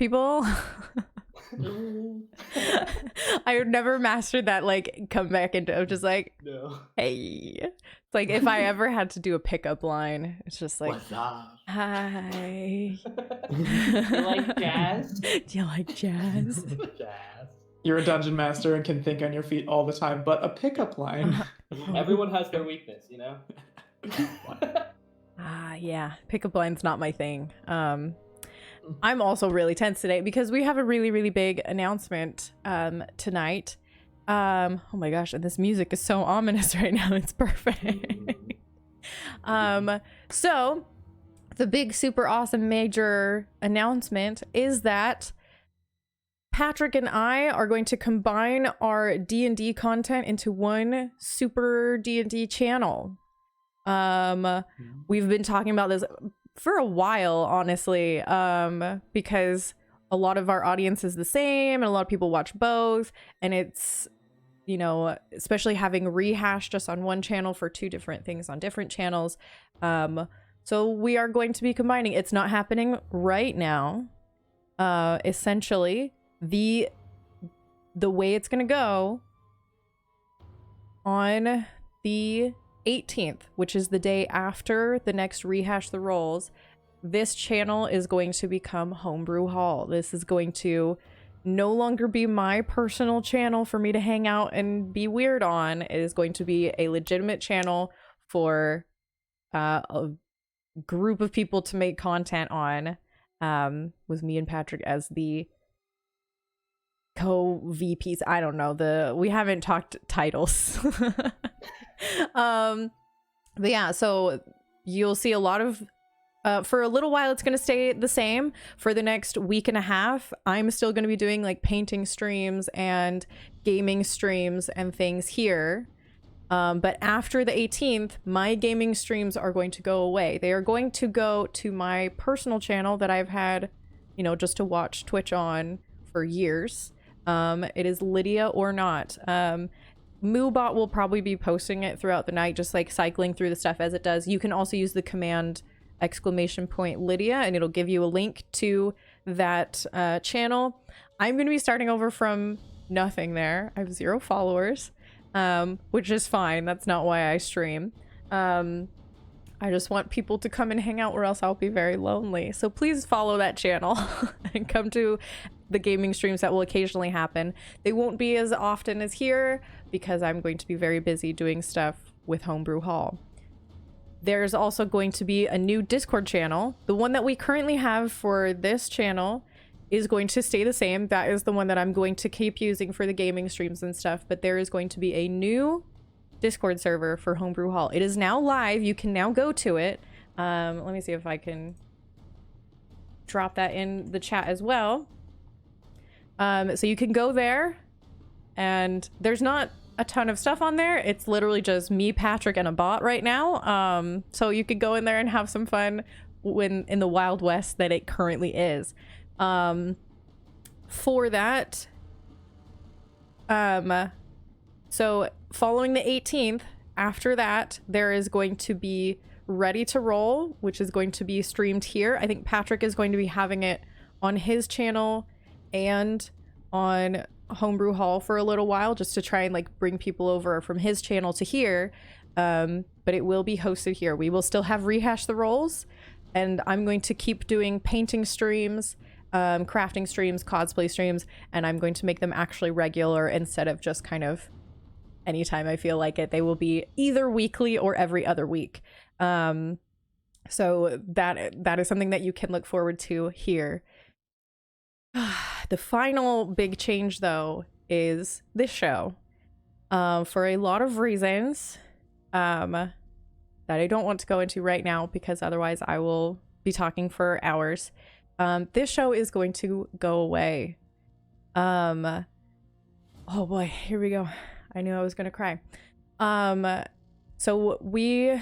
people. I never mastered that, like, come back into just like, No. hey. It's like if I ever had to do a pickup line, it's just like, What's up? hi. You like jazz? Do you like jazz? Jazz. You're a dungeon master and can think on your feet all the time, but a pickup line. Everyone has their weakness, you know? Yeah, pickup line's not my thing. I'm also really tense today because we have a really, really big announcement tonight. Oh my gosh, and this music is so ominous right now. It's perfect. So the big, super awesome major announcement is that Patrick and I are going to combine our D&D content into one super D&D channel. We've been talking about this for a while, honestly, because a lot of our audience is the same and a lot of people watch both, and it's, you know, especially having Rehash just on one channel for two different things on different channels. So we are going to be combining. It's not happening right now. Essentially, the way it's gonna go on the 18th, which is the day after the next Rehash the Rolls, this channel is going to become Homebrew Hall. This is going to no longer be my personal channel for me to hang out and be weird on. It is going to be a legitimate channel for a group of people to make content on, with me and Patrick as the co-VPs. I don't know, we haven't talked titles. But yeah, so you'll see a lot of for a little while it's going to stay the same. For the next week and a half, I'm still going to be doing like painting streams and gaming streams and things here. But after the 18th, my gaming streams are going to go away. They are going to go to my personal channel that I've had, you know, just to watch Twitch on for years. It is Lydia or Not. Moobot will probably be posting it throughout the night, just like cycling through the stuff as it does. You can also use the command !Lydia and it'll give you a link to that channel. I'm going to be starting over from nothing there. I have 0 followers, which is fine. That's not why I stream. I just want people to come and hang out or else I'll be very lonely. So please follow that channel and come to the gaming streams that will occasionally happen. They won't be as often as here because I'm going to be very busy doing stuff with Homebrew Hall. There's also going to be a new Discord channel. The one that we currently have for this channel is going to stay the same. That is the one that I'm going to keep using for the gaming streams and stuff, but there is going to be a new Discord server for Homebrew Hall. It is now live. You can now go to it. Let me see if I can drop that in the chat as well. So you can go there, and there's not a ton of stuff on there. It's literally just me, Patrick, and a bot right now. So you could go in there and have some fun when in the Wild West that it currently is. For that, so following the 18th, after that, there is going to be Ready to Roll, which is going to be streamed here. I think Patrick is going to be having it on his channel and on Homebrew Hall for a little while, just to try and like bring people over from his channel to here. But it will be hosted here. We will still have Rehash the Rolls, and I'm going to keep doing painting streams, crafting streams, cosplay streams, and I'm going to make them actually regular instead of just kind of anytime I feel like it. They will be either weekly or every other week. So that is something that you can look forward to here. The final big change, though, is this show. For a lot of reasons that I don't want to go into right now, because otherwise I will be talking for hours. This show is going to go away. Oh boy, here we go. I knew I was gonna cry. So we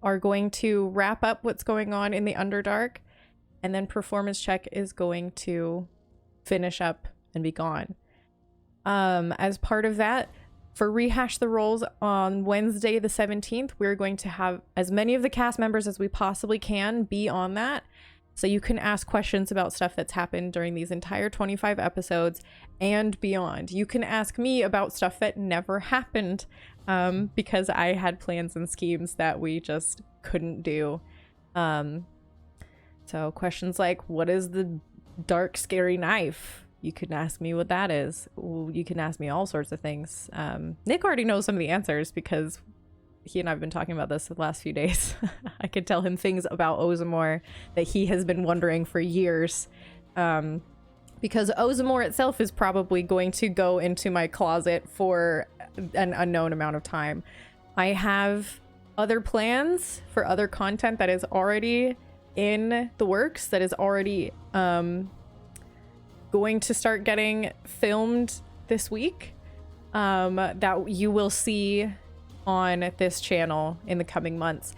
are going to wrap up what's going on in the Underdark, and then Performance Check is going to finish up and be gone. As part of that, for Rehash the Rolls on Wednesday the 17th, we're going to have as many of the cast members as we possibly can be on that. So you can ask questions about stuff that's happened during these entire 25 episodes and beyond. You can ask me about stuff that never happened, because I had plans and schemes that we just couldn't do. So questions like, what is the dark, scary knife? You can ask me what that is. You can ask me all sorts of things. Nick already knows some of the answers because he and I have been talking about this the last few days. I could tell him things about Ozamor that he has been wondering for years. Because Ozamor itself is probably going to go into my closet for an unknown amount of time. I have other plans for other content that is already in the works, that is already going to start getting filmed this week, that you will see on this channel in the coming months.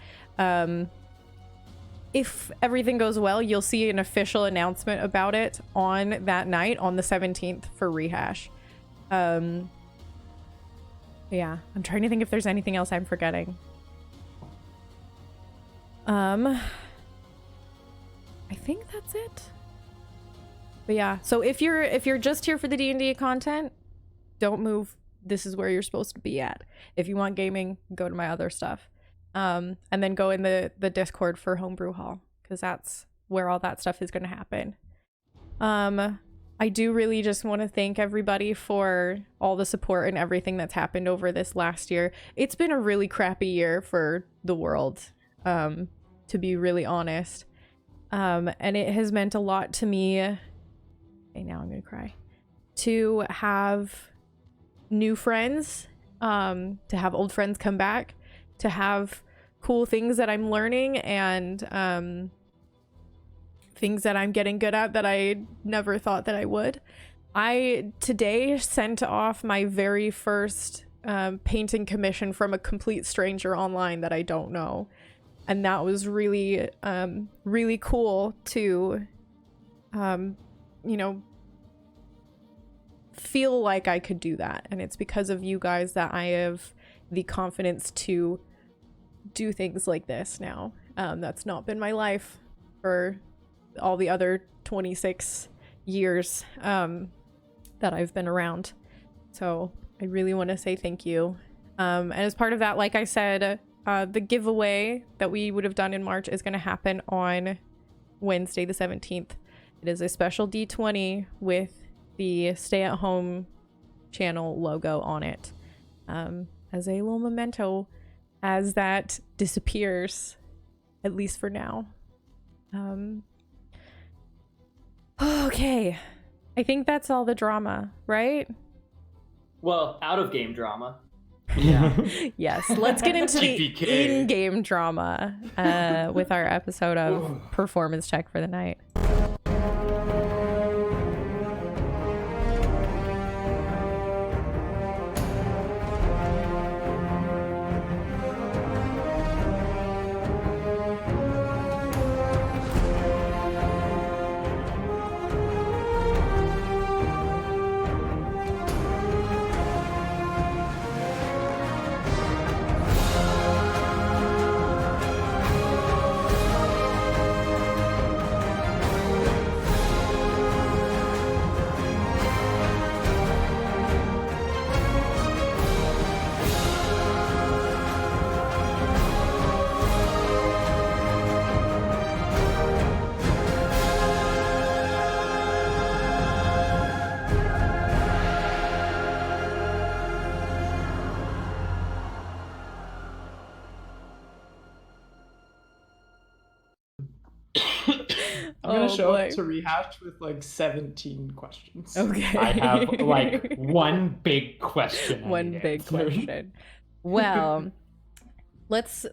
If everything goes well, you'll see an official announcement about it on that night, on the 17th for Rehash. Yeah, I'm trying to think if there's anything else I'm forgetting. I think that's it. But yeah, so if you're just here for the D&D content, don't move. This is where you're supposed to be at. If you want gaming, go to my other stuff. And then go in the Discord for Homebrew Hall, because that's where all that stuff is going to happen. I do really just want to thank everybody for all the support and everything that's happened over this last year. It's been a really crappy year for the world, to be really honest. And it has meant a lot to me. Okay, now I'm going to cry. To have new friends, to have old friends come back, to have cool things that I'm learning and things that I'm getting good at that I never thought that I would. I today sent off my very first painting commission from a complete stranger online that I don't know. And that was really, really cool to, feel like I could do that. And it's because of you guys that I have the confidence to do things like this now. That's not been my life for all the other 26 years that I've been around. So I really want to say thank you. And as part of that, like I said, the giveaway that we would have done in March is going to happen on Wednesday the 17th. It is a special D20 with the Stay at Home channel logo on it, as a little memento as that disappears, at least for now. Okay, I think that's all the drama, right? Well, out of game drama. Yeah. Yes, let's get into the TPK. in-game drama with our episode of performance check for the night. I'm gonna show boy. up to Rehash with like 17 questions. Okay. I have like one big question. I One need big answered. question. Well, let's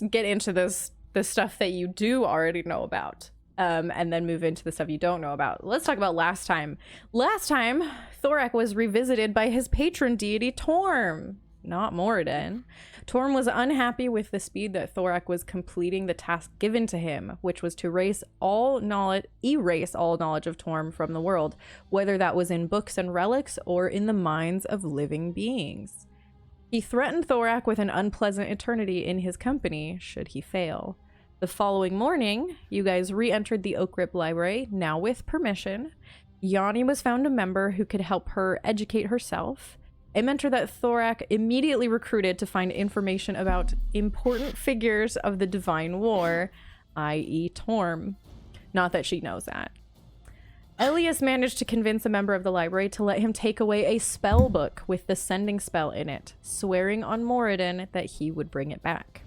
get into the stuff that you do already know about, and then move into the stuff you don't know about. Let's talk about last time. Last time, Thorak was revisited by his patron deity Torm, not Moradin. Torm was unhappy with the speed that Thorak was completing the task given to him, which was to erase all knowledge of Torm from the world, whether that was in books and relics or in the minds of living beings. He threatened Thorak with an unpleasant eternity in his company should he fail. The following morning, you guys re-entered the Oak Rip Library, now with permission. Yanni was found a member who could help her educate herself, a mentor that Thorak immediately recruited to find information about important figures of the Divine War, i.e. Torm. Not that she knows that. Elias managed to convince a member of the library to let him take away a spell book with the sending spell in it, swearing on Moradin that he would bring it back.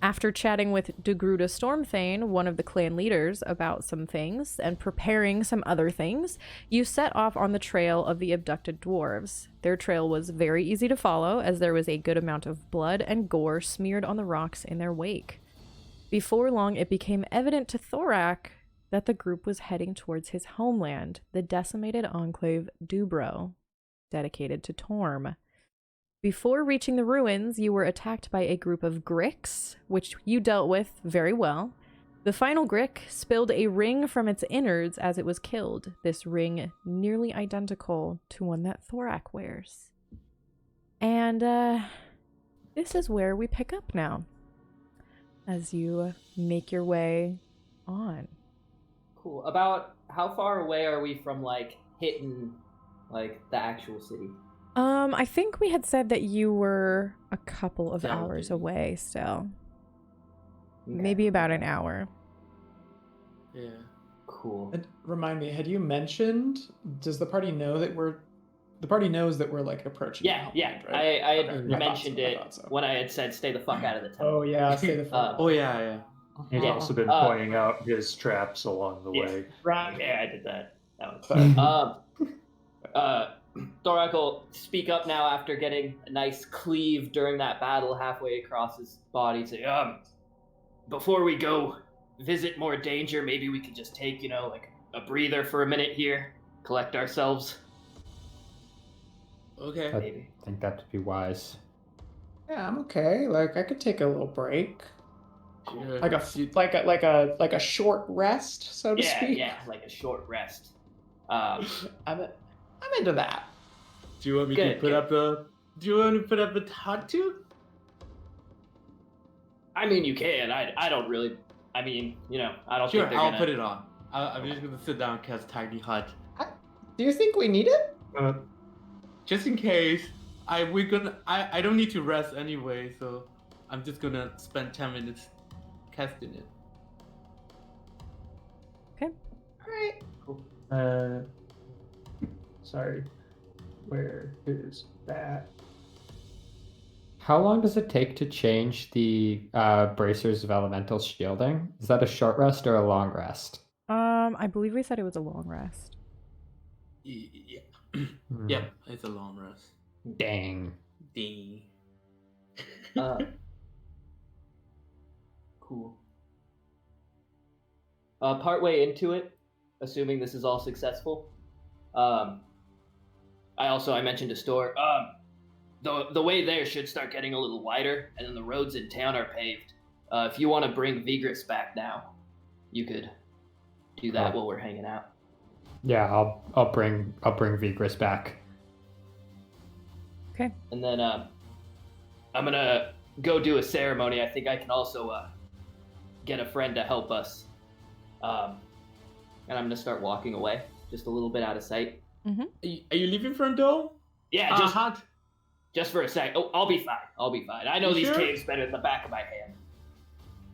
After chatting with Degruda Stormthane, one of the clan leaders, about some things and preparing some other things, you set off on the trail of the abducted dwarves. Their trail was very easy to follow, as there was a good amount of blood and gore smeared on the rocks in their wake. Before long, it became evident to Thorak that the group was heading towards his homeland, the decimated enclave Dubro, dedicated to Torm. Before reaching the ruins, you were attacked by a group of Gricks, which you dealt with very well. The final Grick spilled a ring from its innards as it was killed, this ring nearly identical to one that Thorak wears. And this is where we pick up now, as you make your way on. Cool. About how far away are we from, like, hitting, like, the actual city? I think we had said that you were a couple of Yeah, hours maybe. away still. Okay. Maybe about an hour. Yeah. Cool. And remind me, had you mentioned? Does the party know that we're? The party knows that we're like approaching. Yeah, the yeah. homeland, right? I had Okay, I mentioned thought so, I it thought so. when I had said stay the fuck out of the town. Oh yeah, stay the fuck. Oh yeah, yeah. He's Yeah. also been pointing out his traps along the Yeah. way. Right. Yeah, I did that. That Sorry. was Thorak will speak up now after getting a nice cleave during that battle halfway across his body. Say, before we go visit more danger, maybe we could just take, like a breather for a minute here, collect ourselves. Okay. Maybe. I think that would be wise. Yeah, I'm okay. Like I could take a little break, Sure. like a short rest, so to speak. Yeah, like a short rest. I'm into that. Do you want me Good, to put good. up the? Do you want to put up a tattoo? I mean, you can. I don't really. I mean, I don't Sure, think they're I'll gonna. put it on. I'm just gonna sit down and cast Tiny Hut, Do you think we need it? just in case. I don't need to rest anyway, so I'm just gonna spend 10 minutes casting it. Okay. All right. Sorry. Where is that? How long does it take to change the bracers of elemental shielding? Is that a short rest or a long rest? I believe we said it was a long rest. Yeah. Hmm. Yep, it's a long rest. Dang. Ding. Cool. Partway into it, assuming this is all successful, I mentioned a store. The way there should start getting a little wider, and then the roads in town are paved. If you want to bring Vigris back now, you could do that while we're hanging out. Yeah, I'll bring Vigris back. Okay. And then I'm gonna go do a ceremony. I think I can also get a friend to help us. And I'm gonna start walking away, just a little bit out of sight. Are you leaving from Dome? Yeah, just for a sec. Oh, I'll be fine. I know You these sure? caves better than the back of my hand.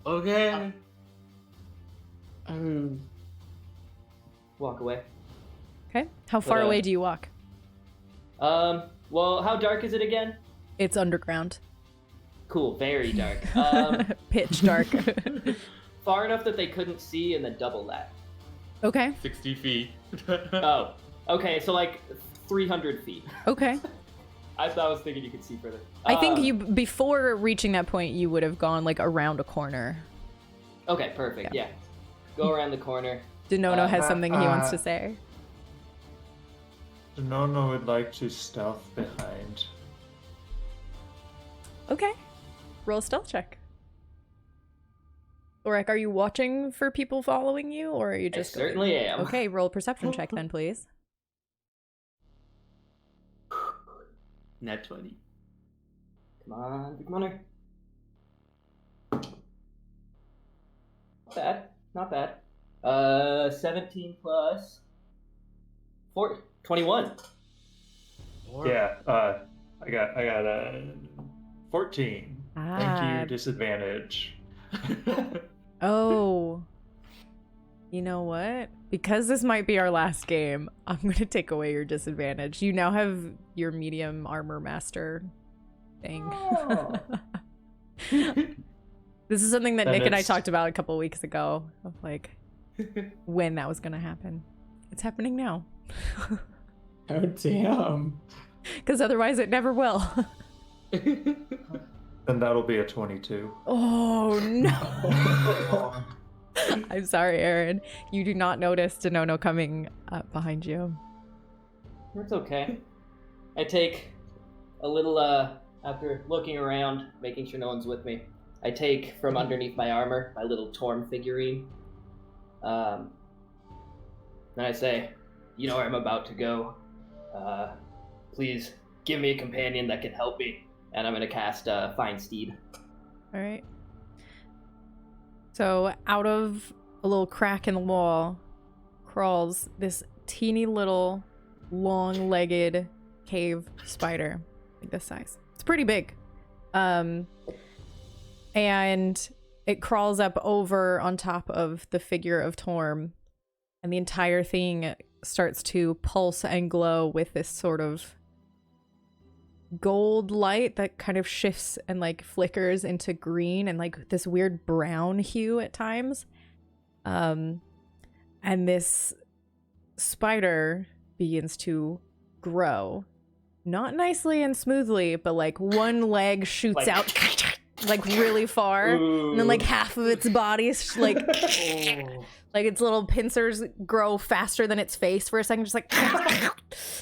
Okay. Walk away. Okay. How far But, away do you walk? Well, how dark is it again? It's underground. Cool, very dark. Pitch dark. Far enough that they couldn't see, and then double that. Okay. 60 feet. Oh, okay, so like 300 feet. Okay. I was thinking you could see further. I think you, before reaching that point, you would have gone like around a corner. Okay, perfect. Yeah. Go around the corner. Denono has something he wants to say. Nono would like to stealth behind. Okay. Roll a stealth check. Orek, are you watching for people following you, or are you I just certainly am. Okay, roll a perception check then, please. Net 20. Come on, big money. bad. Not bad. 17 plus 4, 21. Yeah, I got 14. Thank Ah. you, disadvantage. Oh. You know what? Because this might be our last game, I'm going to take away your disadvantage. You now have your medium armor master thing. Oh. This is something that Then Nick and I it's- talked about a couple weeks ago of like when that was going to happen. It's happening now. Oh damn. Because otherwise it never will. Then that'll be a 22. Oh no. I'm sorry, Aaron. You do not notice Denono coming up behind you. It's okay. I take a little, after looking around, making sure no one's with me, I take from underneath my armor my little Torm figurine. Then I say, you know where I'm about to go. Please give me a companion that can help me. And I'm going to cast Find Steed. All right. So out of a little crack in the wall crawls this teeny little long-legged cave spider, like this size. It's pretty big. And it crawls up over on top of the figure of Torm, and the entire thing starts to pulse and glow with this sort of gold light that kind of shifts and like flickers into green and like this weird brown hue at times. And this spider begins to grow, not nicely and smoothly, but like one leg shoots out like really far, and then like half of its body is like like its little pincers grow faster than its face for a second, just like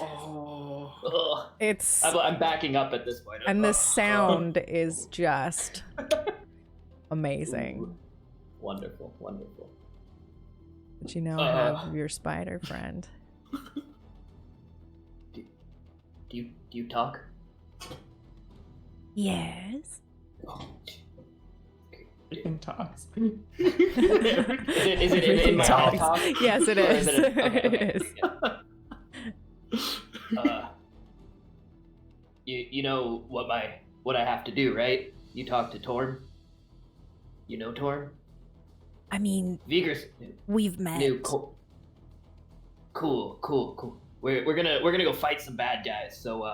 Ugh. it's I'm backing up at this point. and the sound is just amazing. Ooh. Wonderful, wonderful. But you now have your spider friend. Do you talk? Yes. Everything talks. Is it in my Talks. talk? Yes, it Or is. okay. It is. You know what I have to do, right? You talk to Torm. You know Torm? I mean, Vigor's we've met. new. Cool. We're gonna go fight some bad guys. So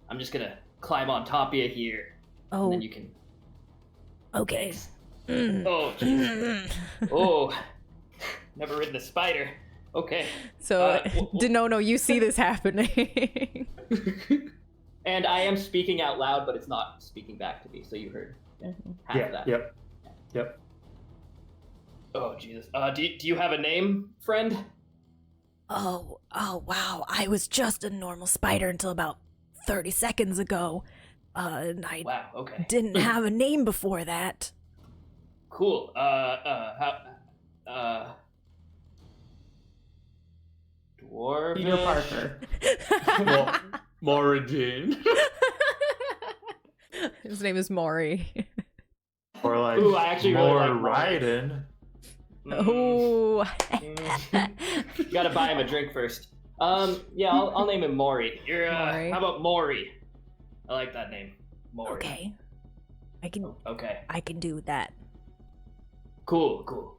I'm just gonna climb on top of you here, and Oh, then you can. okay. Oh, jeez. Oh, never ridden a spider. Okay. So, w- Denono, you see this happening. And I am speaking out loud, but it's not speaking back to me, so you heard half of that. Yep. Oh, Jesus. Do you have a name, friend? Oh, wow. I was just a normal spider until about 30 seconds ago. And I Wow, okay. didn't have a name before that. Cool. Dwarven? Peter Parker. Moradin. His name is Maury. Or like Ooh, I actually really more like Maury. riding. Oh. Gotta buy him a drink first. Yeah, I'll name him Maury. Maury. How about Maury? I like that name. Maury. Okay. Okay. I can do that. Cool.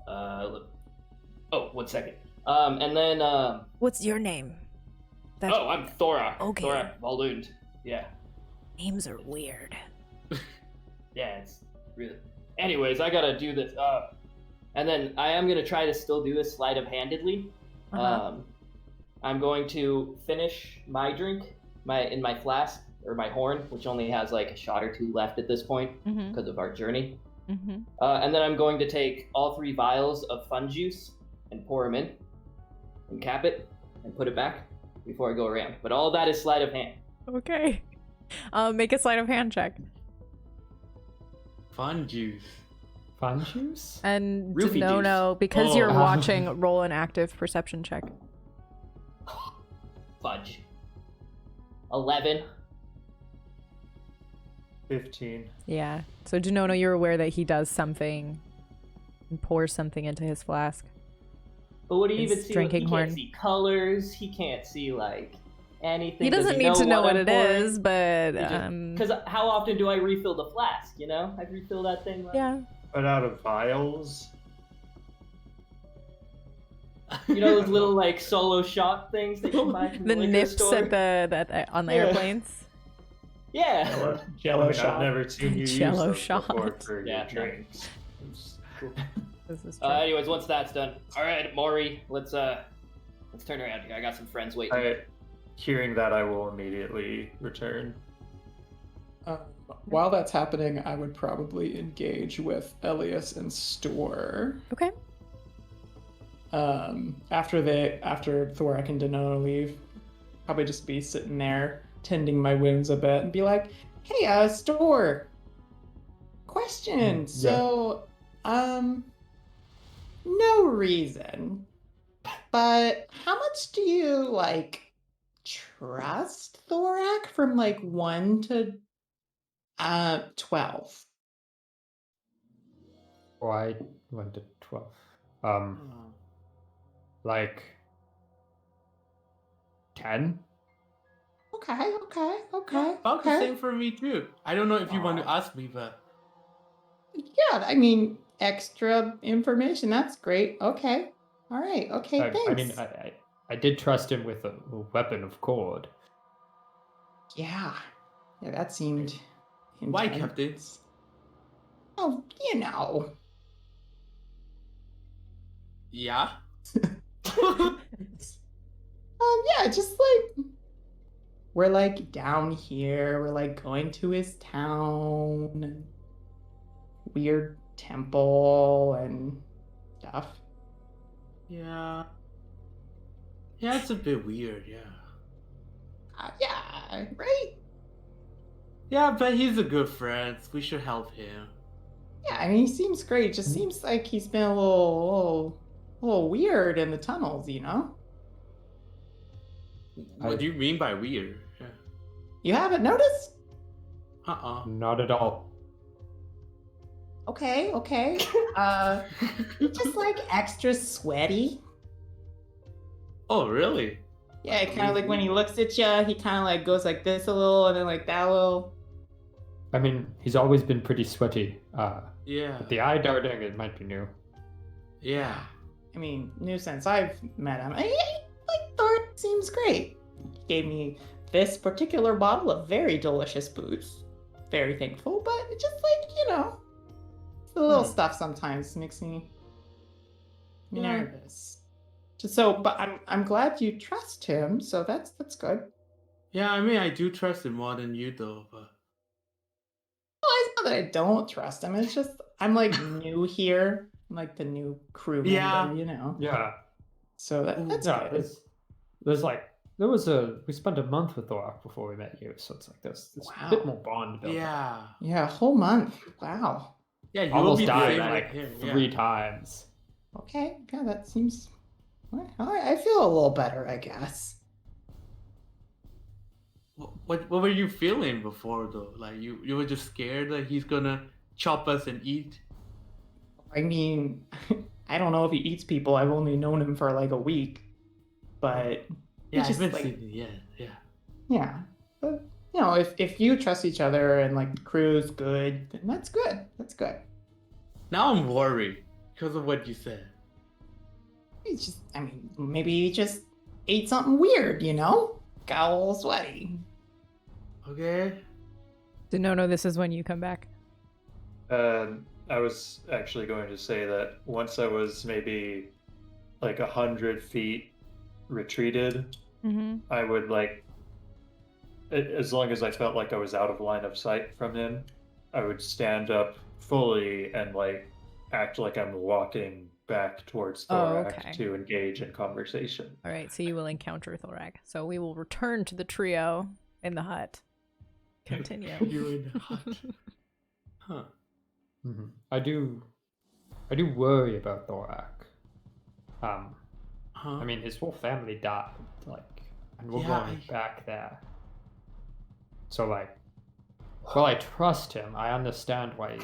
Oh, 1 second. And then, What's your name? That oh, I'm Thora. Okay. Thora Valdund. Yeah. names are weird. Yeah, it's really. Anyways, I gotta do this. And then I am gonna try to still do this sleight of handedly. I'm going to finish my drink, in my flask or my horn, which only has like a shot or two left at this point Mm-hmm. because of our journey. Mm-hmm. And then I'm going to take all 3 vials of fun juice and pour them in, and cap it, and put it back before I go around. But all of that is sleight of hand. Okay. Make a sleight of hand check. Fun juice. Fun juice? And Roofie Denono, because you're Oh. watching, roll an active perception check. Fudge. 11. 15. Yeah. So Denono, you're aware that he does something and pours something into his flask. But what do you His even see? drinking He horn. can't see colors. He can't see like anything. He doesn't Does need to know what I'm it is, pouring? but Because how often do I refill the flask? You know, I refill that thing. Like, yeah. But out of vials. You know those little like solo shot things that you buy from The liquor nips store? on the Yeah. airplanes. Yeah. Jello I've shot. never seen you Jello use those shot. before for Yeah, your no. drinks. This is true. Anyways, once that's done, all right, Maury, let's turn around here. I got some friends waiting. Hearing that, I will immediately return. While that's happening, I would probably engage with Elias and Store. Okay. After Thorak and Denono leave, probably just be sitting there tending my wounds a bit and be like, "Hey, Store. Question. Yeah. So, no reason, but how much do you trust Thorak from 1 to 12?" Why 1 to 12? Like 10? Okay. About the same for me too. I don't know if you want to ask me, but Yeah, I mean, extra information. That's great. Okay. All right. Okay, thanks. I mean, I did trust him with a weapon of cord. Yeah, that seemed why, intense. Captain? Oh, Yeah. Yeah, just we're down here. We're going to his town, and weird temple and stuff. Yeah. Yeah, it's a bit weird. Yeah. Yeah, right. Yeah, but he's a good friend. We should help him. Yeah, I mean, he seems great. Just seems like he's been a little weird in the tunnels, you know? What do you mean by weird? Yeah. You haven't noticed? Not at all. Okay. Just extra sweaty. Oh, really? Yeah, kind of when he looks at you, he kind of goes like this a little, and then that a little. I mean, he's always been pretty sweaty. Yeah. But the eye darting, it might be new. Yeah. I mean, new since I've met him. Thor seems great. He gave me this particular bottle of very delicious booze. Very thankful, but it just the little stuff sometimes makes me nervous. But I'm glad you trust him, so that's good. Yeah, I mean, I do trust him more than you, though. But Well, it's not that I don't trust him. It's just I'm new here. I'm the new crew member, Yeah. Yeah. So that's Yeah, good. we spent a month with Thorak before we met you, so it's there's Wow. a bit more bond built up. yeah. Yeah, a whole month. Wow. Yeah, you will Almost be the died same with him. 3 times. Okay. Yeah, that seems. I feel a little better, I guess. What were you feeling before, though? You were just scared that he's gonna chop us and eat? I mean, I don't know if he eats people. I've only known him for a week, but Yeah, I just, haven't seen it yet. Yeah. yeah. But if you trust each other and the crew's good, then that's good. That's good. Now I'm worried because of what you said. It's just, I mean, maybe he just ate something weird, Got a little sweaty. Okay. No, this is when you come back. I was actually going to say that once I was maybe 100 feet retreated, Mm-hmm. I would as long as I felt like I was out of line of sight from him, I would stand up fully and act like I'm walking back towards Thorak okay. to engage in conversation. All right, so you will encounter Thorak. So we will return to the trio in the hut. Continue. You're in the hut. Huh. Mm-hmm. I do worry about Thorak. Huh? I mean, his whole family died, and we're Yeah, going back there. So, while I trust him, I understand why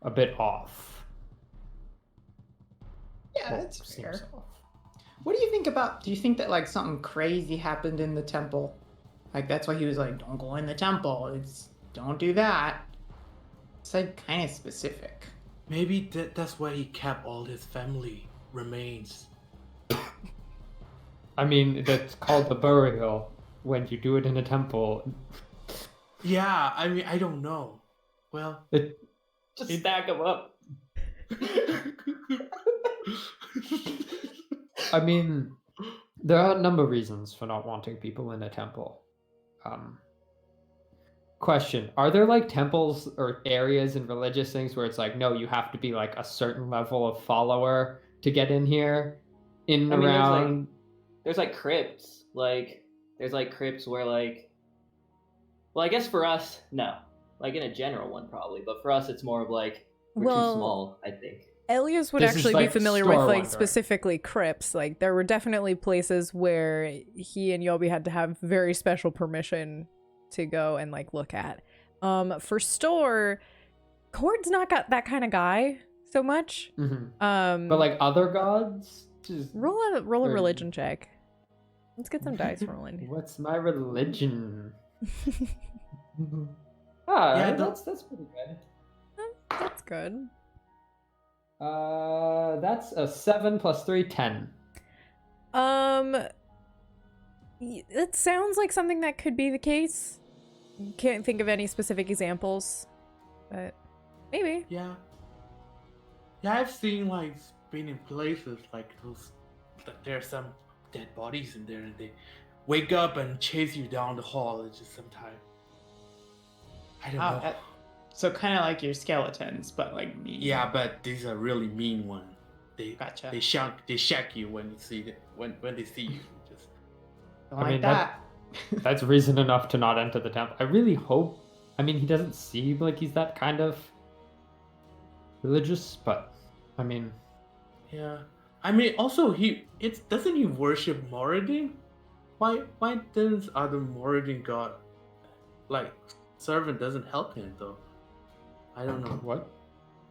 a bit off. Yeah, Well, that's seems fair. off. What do you think about? Do you think that like something crazy happened in the temple? Like that's why he was like, "Don't go in the temple. Don't do that." It's like kind of specific. Maybe that's where he kept all his family remains. I mean, that's called the burial when you do it in a temple. Yeah, I mean, I don't know. Well, Just stack them up. I mean, there are a number of reasons for not wanting people in a temple. Question: are there like temples or areas in religious things where it's like, no, you have to be like a certain level of follower to get in here? In I mean, around. there's like crypts. Like there's like crypts where like, well, I guess for us, no. Like in a general one probably, but for us it's more of like we're Well, too small, I think. Elias would This is actually be like familiar Star with like Wandering. specifically crypts. Like there were definitely places where he and Yobi had to have very special permission to go and like look at. For Store, Cord's not got that kind of guy so much. But like other gods, just roll a or- religion check. Let's get some dice rolling. What's my religion? Yeah, that's pretty good. That's good. That's a 7 + 3, 10. It sounds like something that could be the case. Can't think of any specific examples, but maybe. yeah. Yeah, I've seen like been in places like those. There's some dead bodies in there, and they wake up and chase you down the hall. It's just sometimes. I don't know. So kind of like your skeletons, but like mean. Yeah, but these are really mean ones. They Gotcha. they shack you when you see it, when they see you. Just Don't I like mean, that. That's reason enough to not enter the temple. I really hope. I mean, he doesn't seem like he's that kind of religious, but I mean, yeah. I mean, also doesn't he worship Moradin? Why does other Moradin god like servant doesn't help him though? I don't know. what?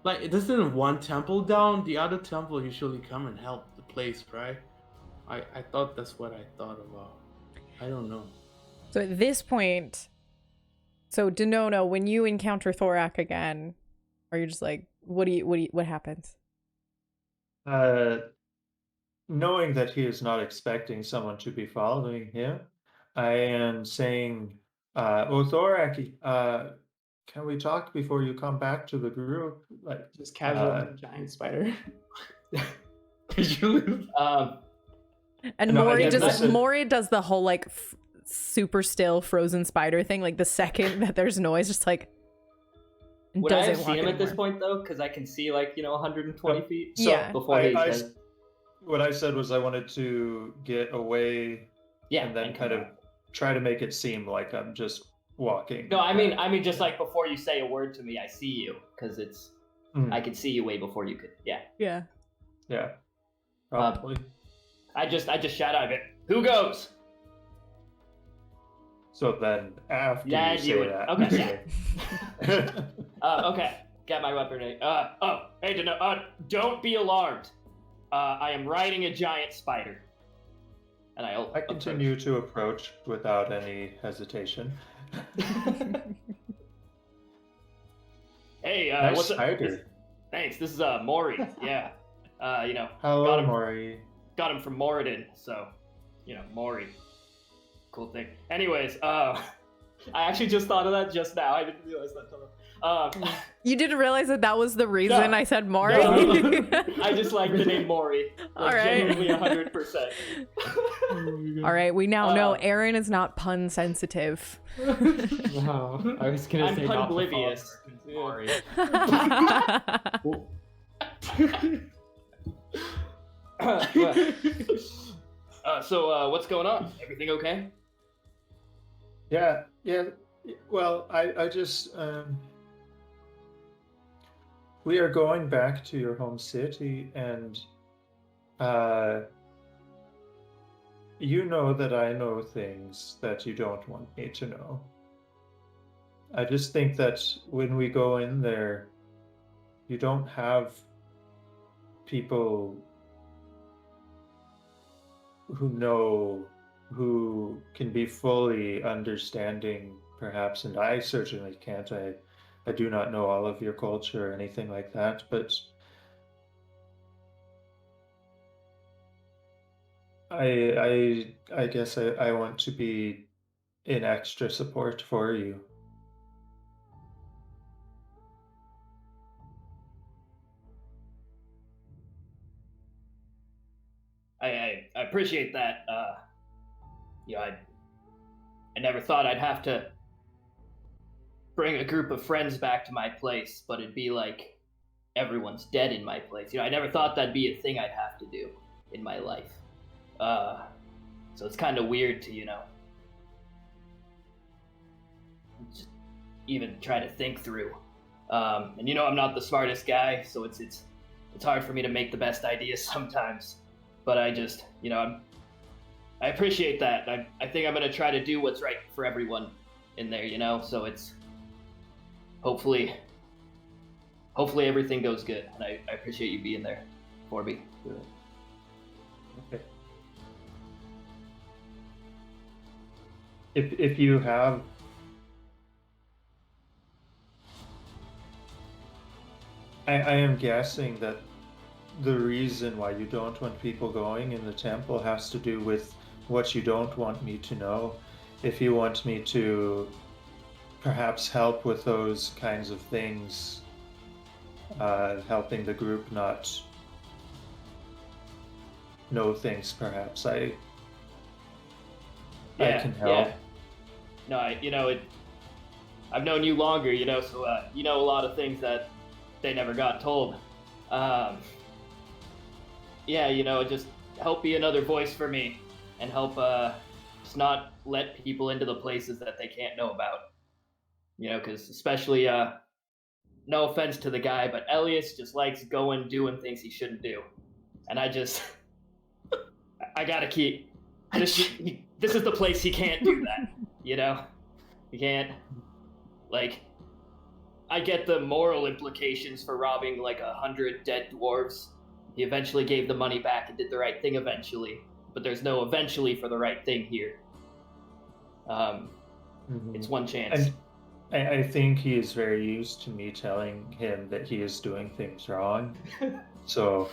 Like, it doesn't one temple down, the other temple usually come and help the place, right? I thought that's what I thought about. I don't know. So at this point, so Denono, when you encounter Thorak again, are you just like, what happens? Knowing that he is not expecting someone to be following him, I am saying, Thorak, can we talk before you come back to the group? Like, Just casual giant spider. And No, I Mori guess just listen. Mori does the whole like super still frozen spider thing. Like the second that there's noise, just like Would I have doesn't seen walk him at this anymore. point though? Because I can see like 120 feet. So Yeah. Before he I- says, what I said was I wanted to get away yeah, and then come kind of back. try to make it seem like I'm just walking. No, I mean just like before you say a word to me, I see you because it's Mm. I could see you way before you could. Yeah. Yeah. Yeah, probably. I just shout out of it. Who goes? So then after Yeah, you say you would. that, Okay, okay. Got my weapon ready. Hey, don't be alarmed. I am riding a giant spider. And I I continue to approach without any hesitation. Hey, Nice what's up? spider. Thanks. This is Maury. Yeah. Hello, got him. Maury. Got him from Moradin, so Maury. Cool thing. Anyways, I actually just thought of that just now. I didn't realize that. You didn't realize that was the reason No. I said Mori? No. I just like the name Maury. All Like, right. genuinely 100%. All right, we now know Aaron is not pun sensitive. No, I was gonna I'm say not the pun-oblivious. follower, Maury. So what's going on? Everything okay? Yeah. Well, I just we are going back to your home city, and you know that I know things that you don't want me to know. I just think that when we go in there, you don't have people who can be fully understanding, perhaps, and I certainly can't. I do not know all of your culture or anything like that, but I guess I want to be in extra support for you. I appreciate that. I never thought I'd have to bring a group of friends back to my place, but it'd be like everyone's dead in my place. I never thought that'd be a thing I'd have to do in my life. So it's kind of weird to, just even try to think through. And I'm not the smartest guy, so it's hard for me to make the best ideas sometimes. But I just, I appreciate that. I think I'm gonna try to do what's right for everyone in there, So it's hopefully everything goes good, and I appreciate you being there for me. Okay. If you have I am guessing that the reason why you don't want people going in the temple has to do with what you don't want me to know. If you want me to perhaps help with those kinds of things, helping the group not know things, perhaps I can help. Yeah. No, I've known you longer, so you know a lot of things that they never got told. Just help be another voice for me, and help just not let people into the places that they can't know about. Because especially, no offense to the guy, but Elias just likes doing things he shouldn't do. And I gotta keep... This is the place he can't do that, He can't... I get the moral implications for robbing 100 dead dwarves. He eventually gave the money back and did the right thing eventually, but there's no eventually for the right thing here. It's one chance. And I think he is very used to me telling him that he is doing things wrong, so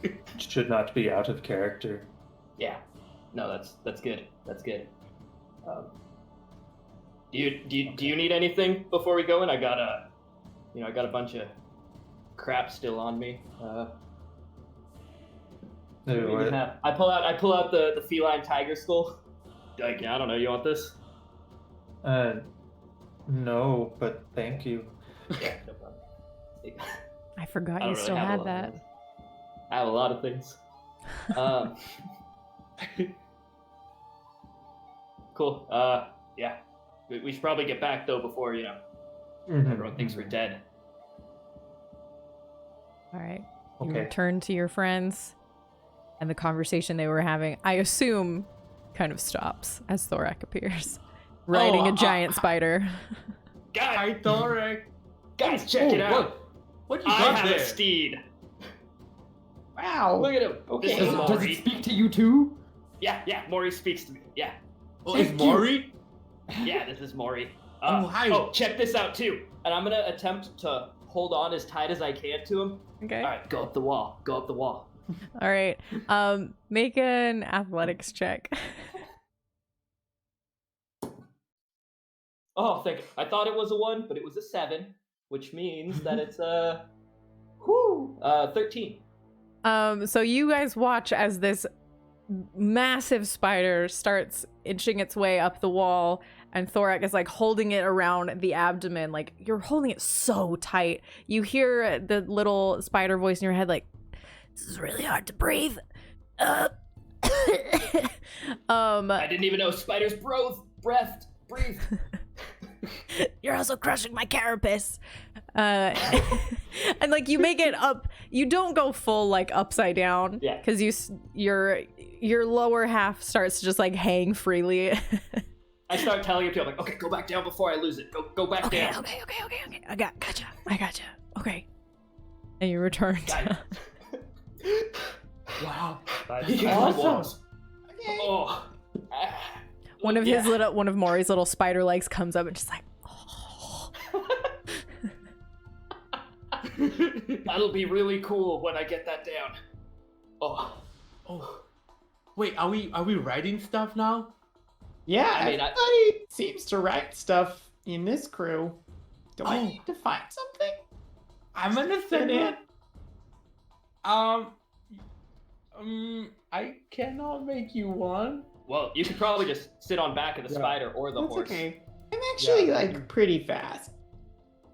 it should not be out of character. Yeah, no, that's good. That's good. Do you need anything before we go in? I got a bunch of crap still on me. I pull out the feline tiger skull. I don't know. You want this? No, but thank you. Yeah, no problem. I forgot I you don't still really have had that. I have a lot of things. Cool. Yeah. We should probably get back though before everyone thinks we're dead. All right. You Okay. return to your friends, and the conversation they were having, I assume, kind of stops as Thorak appears, riding a giant spider. Hi, Thorak. Guys, check it out. What you I got have there? a steed. Wow. Look at him. Okay. This is Does Maury. it speak to you too? Yeah, Maury speaks to me. Yeah, Oh, it's Maury? yeah, this is Maury. Oh, hi. Oh, check this out too. And I'm gonna attempt to hold on as tight as I can to him. Okay. All right, go up the wall. All right. Make an athletics check. Oh, thank you. I thought it was a 1, but it was a 7, which means that it's 13. So you guys watch as this massive spider starts inching its way up the wall, and Thorak is holding it around the abdomen. You're holding it so tight. You hear the little spider voice in your head This is really hard to breathe. I didn't even know spiders breathe. You're also crushing my carapace. and you make it up. You don't go full upside down, Yeah. because your lower half starts to just hang freely. I start telling him to. I'm okay, go back down before I lose it. Go back Okay. down. I gotcha. Okay. And you return Guys. to... Wow. Nice. Awesome. Okay. Oh. one of Yeah. one of Maury's little spider legs comes up and just like, That'll be really cool when I get that down. Oh. Oh. Wait, are we writing stuff now? Yeah, I mean, everybody seems to write stuff in this crew. Do I Oh. need to find something? I'm gonna Fit send in. it. I cannot make you one. Well, you could probably just sit on back of the Yeah. spider or the That's horse. okay. I'm actually Yeah. like pretty fast.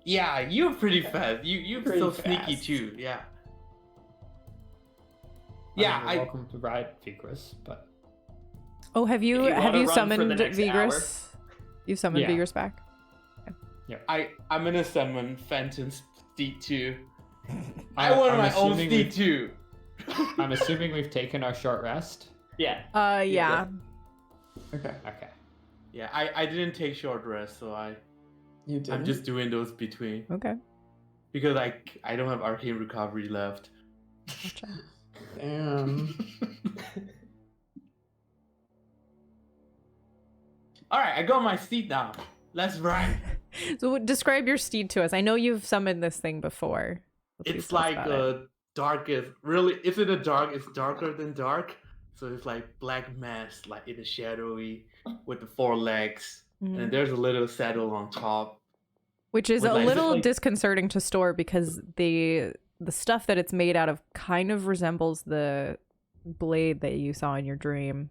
Yeah, you're pretty fast. You're Pretty so sneaky fast. too. Yeah. I Yeah, mean, you're welcome to ride Vigris, but oh, have you If you wanna run for summoned the next Vigris? You summoned Yeah. Vigris back? I'm gonna summon Phantom Steed too. I I'm want my own assuming steed we've- too. I'm assuming we've taken our short rest. Yeah. Yeah. Okay. Okay. Yeah, I didn't take short rest, so You did. I'm just doing those between Okay. because I don't have arcane recovery left. Gotcha. Damn. All right, I got my steed now. Let's ride. So describe your steed to us. I know you've summoned this thing before. So please It's tell us like about it. darkest. Really, it's in the dark. It's darker than dark. So it's like black mass, like in the shadowy, with the 4 legs, Mhm. and there's a little saddle on top. Which is with, a like- little like- disconcerting to store because the stuff that it's made out of kind of resembles the blade that you saw in your dream.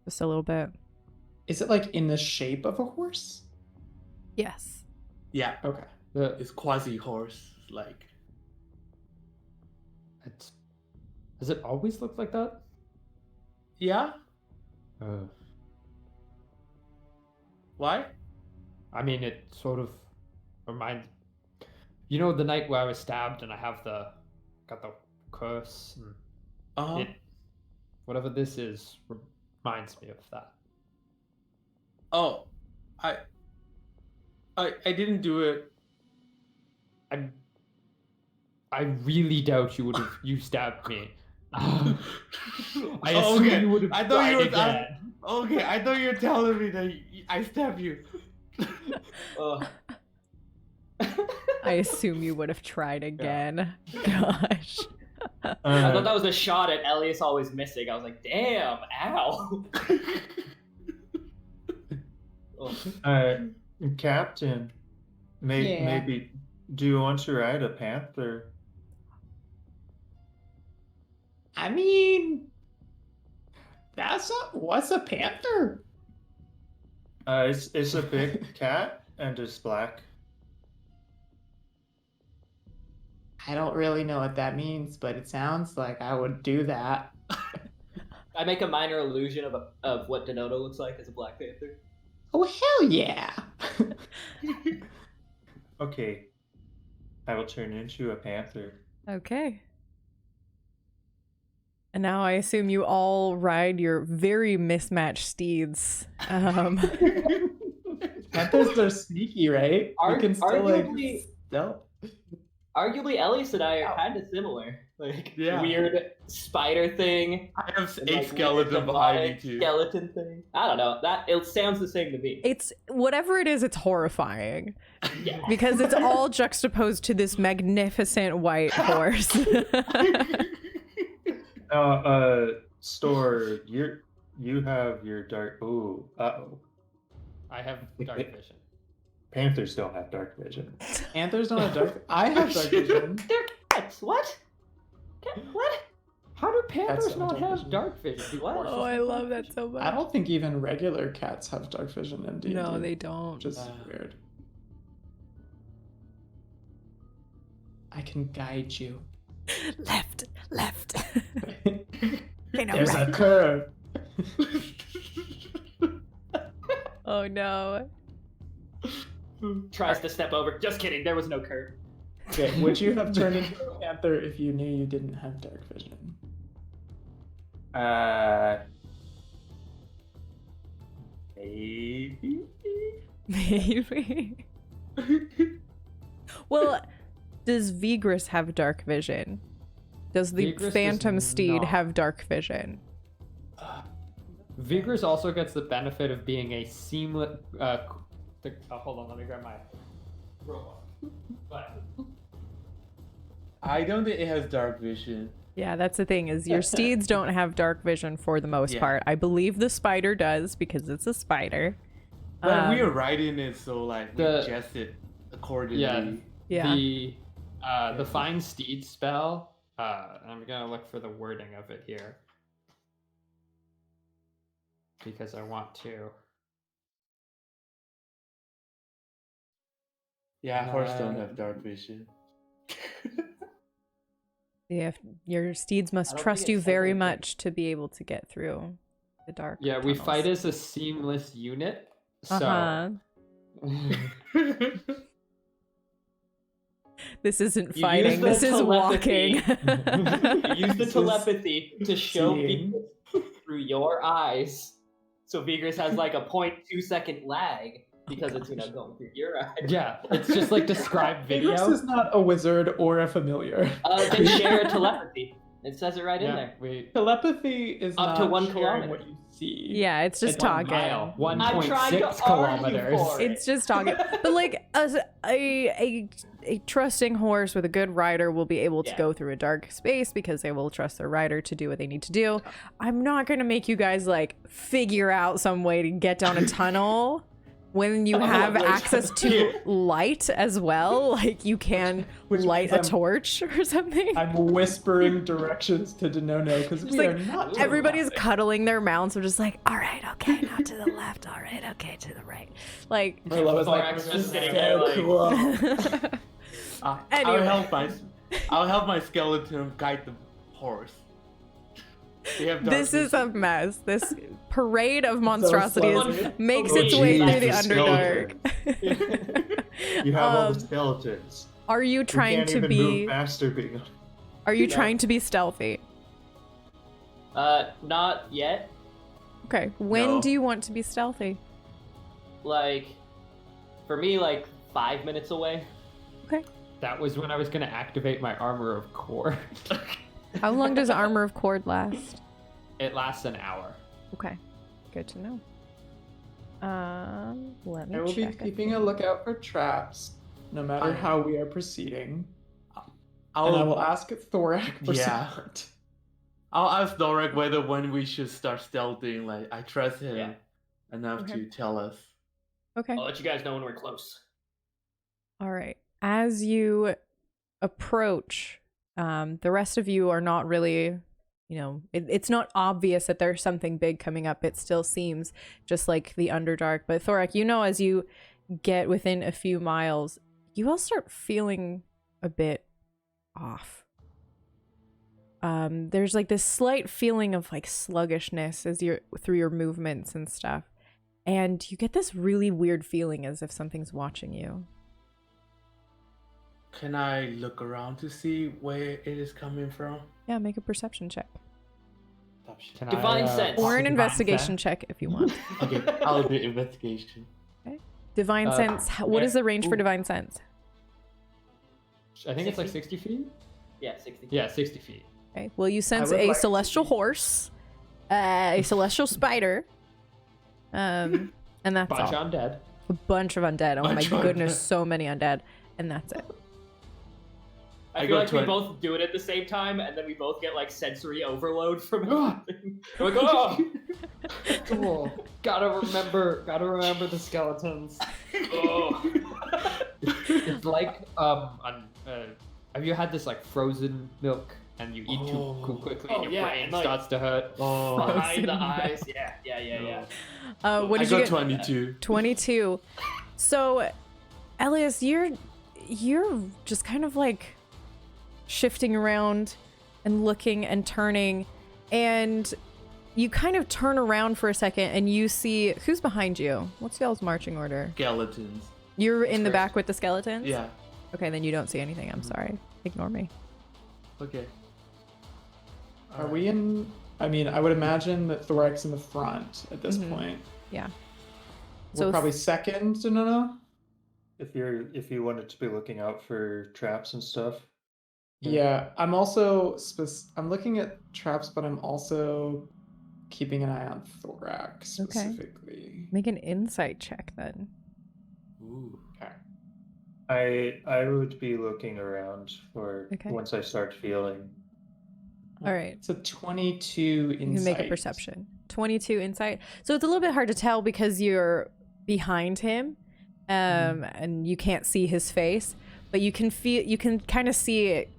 Just a little bit. Is it like in the shape of a horse? Yes. Yeah, Okay. it's quasi horse like. It's, does it always look like that? Yeah. Why? I mean, it sort of reminds. You know, the night where I was stabbed and I have got the curse. And Uh-huh. whatever this is reminds me of that. Oh, I didn't do it. I really doubt you would have. You stabbed me. I Oh, assume okay. you would have I thought you tried were. again. Okay, I thought you were telling me that I stabbed you. I assume you would have tried again. Gosh. I thought that was a shot at Elias always missing. I was like, damn, ow. Oh. Captain, Yeah. maybe do you want to ride a panther? I mean, what's a panther? It's a big cat and it's black. I don't really know what that means, but it sounds like I would do that. I make a minor illusion of what Denoto looks like as a Black Panther. Oh hell yeah! Okay, I will turn into a panther. Okay. And now I assume you all ride your very mismatched steeds. Panthers are sneaky, right? Ar- You can still like arguably- stealth. Arguably, Elias and I are kind of similar. Like, Yeah. weird spider thing. I have and, 8 like, skeletons weird behind me demonic too. skeleton thing. I don't know. It sounds the same to me. It's whatever it is, it's horrifying Yeah. because it's all juxtaposed to this magnificent white horse. Store, you have your dark. Ooh, uh-oh. I have dark vision. Panthers don't have dark vision. Panthers don't have dark. I have dark vision. They're cats. What? What? How do panthers That's not dark have vision. dark vision? What? Oh, I love that so much. I don't think even regular cats have dark vision in D&D. No, they don't. Which is weird. I can guide you. Left. Okay, now There's right. a curve. Oh no. Tries to step over. Just kidding. There was no curve. Okay, would you have turned into a panther if you knew you didn't have dark vision? Maybe. Maybe. Well, Does Vigris have dark vision? Does the Vigris Phantom does Steed not. have dark vision? Vigris also gets the benefit of being a seamless. Hold on, let me grab my robot. But I don't think it has dark vision. Yeah, that's the thing, is your steeds don't have dark vision for the most Yeah. part. I believe the spider does because it's a spider. But we are riding it, so like we adjust it accordingly. yeah, Yeah. the Find Steed spell. I'm gonna look for the wording of it here because I want to. Yeah, horse don't have dark vision. Yeah, your steeds I must don't trust think you it said very anything. much to be able to get through the dark. Yeah, we tunnels. fight as a seamless unit. So Uh-huh. This isn't You fighting, use the this is walking. telepathy. Use the telepathy to show Seeing. Vigris through your eyes. So Vigris has like a 0.2 second lag because it's going through your eyes. yeah, it's just like describe Vigris video. is not a wizard or a familiar. They share telepathy. It says it right in Yeah, there. we Telepathy is Up not to 1 sharing kilometer. what you see. Yeah, it's just It's 1 talking. mile, I'm trying to 1.6 argue kilometers. for it. It's just talking. But like a trusting horse with a good rider will be able to Yeah. go through a dark space because they will trust their rider to do what they need to do. I'm not gonna make you guys like figure out some way to get down a tunnel when you have access to light as well. Like you can Which light means a torch or something. I'm whispering directions to Denono because we like, are not. doing Everybody's that. cuddling their mounts. We're just like, all right, okay, now to the left, all right, okay, to the right. Like, Merlot was like, Thorax this just is sitting so there, like- cool. Anyway. I'll help my skeleton guide the horse. They have dark this is vision. a mess. This parade of monstrosities slutty. makes Oh, its way geez, through the the Underdark. You have all Um, the skeletons. Are you We trying can't to even be? move faster being Are you No. trying to be stealthy? Not yet. Okay. When No. do you want to be stealthy? Like, for me, like 5 minutes away. Okay. That was when I was gonna activate my armor of core. How long does Armor of Cord last? It lasts an hour. Okay. Good to know. Let me I will be check. keeping a lookout for traps, no matter I- how we are proceeding. And I will ask Thorak for Yeah. support. I'll ask Dorek whether when we should start stealthing. Like I trust him Yeah. enough Okay. to tell us. Okay. I'll let you guys know when we're close. All right. As you approach, the rest of you are not really, it's not obvious that there's something big coming up. It still seems just like the Underdark. But Thorak, as you get within a few miles, you all start feeling a bit off. There's like this slight feeling of like sluggishness as you're through your movements and stuff. And you get this really weird feeling as if something's watching you. Can I look around to see where it is coming from? Yeah, make a perception check. Stop shit. Can Divine sense. Or an Divine investigation sense? check if you want. Okay, I'll do investigation. Divine sense. What is the range for ooh. divine sense? I think it's like 60 feet. Yeah, 60. Yeah, 60 feet. Okay. Well, you sense would a like to celestial be- horse, a celestial spider, and that's Bunch all. undead. A bunch of undead. Oh Bunch my of goodness, undead. so many undead, and that's it. I I feel go like we 20. both do it at the same time, and then we both get like sensory overload from everything. We're like, oh, Cool. Gotta remember the skeletons. oh. It's like have you had this like frozen milk and you eat too quickly Oh, and your yeah, brain and, like, starts to hurt? Oh, Behind the Frozen eyes. Yeah. What I did you got get? 22. 22. So, Elias, you're just kind of like shifting around and looking and turning, and you kind of turn around for a second and you see who's behind you. What's y'all's marching order? Skeletons. You're in the Correct. back with the skeletons? Yeah. Okay, then you don't see anything. I'm sorry. Ignore me. Okay. Are we in? I mean, I would imagine that Thorak's in the front at this Mhm. point. Yeah. We're So probably second, no. if you wanted to be looking out for traps and stuff. Yeah, I'm also I'm looking at traps, but I'm also keeping an eye on Thorax Okay. specifically. Make an insight check then. Ooh. Okay. I would be looking around for Okay. once I start feeling. All right. It's a 22 insight. You can make a perception. 22 insight. So it's a little bit hard to tell because you're behind him, and you can't see his face, but you can kind of see it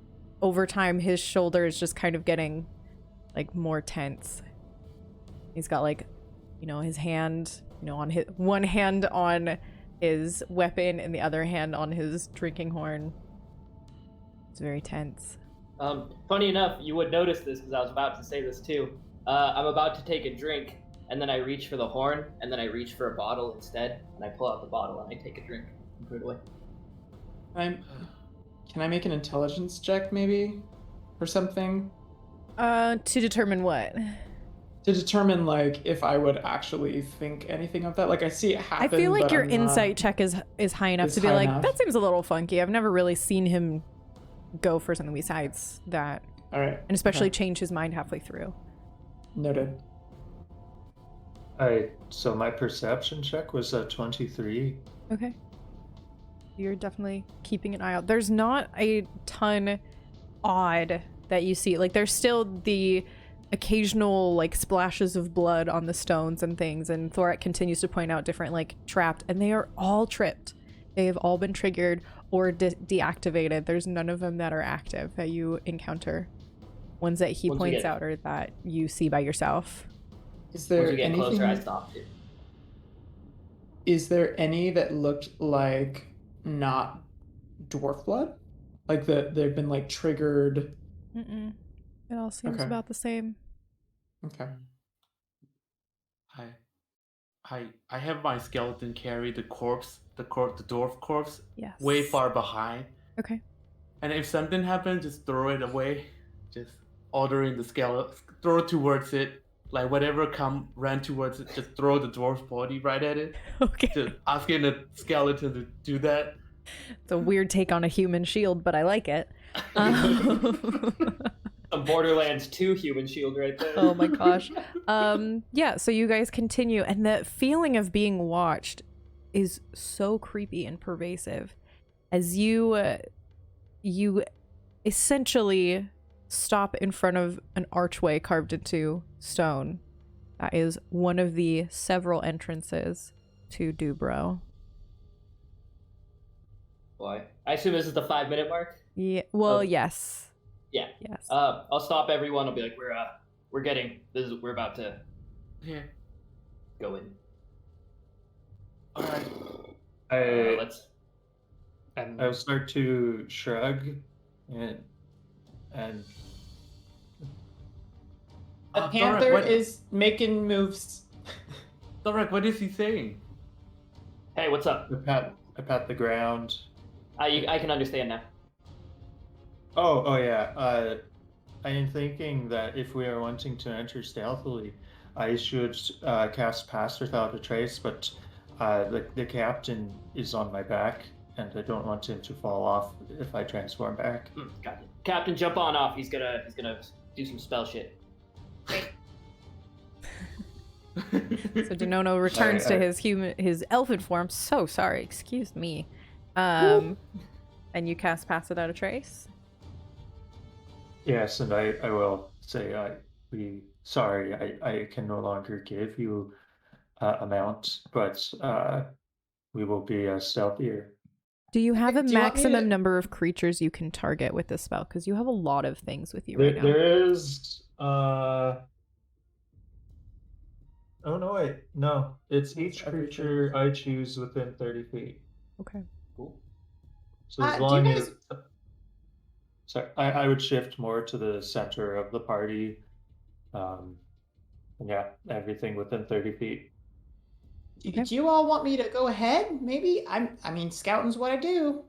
over time. His shoulders just kind of getting like more tense. He's got like, his hand, on his one hand on his weapon and the other hand on his drinking horn. It's very tense. Funny enough, you would notice this because I was about to say this too. I'm about to take a drink, and then I reach for the horn, and then I reach for a bottle instead, and I pull out the bottle and I take a drink and put it away. Can I make an intelligence check maybe, or something? To determine what? To determine like if I would actually think anything of that. Like I see it happen. I feel like but your I'm not- insight check is high enough Is to be high like, enough? that seems a little funky. I've never really seen him go for something besides that, All right. and especially Okay. change his mind halfway through. Noted. So my perception check was a 23. Okay. You're definitely keeping an eye out. There's not a ton odd that you see. Like there's still the occasional like splashes of blood on the stones and things, and Thorak continues to point out different like trapped, and they are all tripped. They have all been triggered or deactivated. There's none of them that are active that you encounter. Ones that he Once we points get- out or that you see by yourself. Is there Once we get anything? closer, I stop too. Is there any that looked like not dwarf blood? Like they've been like triggered. Mm-mm. It all seems Okay. about the same. Okay. I have my skeleton carry the dwarf corpse Yes. way far behind. Okay. And if something happens, just throw it away. Just ordering the skeleton, throw it towards it. Like whatever ran towards it, just throw the dwarf's body right at it. Okay. Just asking the skeleton to do that. It's a weird take on a human shield, but I like it. A Borderlands 2 human shield right there. Oh my gosh. Yeah, so you guys continue, and the feeling of being watched is so creepy and pervasive as you essentially stop in front of an archway carved into stone. That is one of the several entrances to Dubro. Boy, I assume this is the 5-minute mark. Yeah, well, Oh. yes. Yeah. Yes. I'll stop everyone. I'll be like, we're about to Yeah. go in. All right. Let's. I'll start to shrug and The Thorak, panther what- is making moves. Thorak, what is he saying? Hey, what's up? I pat the ground. I can understand now. Oh yeah. I am thinking that if we are wanting to enter stealthily, I should cast Pass Without a Trace, but the captain is on my back, and I don't want him to fall off if I transform back. Got it. Captain, jump on off. He's gonna do some spell shit. So Denono returns to his elfin form. So sorry, excuse me. And you cast Pass Without a Trace. Yes, and I will say I can no longer give you a mount, but we will be stealthier. Do you have a Do you want me maximum to- number of creatures you can target with this spell? Because you have a lot of things with you right now. There is oh no, wait, no. It's each creature I choose within 30 feet. Okay. Cool. So as Do you long guys- as sorry, I would shift more to the center of the party. Yeah, everything within 30 feet. Okay. Do you all want me to go ahead? Maybe I mean, scouting's what I do.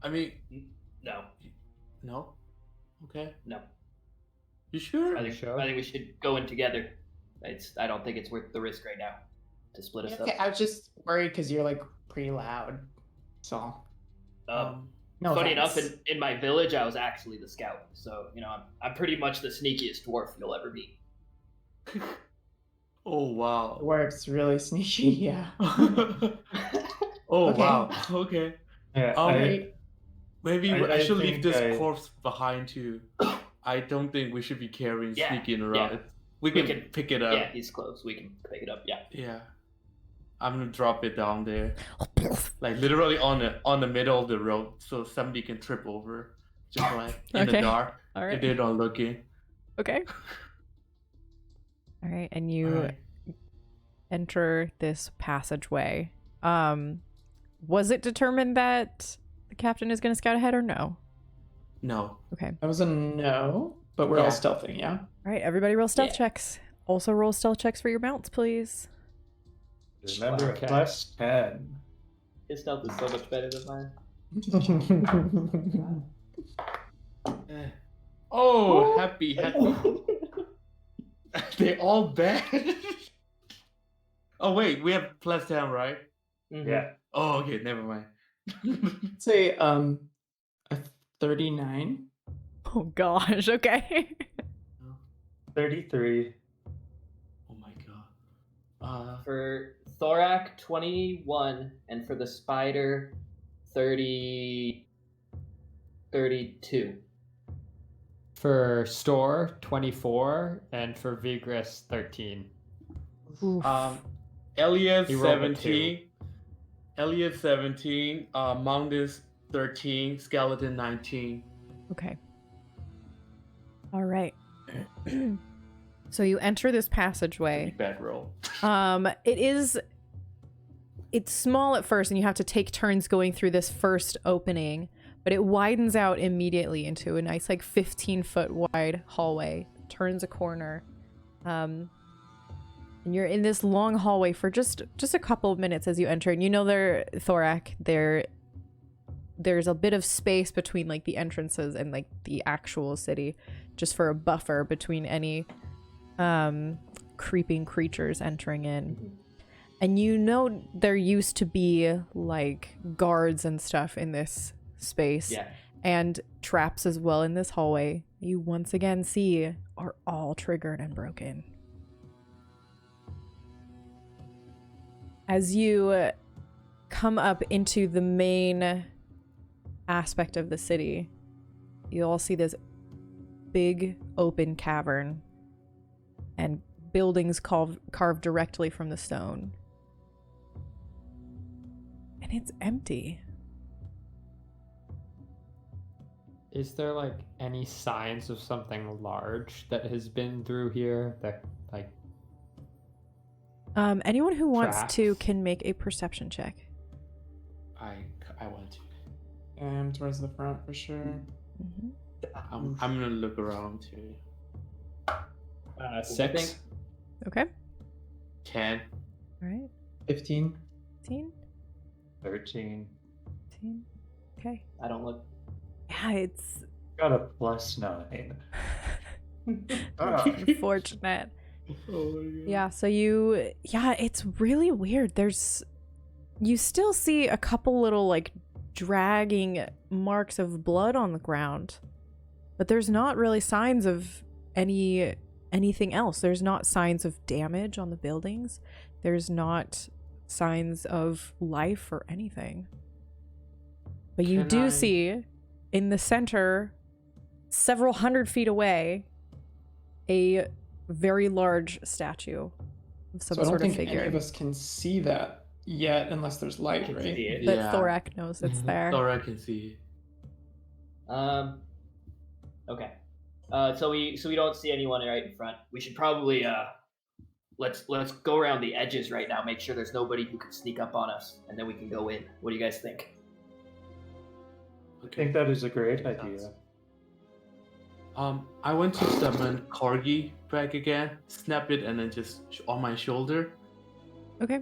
I mean, No, no. Okay. no. You sure? I think we should go in together. I don't think it's worth the risk right now to split us Okay, up. I was just worried because you're like pretty loud. So Funny no enough, offense. in my village, I was actually the scout. So, I'm pretty much the sneakiest dwarf you'll ever meet. Oh wow. Dwarf's really sneaky, yeah. Oh Okay. wow. Okay. Yeah, Maybe I I should leave think this corpse behind too. I don't think we should be carrying Yeah, sneaking around. yeah. We We can can- pick it up. Yeah, he's close. We can pick it up. Yeah. Yeah. I'm gonna drop it down there, like literally on the middle of the road, so somebody can trip over, just like in the Okay. dark All if right. they're not looking. Okay. All right, and you Alright. enter this passageway. Was it determined that the captain is going to scout ahead or no? No. Okay. That was a no, but we're all Yeah. stealthing, yeah? All right, everybody roll stealth Yeah. checks. Also roll stealth checks for your mounts, please. remember Okay. plus 10. His stealth is so much better than mine. Eh. Oh, happy. They all bad. Oh wait, we have plus 10, right? Mhm. Yeah. Oh, okay, never mind. Say a 39. Oh gosh, okay. 33. Oh my god. For Thorak, 21, and for the spider, 32. For Store, 24, and for Vigris, 13. Oof. Elias He rolled a 17. Elias 17. Moundus 13. Skeleton 19. Okay. All right. So you enter this Pretty passageway. bad roll. It's small at first and you have to take turns going through this first opening, but it widens out immediately into a nice like 15-foot wide hallway. Turns a corner. And you're in this long hallway for just a couple of minutes as you enter. And you know Thorak, there's a bit of space between like the entrances and like the actual city, just for a buffer between any creeping creatures entering in. And you know there used to be like guards and stuff in this space. Yeah. And traps as well in this hallway. You once again see are all triggered and broken. As you come up into the main aspect of the city, you all see this big open cavern and buildings carved directly from the stone. And it's empty. Is there like any signs of something large that has been through here that like Anyone who wants to Tracks. can make a perception check. I want to. And towards the front for sure. Mm-hmm. I'm gonna look around too. 6? Okay. 10. All right. 15. 15. 13. 15. Okay. I don't look. Yeah, it's Got a plus 9. unfortunate. Oh my god. Yeah, so it's really weird. You still see a couple little like dragging marks of blood on the ground, but there's not really signs of anything else. There's not signs of damage on the buildings. There's not signs of life or anything. But you Can do I- see in the center, several hundred feet away, a very large statue of some So I don't sort of think figure any of us can see that yet unless there's light, Can right? see it. that Yeah. Thorak knows it's Mhm. there. Thor, I can see. Okay. So we don't see anyone right in front. We should probably let's go around the edges right now. Make sure there's nobody who can sneak up on us, and then we can go in. What do you guys think? I think that is a great idea. I want to summon Corgi back again, snap it, and then just on my shoulder. Okay.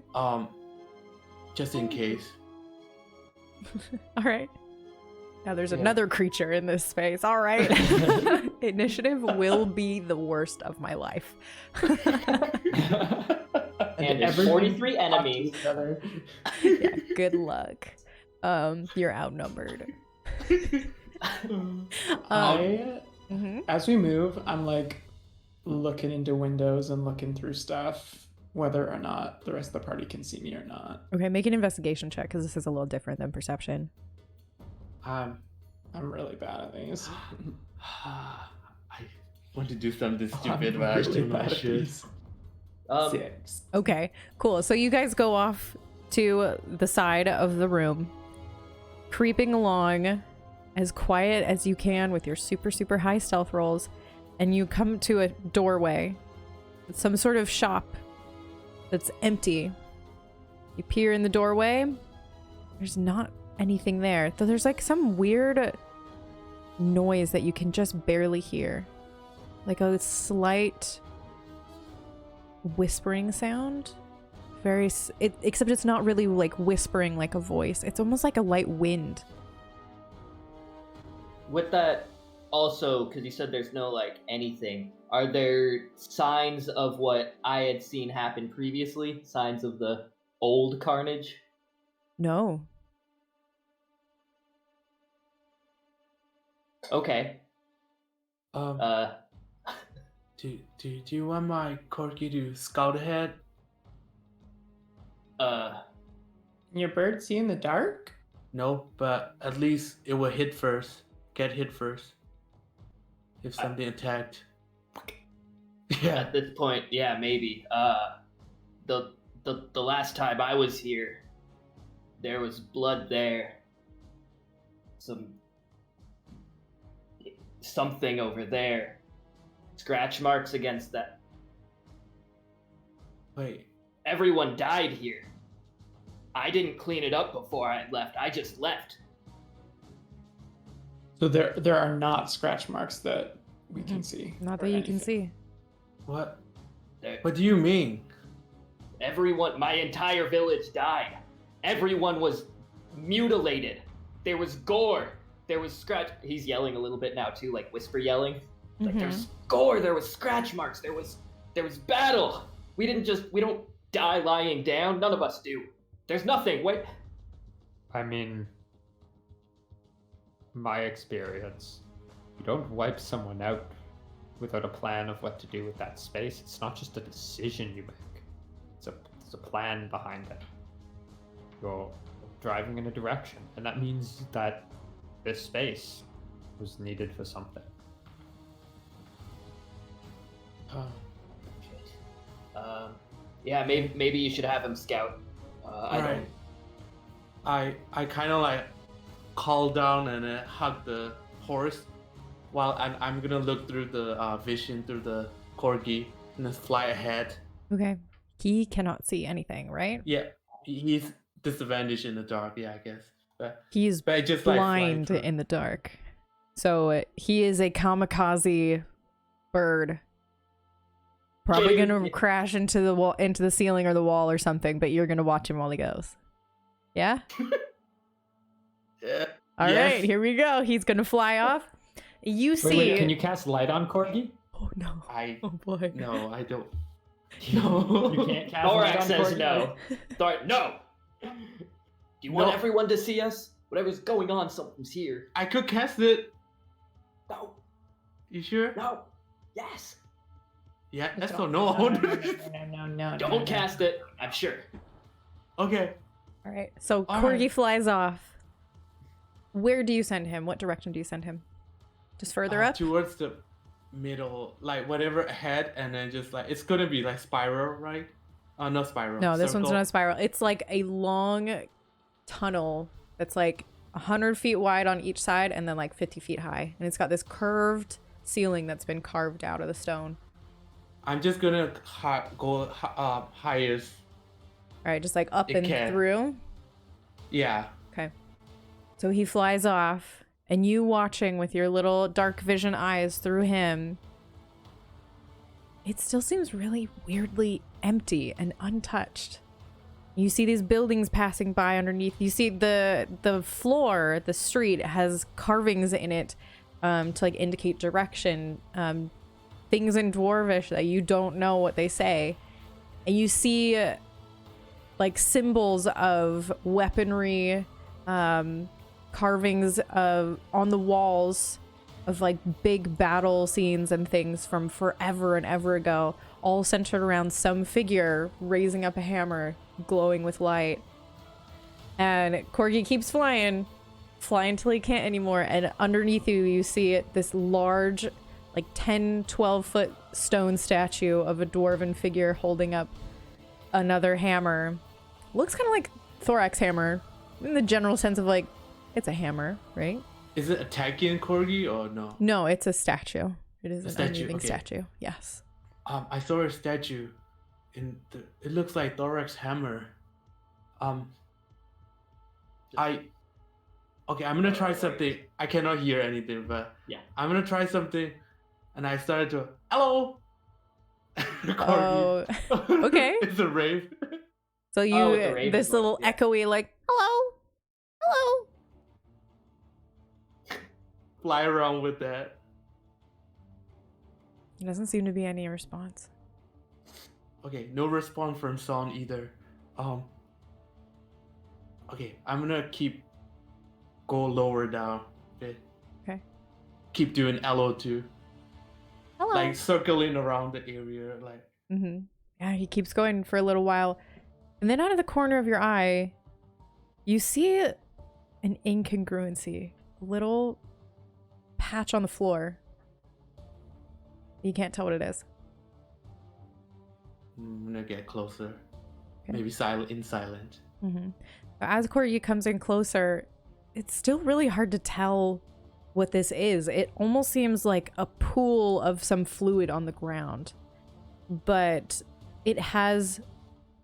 Just in case. All right. Now there's Yeah. another creature in this space. All right. Initiative will be the worst of my life. And there's everyone 43 talk to enemies. each other. Yeah, good luck. You're outnumbered. As we move, I'm like looking into windows and looking through stuff, whether or not the rest of the party can see me or not. Okay, make an investigation check because this is a little different than perception. I'm really bad at these. I want to do something stupid, I'm but I really still know I bad at should. these. 6. Okay, cool. So you guys go off to the side of the room, creeping along as quiet as you can with your super, super high stealth rolls, and you come to a doorway. It's some sort of shop that's empty. You peer in the doorway. There's not anything there, though there's like some weird noise that you can just barely hear. Like a slight whispering sound. Except it's not really like whispering like a voice. It's almost like a light wind. With that, also, because you said there's no like anything, are there signs of what I had seen happen previously? Signs of the old carnage? No. Okay. Do you want my corgi to scout ahead? Your bird see in the dark? No, but at least it will hit first. Get hit first. If something attacked. Yeah. At this point, yeah, maybe. The last time I was here, there was blood there. Something over there. Scratch marks against that. Wait. Everyone died here. I didn't clean it up before I left. I just left. So there are not scratch marks that we can see. Not or that you can anything. see. What? There, What do you mean? everyone, my entire village died. Everyone was mutilated. There was gore. There was scratch. He's yelling a little bit now too, like whisper yelling. Like there's gore. There was scratch marks. There was battle. We don't die lying down. None of us do. There's nothing. What? I mean, my experience, you don't wipe someone out without a plan of what to do with that space. It's not just a decision you make. There's a plan behind it. You're driving in a direction, and that means that this space was needed for something. Yeah, maybe you should have him scout. Alright. I kind of like call down and hug the horse while I'm gonna look through the vision through the corgi and then fly ahead. Okay. He cannot see anything, right? Yeah, he's disadvantaged in the dark. Yeah, I guess. He's But I just like fly blind through. in the dark. So he is a kamikaze bird. Probably gonna crash into the wall, into the ceiling or the wall or something, but you're gonna watch him while he goes. Yeah? Yeah. All right, Yes. here we go. He's gonna fly off. You see. Wait, can you cast light on Corgi? Oh no. I Oh boy. no, I don't. No, You can't cast light Thorax on says Corgi? no. No. Do you want No. everyone to see us? Whatever's going on, something's here. I could cast it. No. You sure? No. Yes. Yeah, that's so no. No. Don't cast it. I'm sure. Okay. All right. So All Corgi right. flies off. Where do you send him? What direction do you send him? Just further up? Towards the middle, like whatever ahead, and then just like it's gonna be like spiral, right? No spiral. No, this one's circle. not a spiral. It's like a long tunnel that's like 100 feet wide on each side and then like 50 feet high. And it's got this curved ceiling that's been carved out of the stone. I'm just gonna go highest. All right, just like up It and can. through. Yeah. Okay. So he flies off, and you watching with your little dark vision eyes through him. It still seems really weirdly empty and untouched. You see these buildings passing by underneath. You see the floor, the street has carvings in it to like indicate direction. Things in Dwarvish that you don't know what they say. And you see like symbols of weaponry carvings on the walls of like big battle scenes and things from forever and ever ago, all centered around some figure raising up a hammer, glowing with light. And Corgi keeps flying till he can't anymore, and underneath you see this large, like 10, 12-foot stone statue of a dwarven figure holding up another hammer. Looks kind of like Thorax hammer, in the general sense of like, it's a hammer, right? Is it attacking Corgi or no? No, it's a statue. It is A an statue, unmoving okay. statue. Yes. I saw a statue it looks like Thorax hammer. I'm gonna try something. I cannot hear anything, but Yeah. I'm gonna try something, and I started to hello. Oh, okay. It's a rave. So you, Oh, with the raven this voice, little yeah. echoey, like, hello, hello. Fly around with that. There doesn't seem to be any response. Okay, no response from Son either. Okay, I'm gonna go lower down. Okay. Keep doing LO2, Hello. like circling around the area, like. Mm-hmm. Yeah, he keeps going for a little while. And then out of the corner of your eye, you see an incongruency. A little patch on the floor. You can't tell what it is. I'm gonna get closer. Okay. Maybe silent. Mm-hmm. As Corgi comes in closer, it's still really hard to tell what this is. It almost seems like a pool of some fluid on the ground, but it has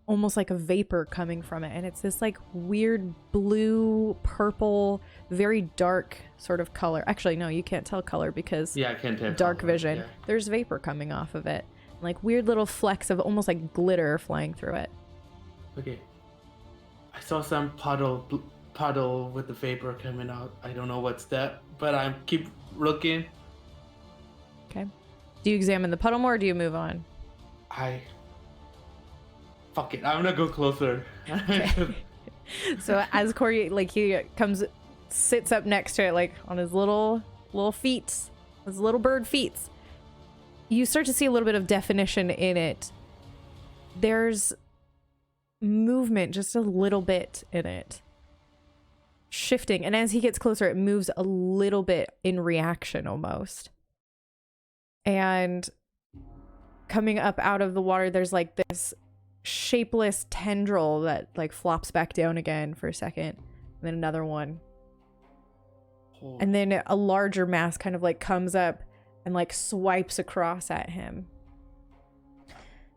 almost like a vapor coming from it, and it's this like weird blue, purple, very dark sort of color. Actually, no, you can't tell color because Yeah, I can't tell. dark color, vision. yeah. There's vapor coming off of it, like weird little flecks of almost like glitter flying through it. Okay. I saw some puddle with the vapor coming out. I don't know what's that, but I keep looking. Okay. Do you examine the puddle more, or do you move on? Fuck it. I'm gonna go closer. So as Corey, like, he sits up next to it, like on his little feet, his little bird feet, you start to see a little bit of definition in it. There's movement, just a little bit in it, shifting, and as he gets closer, it moves a little bit in reaction almost. And coming up out of the water, there's like this shapeless tendril that like flops back down again for a second, and then another one, and then a larger mass kind of like comes up and like swipes across at him.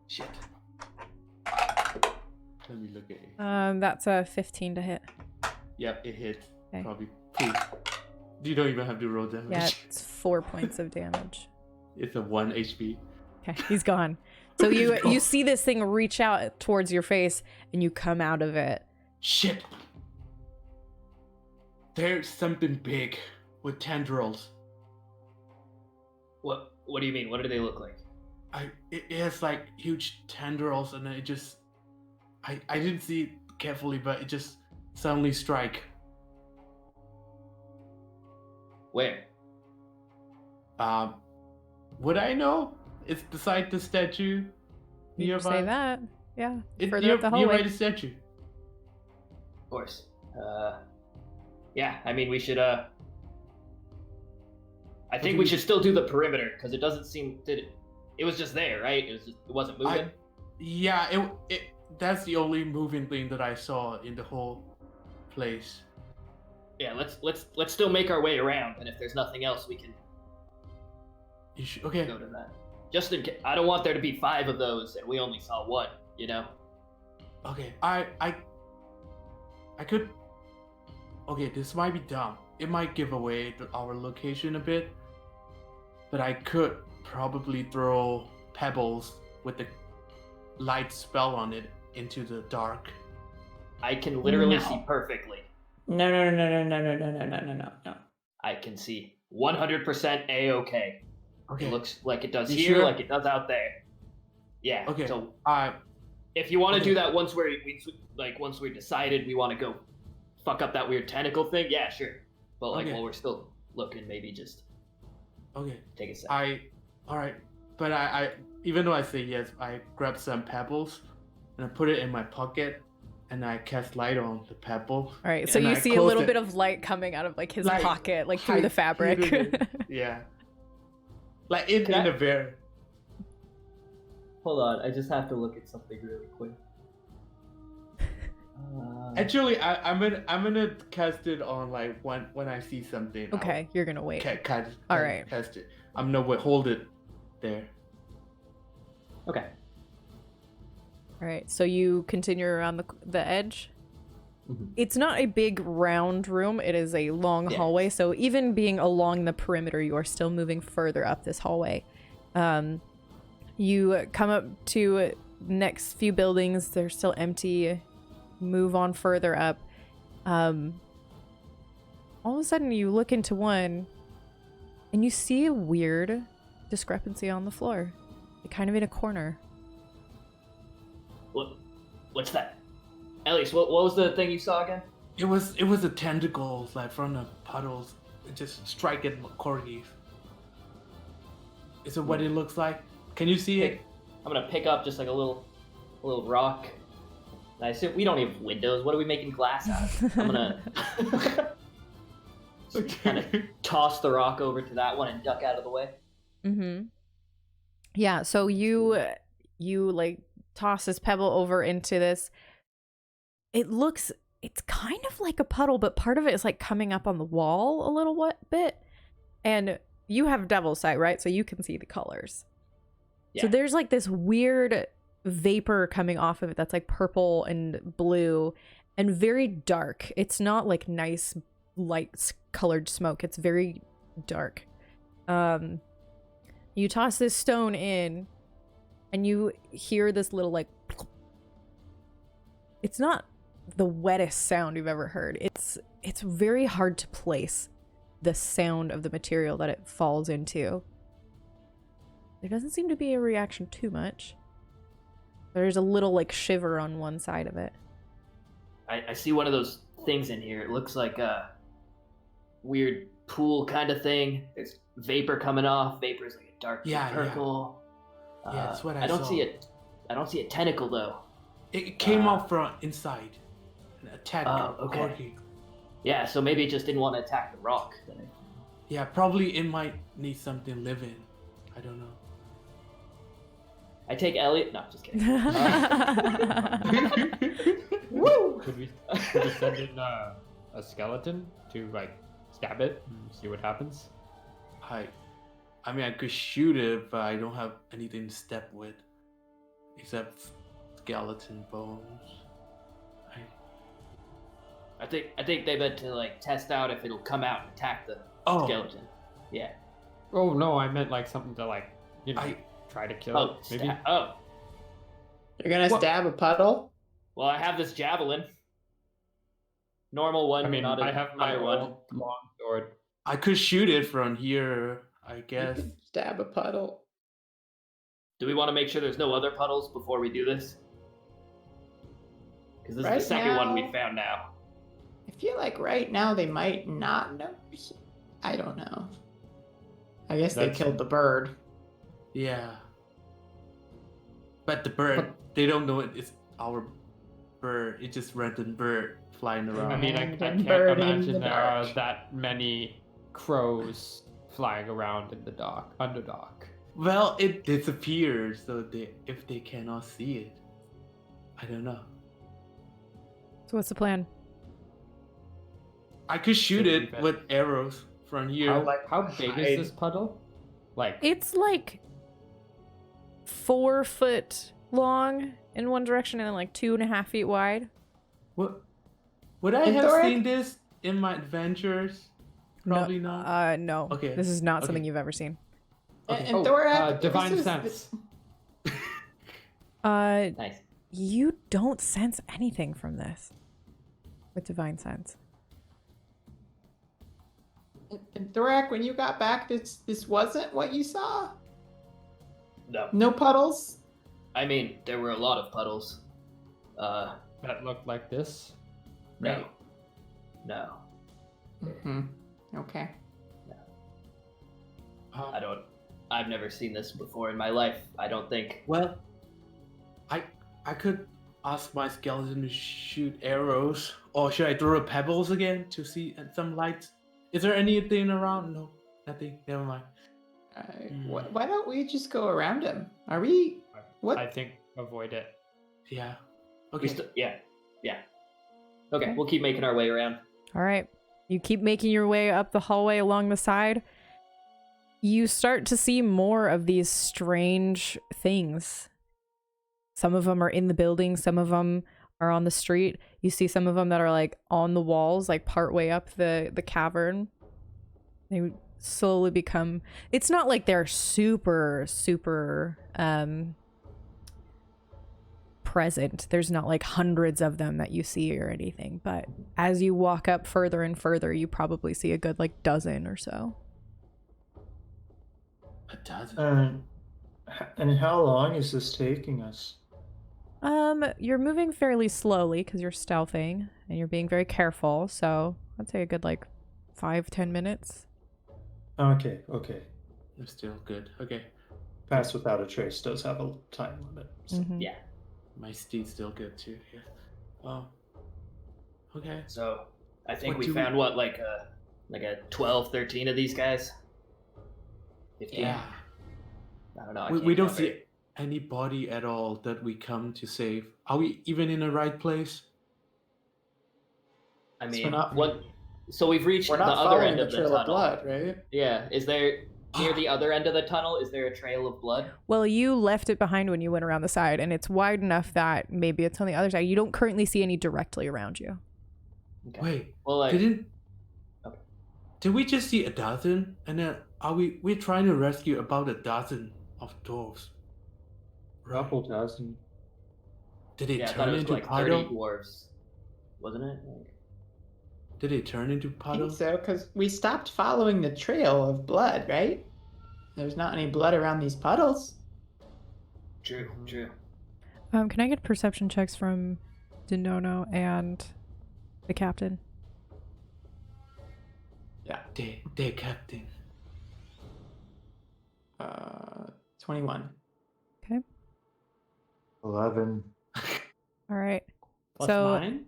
Shit. Let me look at it. That's a 15 to hit. Yep, it hit. Okay. Probably. Poof. You don't even have to roll damage. Yeah, it's 4 points of damage. It's a 1 HP. Okay, he's gone. So you see this thing reach out towards your face, and you come out of it. Shit. There's something big with tendrils. What do you mean? What do they look like? It has like huge tendrils, and it just I didn't see it carefully, but it just suddenly strike. Where? Would I know? It's beside the statue. You Nearby. say that, yeah. It's Further up the nearby hallway. the statue. Of course. Yeah, I mean, we should, I think we should still do the perimeter, because it doesn't seem, it was just there, right? It wasn't moving? Yeah, that's the only moving thing that I saw in the whole place. Yeah, let's still make our way around, and if there's nothing else, we can Okay. go to that. Just in case, I don't want there to be 5 of those, and we only saw 1, you know? Okay, I could. Okay, this might be dumb. It might give away our location a bit, but I could probably throw pebbles with the light spell on it into the dark. I can literally No. see perfectly. No. I can see 100% A-okay. Okay. It looks like it does You here, sure? like it does out there. Yeah. Okay. So I if you want to Okay. do that once we decided we want to go fuck up that weird tentacle thing, yeah, sure. But like, Okay. while we're still looking, maybe just Okay. take a sec. All right. But I even though I say yes, I grab some pebbles and I put it in my pocket and I cast light on the pebble. All right, so and you I see a close little it. bit of light coming out of like his Like, pocket, like through I the hit fabric. it. Yeah. Like in Can I- a bear. Hold on, I just have to look at something really quick. Actually, I'm gonna cast it on like when I see something. Okay, you're gonna wait. All right. Cast it. I'm gonna hold it there. Okay. All right, so you continue around the edge. Mhm. It's not a big round room. It is a long Yeah. hallway. So even being along the perimeter, you are still moving further up this hallway. You come up to next few buildings. They're still empty. Move on further up. All of a sudden, you look into one, and you see a weird discrepancy on the floor, kind of in a corner. What's that? Elise, what was the thing you saw again? It was a tentacle like from the puddles. It just strike at corgis. Is it what it looks like? Can you see it? I'm gonna pick up just like a little rock. I assume we don't have windows. What are we making glass out of? I'm gonna kind of toss the rock over to that one and duck out of the way. Mm-hmm. Yeah, so you like toss this pebble over into this. It's kind of like a puddle, but part of it is like coming up on the wall a little bit. And you have devil sight, right? So you can see the colors. Yeah. So there's like this weird vapor coming off of it that's like purple and blue and very dark. It's not like nice light colored smoke. It's very dark. You toss this stone in and you hear this little like, it's not the wettest sound you've ever heard. It's very hard to place the sound of the material that it falls into. There doesn't seem to be a reaction too much. There's a little like shiver on one side of it. I see one of those things in here. It looks like a weird pool kind of thing. There's vapor coming off. Vapor is like a dark purple. Yeah, that's what I don't saw. see it. I don't see a tentacle though. It came out from inside and attacked okay. corgi. Yeah, so maybe it just didn't want to attack the rock. Yeah, probably it might need something living. I don't know. I take Elliot. No, just kidding. Woo! Could we send in a skeleton to like stab it and see what happens? I mean, I could shoot it, but I don't have anything to step with, except skeleton bones. I think they meant to like test out if it'll come out and attack the skeleton. Yeah. Oh no, I meant like something to like, you know, try to kill it. Maybe. You're gonna stab a puddle? Well, I have this javelin. Normal one. I mean, not I have my other one. old long sword. I could shoot it from here, I guess. Stab a puddle. Do we want to make sure there's no other puddles before we do this? Because this is the second one we found now. I feel like right now they might not know. I don't know. I guess they killed the bird. Yeah. But the bird, they don't know it's our bird. It's just random bird flying around. I mean, I can't imagine there are that many crows flying around in the dock, underdock. Well, it disappears, so if they cannot see it, I don't know. So what's the plan? I could shoot it with arrows from here. How big is this puddle? Like It's like 4 foot long in one direction and then like 2.5 feet wide. What? Would I have seen this in my adventures? Probably not. No. Okay. This is not something you've ever seen. Okay. And Thorak, divine sense. Nice. You don't sense anything from this with divine sense. And Thorak, when you got back, this wasn't what you saw? No. No puddles? I mean, there were a lot of puddles. That looked like this. No. No. Mm-hmm. Okay. I've never seen this before in my life. I don't think. Well, I could ask my skeleton to shoot arrows, or should I throw pebbles again to see some lights? Is there anything around? No, nothing. Never mind. Why don't we just go around him? Are we? What? I think avoid it. Yeah. We Okay. yeah. Okay, we'll keep making our way around. All right. You keep making your way up the hallway along the side. You start to see more of these strange things. Some of them are in the building, some of them are on the street. You see some of them that are like on the walls, like part way up the cavern. They slowly become, it's not like they're super present. There's not like hundreds of them that you see or anything, but as you walk up further and further, you probably see a good like dozen or so. A dozen. And how long is this taking us? You're moving fairly slowly because you're stealthing and you're being very careful, so I'd say a good like 5-10 minutes. Okay. They're still good. Okay. Pass Without a Trace does have a time limit. So. Mhm. Yeah. My steed's still good too. Yeah. Oh. Okay. So I think What we do found what, like a 12, 13 of these guys? 15? Yeah. I don't know. I We can't don't count see it. anybody at all that we come to save. Are we even in the right place? I So mean, we're not- what? So we've reached We're the not other following end the of the trail tunnel. of blood, right? Yeah. Is there near the other end of the tunnel? Is there a trail of blood? Well, you left it behind when you went around the side, and it's wide enough that maybe it's on the other side. You don't currently see any directly around you. Okay. Wait. Well, like, Okay. Did we just see a dozen? And then we're trying to rescue about a dozen of dwarves. Couple dozen. Did it yeah, I thought turn it was into like puddle? 30 dwarves, wasn't it? Like, Did it turn into I puddle? think so, because we stopped following the trail of blood, right? There's not any blood around these puddles. true. Can I get perception checks from Denono and the captain? Yeah. They captain. 21. 11. All right. Plus So 9?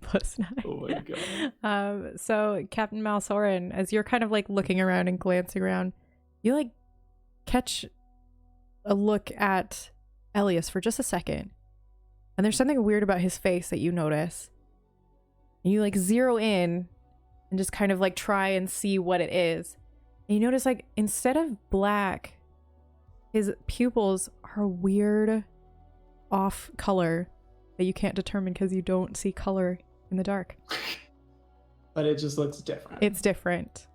plus 9. Oh my god. So Captain Malsorin, as you're kind of like looking around and glancing around, you like catch a look at Elias for just a second. And there's something weird about his face that you notice. And you like zero in and just kind of like try and see what it is. And you notice like instead of black, his pupils are weird off color that you can't determine because you don't see color in the dark. But it just looks different. It's different.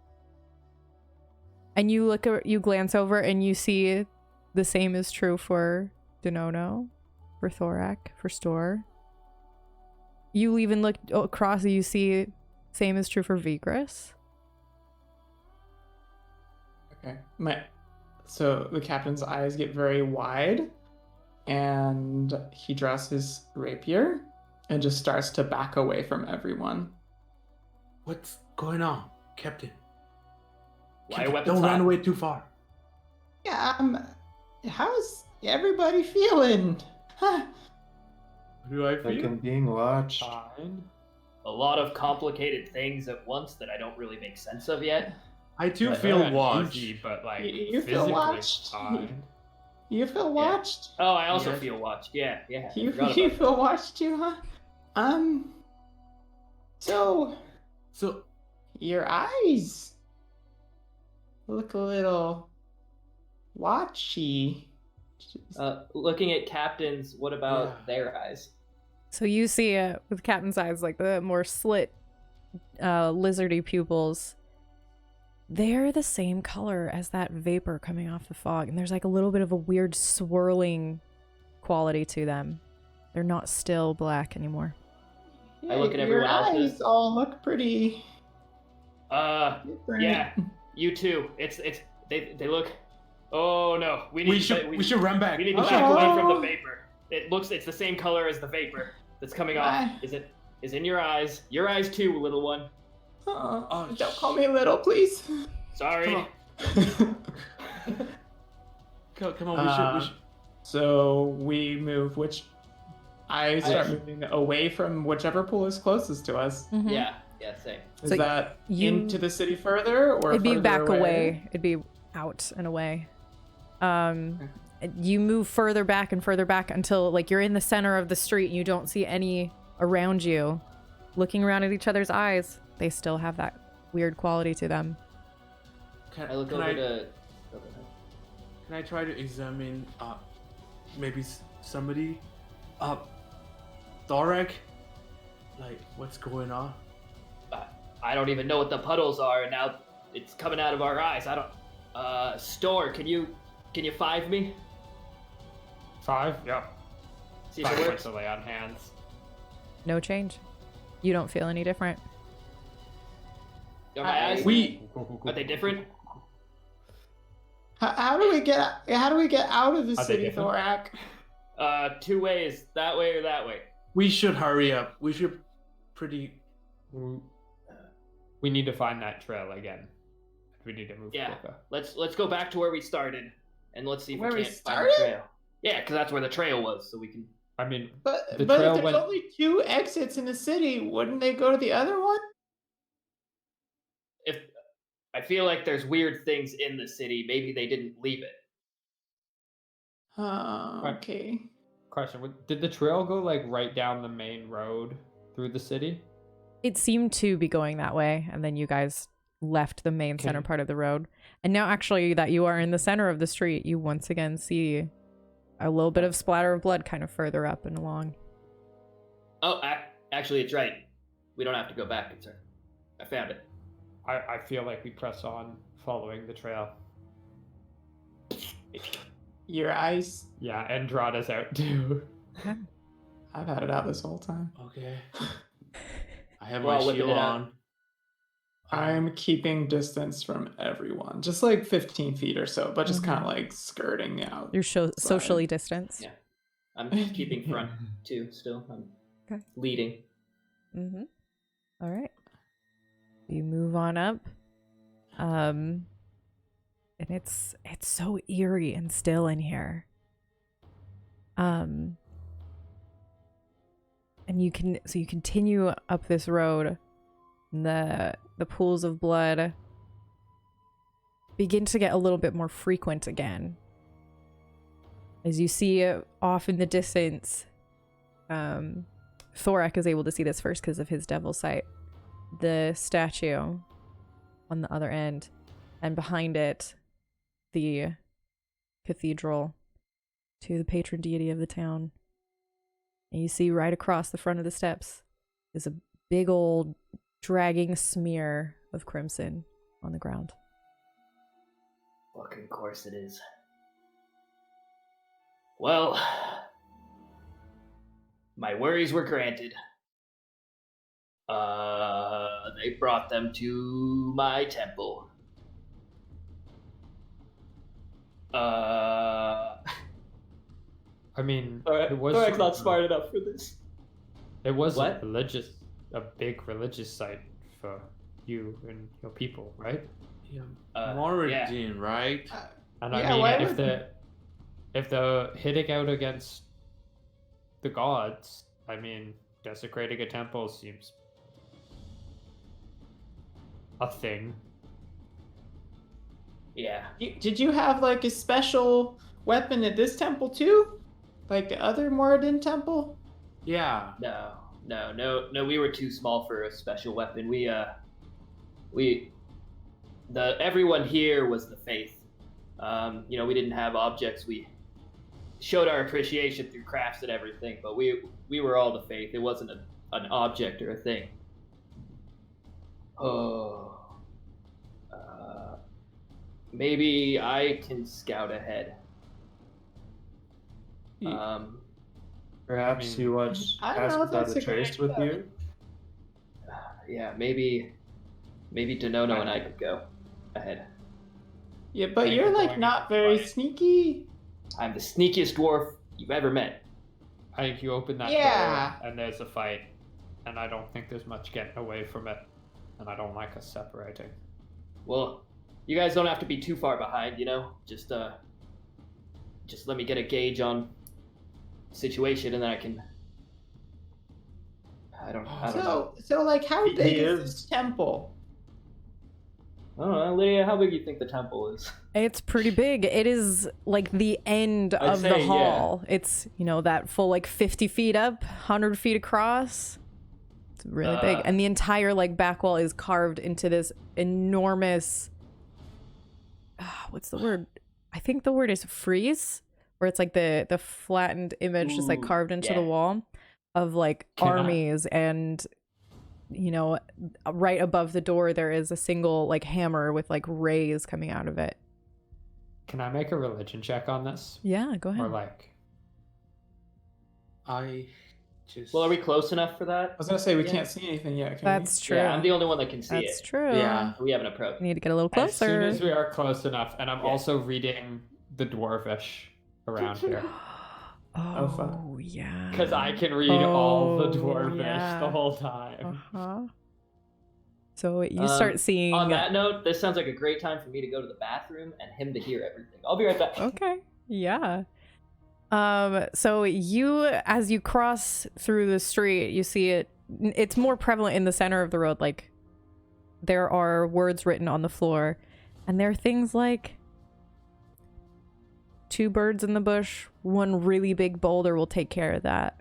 And you glance over and you see the same is true for Denono, for Thorak, for Store. You even look across and you see same is true for Vigris. Okay. So the captain's eyes get very wide, and he draws his rapier and just starts to back away from everyone. What's going on, Captain? Why Captain, weapons don't hot? run away too far. Yeah, how's everybody feeling? Huh. Do I Like I'm being watched. Fine. A lot of complicated things at once that I don't really make sense of yet. I do But feel they're watched. Easy, but like You feel physically watched? fine. You feel watched? Oh, I also Yes. feel watched. Yeah. I You forgot you about feel watched too, huh? So So your eyes look a little watchy. that. Looking at captains, what about Yeah. their eyes? So you see with Captain's eyes, like the more slit, lizardy pupils, they're the same color as that vapor coming off the fog. And there's like a little bit of a weird swirling quality to them. They're not still black anymore. I look at Your everyone else's. eyes all look pretty different. Yeah, you too. It's they look. Oh no, we should run back. We need to Oh. back away from the vapor. It's the same color as the vapor that's coming off. Why? Is it? is in your eyes. Your eyes too, little one. Oh, Don't call me little, please. Sorry. Come come on, we should. So we move I start Which- moving away from whichever pool is closest to us. Mhm. Yeah, same. Is So that you- into the city further or It'd be further back away. It'd be out and away. You move further back and further back until like you're in the center of the street and you don't see any around you. Looking around at each other's eyes, they still have that weird quality to them. Can, I look can over I, to. Can I try to examine maybe somebody Thorek? Like what's going on? I don't even know what the puddles are, and now it's coming out of our eyes. I don't. Store, can you five me? 5? Yeah. See if 5 it points works. to lay on hands. No change. You don't feel any different. Are my eyes? Are they different? How do we get out of the Are they city, different? Thorak? 2 ways. That way or that way. We should hurry up. We should pretty. We need to find that trail again. We need to move Yeah. quicker. Let's go back to where we started, and let's see if Where we we can't find started? the trail. Yeah, because that's where the trail was, so we can. I mean, But The if trail there's went- only 2 exits in the city, wouldn't they go to the other one? If I feel like there's weird things in the city, maybe they didn't leave it. Okay. question: did the trail go like right down the main road through the city? It seemed to be going that way, and then you guys left the main center Okay. part of the road. And now actually that you are in the center of the street, you once again see a little bit of splatter of blood kind of further up and along. Oh, actually, it's right. We don't have to go back. It's right. I found it. I feel like we press on, following the trail. Your eyes. Yeah, Andrada's out too. I've had it out this whole time. Okay. I have We're my all whipping shield it out. on. I'm keeping distance from everyone, just like 15 feet or so, but just Mhm. kind of like skirting out. You're Fine. socially distanced. Yeah. I'm keeping front too. Still, I'm Okay. leading. Mm-hmm. All right. You move on up. And it's so eerie and still in here. And you continue up this road. And the pools of blood begin to get a little bit more frequent again. As you see off in the distance, Thorek is able to see this first because of his devil sight. The statue on the other end, and behind it, the cathedral to the patron deity of the town. And you see right across the front of the steps is a big old dragging smear of crimson on the ground. Fucking course it is. Well, my worries were granted. They brought them to my temple. I mean, Thorek's it was not smart enough for this. It was What? a big religious site for you and your people, right? Yeah. Yeah. Moradin, right? And Yeah, I mean, why if would- they're hitting out against the gods, I mean, desecrating a temple seems a thing. Yeah. Did you have like a special weapon at this temple too? Like the other Moradin temple? Yeah. No. We were too small for a special weapon. Everyone here was the faith. We didn't have objects. We showed our appreciation through crafts and everything, but we were all the faith. It wasn't an object or a thing. Maybe I can scout ahead. Perhaps I mean, you want I don't pass know if without that's a a good trace with idea. you? Yeah, maybe Denono and I could go ahead. Yeah, but Thank you're you for like going not to very fight. sneaky. I'm the sneakiest dwarf you've ever met. I think you open that Yeah. door and there's a fight. and I don't think there's much getting away from it, and I don't like us separating. Well, you guys don't have to be too far behind, you know? Just let me get a gauge on the situation, and then I can... I don't know. So like, how He big is is- this temple? I don't know, Lydia, how big do you think the temple is? It's pretty big. It is like the end I'd of say, the yeah. hall. It's, you know, that full like 50 feet up, 100 feet across. It's really big. And the entire like back wall is carved into this enormous, what's the word? I think the word is frieze, where it's like the flattened image just like Ooh, carved into the yeah. wall of like Can I- armies. And you know, right above the door there is a single like hammer with like rays coming out of it. Can I make a religion check on this? Yeah, go ahead. Or like, I just. Well, are we close enough for that? I was gonna say we Yeah. can't see anything yet. Can That's true. Yeah, I'm the only one that can see That's it. true. Yeah. We haven't approached. We need to get a little as soon closer. as we are close enough, and I'm Yeah. also reading the Dwarvish around here. Oh, fuck. yeah. Because I can read all the Oh, Dwarvish yeah. the whole time. Uh-huh. So you start seeing. On that note, this sounds like a great time for me to go to the bathroom and him to hear everything. I'll be right back. Okay. Yeah. So you, as you cross through the street, you see it. It's more prevalent in the center of the road. Like there are words written on the floor, and there are things like 2 birds in the bush, 1 really big boulder will take care of that.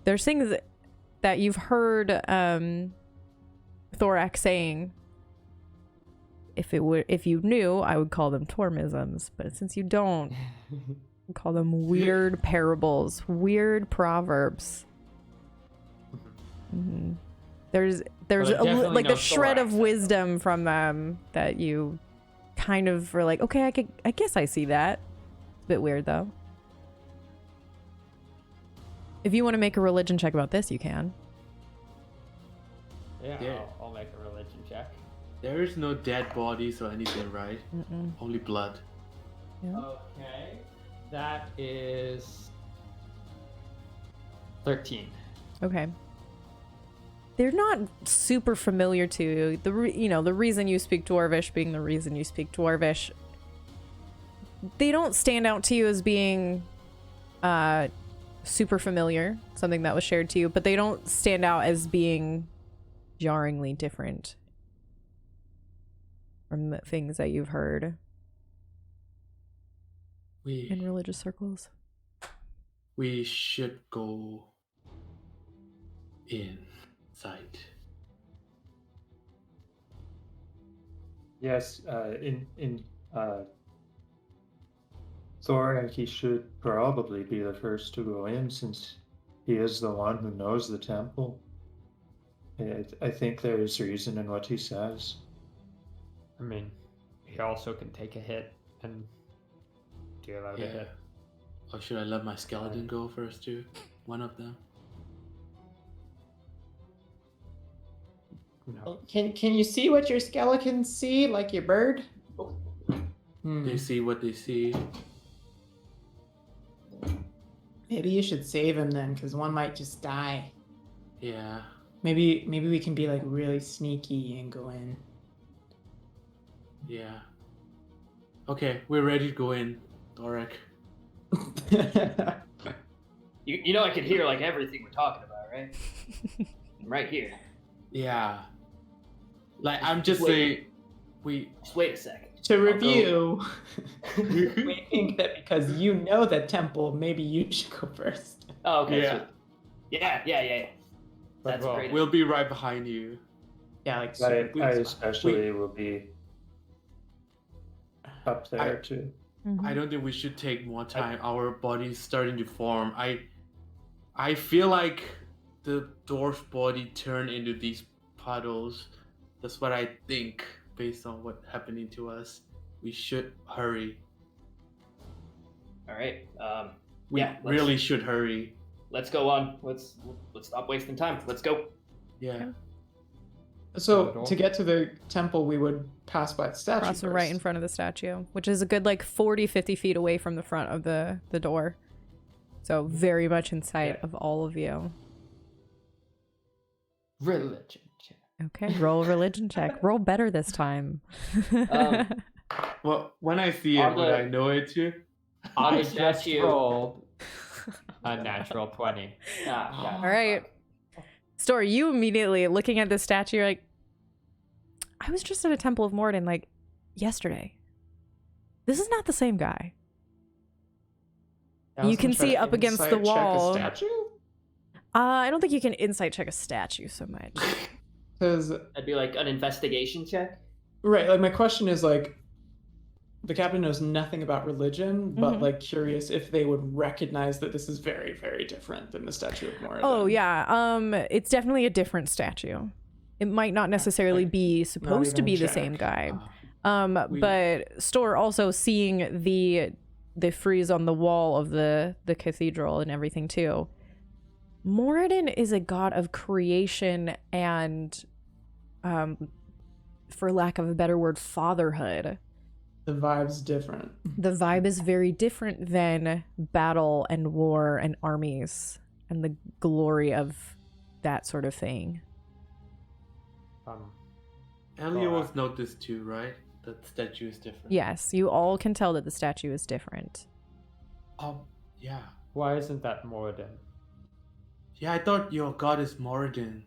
There's things that you've heard Thorak saying. If you knew, I would call them Tormisms, but since you don't, I call them weird parables, weird proverbs. Mhm. There's But I definitely like know a shred Thorak of said wisdom from them that you kind of were like, okay, I guess I see that. It's a bit weird though. If you want to make a religion check about this, you can. Yeah, Yeah. I'll make a religion check. There is no dead bodies or anything, right? Mm-mm. Only blood. Yeah. Okay. That is 13. Okay. They're not super familiar to you. The reason you speak Dwarvish being the reason you speak Dwarvish. They don't stand out to you as being super familiar, something that was shared to you, but they don't stand out as being jarringly different from the things that you've heard in We religious circles. we should go inside. Yes, Thorak, he should probably be the first to go in since he is the one who knows the temple. I think there is reason in what he says. I mean, he also can take a hit and deal out a Yeah. hit. Or should I let my skeleton go first too? One of them. No. Can you see what your skeletons see, like your bird? Hmm. They see what they see. Maybe you should save him then, because one might just die. Yeah. Maybe we can be like really sneaky and go in. Yeah. Okay, we're ready to go in, Thorak. You know I can hear like everything we're talking about, right? I'm right here. Yeah. Like I'm just Wait. saying, we. Just wait a second. To review, we think that because you know the temple, maybe you should go first. Oh, okay. Yeah. So, yeah. That's well, great. We'll be right behind you. Yeah, like I super especially will be up there too. I don't think we should take more time. Our body's starting to form. I feel like the dwarf body turned into these puddles. That's what I think based on what happening to us. We should hurry. All right. We Yeah, let's- really should hurry. Let's go on. Let's stop wasting time. Let's go. Yeah. So to get to the temple, we would pass by the statue. Cross first. right in front of the statue, which is a good like 40-50 feet away from the front of the door. So very much in sight of all of you. Religion check. Okay, roll a religion check. Roll better this time. Well, when I see Are it, would the- I know it too? On I the just statue- rolled a natural 20. Ah, All right. Story, you immediately looking at this statue, you're like, I was just at a Temple of Morden like yesterday. This is not the same guy. I was You can gonna try see to up against the insight check a wall. statue? I don't think you can insight check a statue so much. Because That'd be like an investigation check. right, like my question is like, the captain knows nothing about religion, but Mhm. like curious if they would recognize that this is very, very different than the Statue of Moradin. Oh yeah, it's definitely a different statue. It might not necessarily be supposed to even be the check. same guy. We- But Store also seeing the frieze on the wall of the cathedral and everything too. Moradin is a god of creation and, for lack of a better word, fatherhood. The vibe's different. The vibe is very different than battle and war and armies and the glory of that sort of thing. Elios noticed too, right? That the statue is different. Yes, you all can tell that the statue is different. Yeah. Why isn't that Moradin? Yeah, I thought your god is Moradin.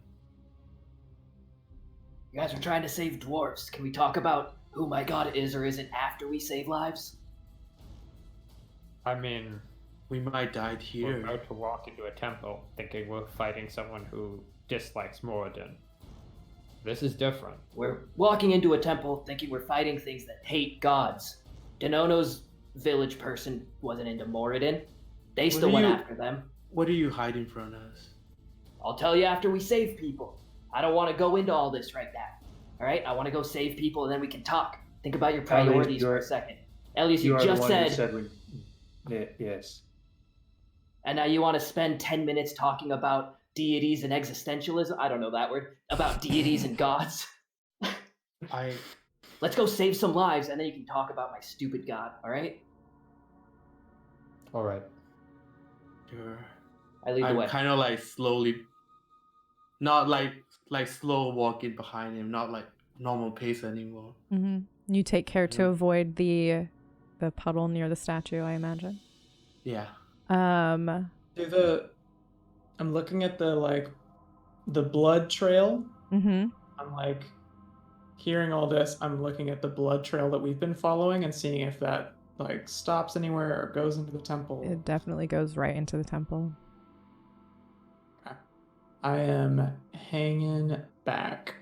You guys are trying to save dwarves. Can we talk about who my god is or isn't after we save lives? I mean, We might die we're here. about to walk into a temple thinking we're fighting someone who dislikes Moradin. This is different. We're walking into a temple thinking we're fighting things that hate gods. Denono's village person wasn't into Moradin. They still What went are you- after them. What are you hiding from us? I'll tell you after we save people. I don't want to go into all this right now. All right? I want to go save people and then we can talk. Think about your priorities for a second. Elias, you are the just one who said, said we... Yes. and now you want to spend 10 minutes talking about deities and existentialism? I don't know that word. About deities and gods. I Let's go save some lives and then you can talk about my stupid god, all right? All right. sure. I lead the I'm way. kind of like slowly, not like slow walking behind him, not like normal pace anymore. Mm-hmm. You take care to Yeah. avoid the puddle near the statue, I imagine. Yeah. Um. I'm looking at the blood trail. Mm-hmm. I'm like hearing all this. I'm looking at the blood trail that we've been following and seeing if that like stops anywhere or goes into the temple. It definitely goes right into the temple. I am hanging back.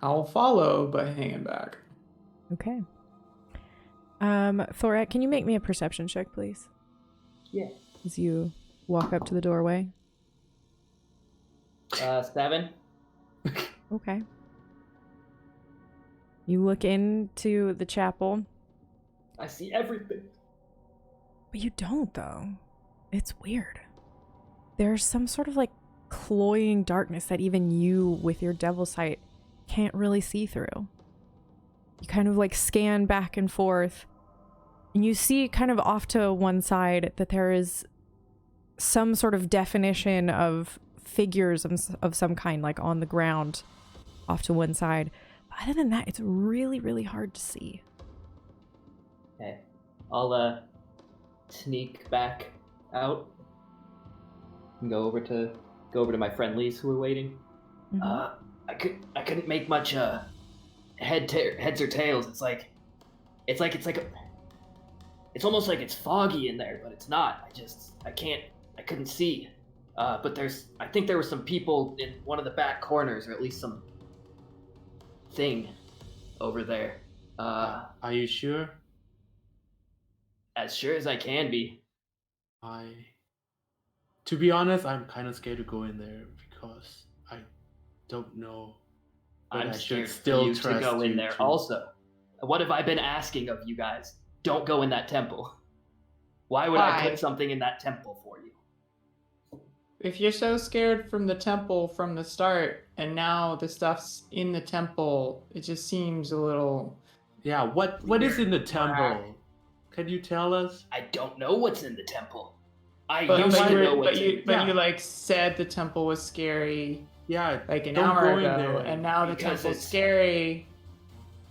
I'll follow, but hanging back. Okay. Thorat, can you make me a perception check, please? Yeah. As you walk up to the doorway. 7. Okay. You look into the chapel, I see everything. but you don't, though. It's weird. There's some sort of like cloying darkness that even you, with your devil sight, can't really see through. You kind of like scan back and forth, and you see kind of off to one side that there is some sort of definition of figures of some kind, like on the ground off to one side. But other than that, it's really, really hard to see. Okay. I'll sneak back out and go over to my friendlies who are waiting. Mhm. I couldn't make much heads or tails. It's almost like it's foggy in there, but it's not. I couldn't see. But I think there were some people in one of the back corners, or at least some thing over there. Are you sure? As sure as I can be. To be honest, I'm kind of scared to go in there because I don't know. But I'm I should scared still for you to trust go in you there to- also. What have I been asking of you guys? Don't go in that temple. Why would I Why? put something in that temple for you? If you're so scared from the temple from the start, and now the stuff's in the temple, it just seems a little. Yeah, what is in the temple? Alright. Can you tell us? I don't know what's in the temple. I But, used but, to you, know but, what's you, in but yeah. you like said the temple was scary. Yeah, like an don't hour go in ago, there. and now the Because temple's it's- scary.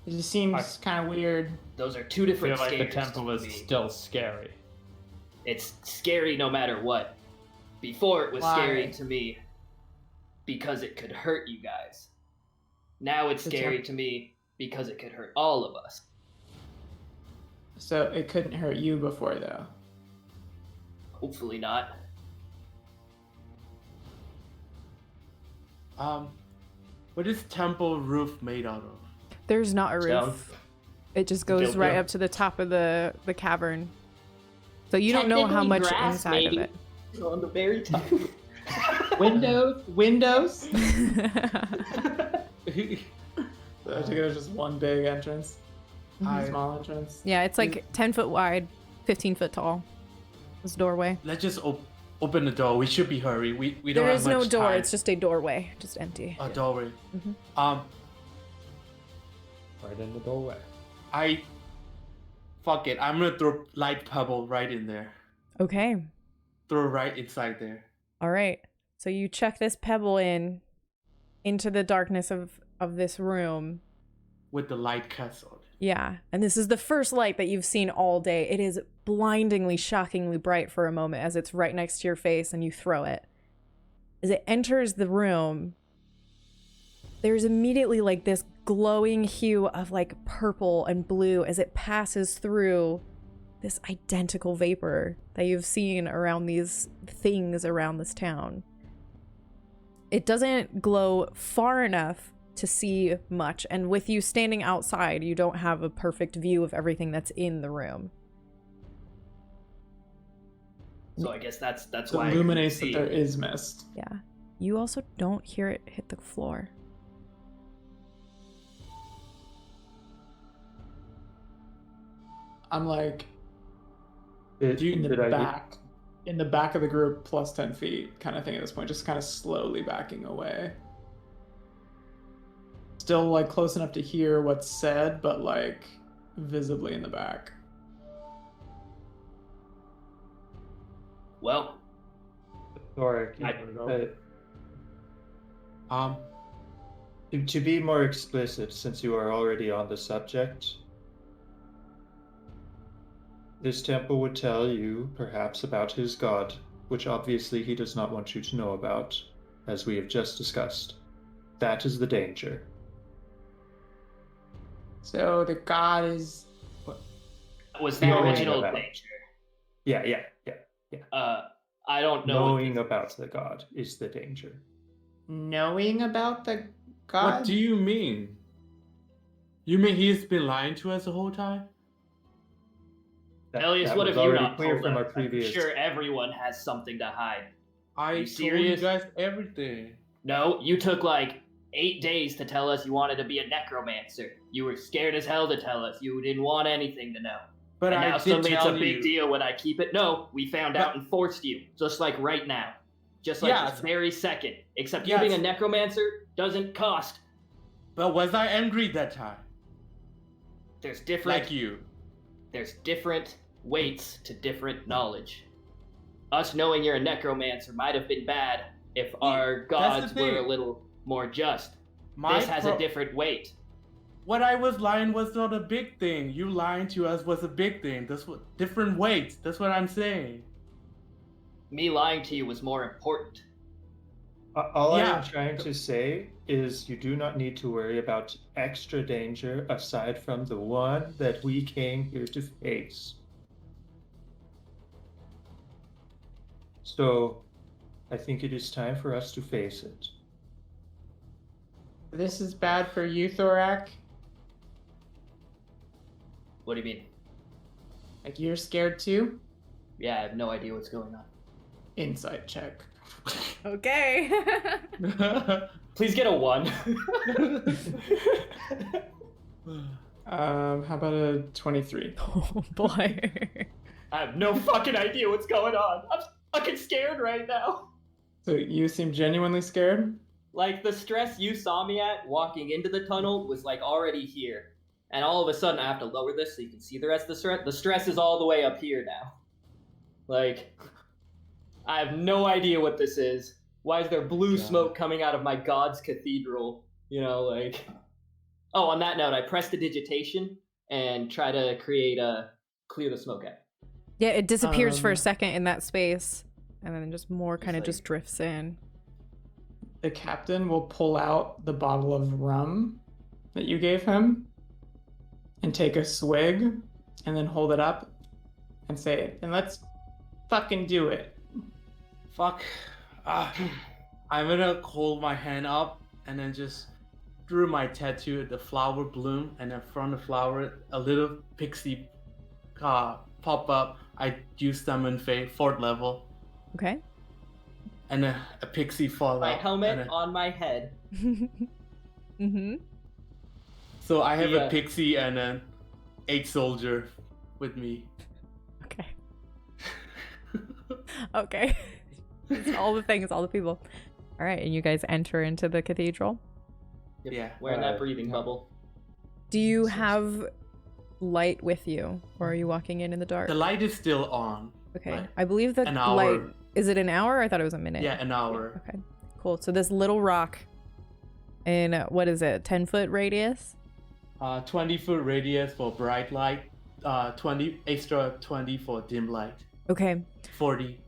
It just seems kind of weird. Those are two I feel different like the scares temple to is me. still scary. It's scary no matter what. Before it was Why? scary to me because it could hurt you guys. Now it's The scary to me because it could hurt all of us. So it couldn't hurt you before, though. Hopefully not. What is temple roof made out of? There's not a roof. Stone. It just goes Built right up. up to the top of the cavern. So you don't know how Technically much grass, inside maybe. of it. On the very top. Windows. I I think it was just one big entrance, I- small entrance. Yeah, it's like 10 foot wide, 15 foot tall. This doorway. Let's just open the door. We should be hurry. We don't There have is no much door. time. It's just a doorway, just empty. a doorway. Mhm. Right in the doorway. Fuck it. I'm gonna throw light pebble right in there. Okay. Throw right inside there. All right. So you chuck this pebble into the darkness of this room. With the light cast on it. Yeah. And this is the first light that you've seen all day. It is blindingly, shockingly bright for a moment as it's right next to your face and you throw it. As it enters the room, there's immediately like this glowing hue of like purple and blue as it passes through this identical vapor that you've seen around these things around this town. It doesn't glow far enough to see much, and with you standing outside, you don't have a perfect view of everything that's in the room. So I guess that's It why I illuminates that couldn't there see. is mist. Yeah. You also don't hear it hit the floor. I'm like Did in the I get- back, in the back of the group, plus 10 feet, kind of thing at this point, just kind of slowly backing away. Still like close enough to hear what's said, but like visibly in the back. Well, Or to be more explicit, since you are already on the subject, this temple would tell you perhaps about his god, which obviously he does not want you to know about, as we have just discussed. That is the danger. So the god is was the Knowing original about- danger. Yeah. I don't know. Knowing about the god is the danger. knowing about the god. What do you mean? You mean he's been lying to us the whole time? Elias, what was have you already not clear told from us? our previous. I'm sure everyone has something to hide. I You told serious? you guys everything. No, you took like 8 days to tell us you wanted to be a necromancer. You were scared as hell to tell us. You didn't want anything to know. But And I now did suddenly it's a tell big you. deal when I keep it. No, we found out and forced you, just like right now. Just like Yes. this very second. Except you Yes. being a necromancer doesn't cost. But was I angry that time? There's different Like you. There's different weights to different knowledge. Us knowing you're a necromancer might have been bad if our gods the were a thing. little more just. My This has pro- a different weight. What I was lying was not a big thing. You lying to us was a big thing. That's what different weights. That's what I'm saying. Me lying to you was more important. All Yeah. I'm trying to say is you do not need to worry about extra danger aside from the one that we came here to face. So, I think it is time for us to face it. This is bad for you, Thorak. What do you mean? Like you're scared too? Yeah, I have no idea what's going on. Insight check. Okay. Please get a 1. How about a 23? Oh boy. I have no fucking idea what's going on. I'm fucking scared right now. So you seem genuinely scared? Like, the stress you saw me at walking into the tunnel was, like, already here. And all of a sudden, I have to lower this so you can see the rest of the stress. The stress is all the way up here now. Like, I have no idea what this is. Why is there blue God. smoke coming out of my god's cathedral? You know, like. Oh, on that note, I press the digitation and try to clear the smoke out. Yeah, it disappears for a Um, second in that space, and then just more kind of like- just drifts in. The captain will pull out the bottle of rum that you gave him and take a swig and then hold it up and say, and let's fucking do it. Fuck. I'm gonna hold my hand up and then just through my tattoo, the flower bloom, and then from the flower, a little pixie pop up. I use summon fate, 4th level, Okay. and then a pixie fall My out. helmet and then- on my head. Mm-hmm. So I have Yeah. a pixie and an 8 soldier with me. Okay. Okay. It's all the things, all the people. All right, and you guys enter into the cathedral. Yep, Yeah. Wearing that breathing yeah. bubble. Do you have light with you, or are you walking in the dark? The light is still on. Okay, like, I believe the an light. hour. Is it an hour? I thought it was a minute. Yeah, an hour. Okay, cool. So this little rock in what is it, 10-foot radius? 20-foot radius for bright light. 20 for dim light. Okay. 40.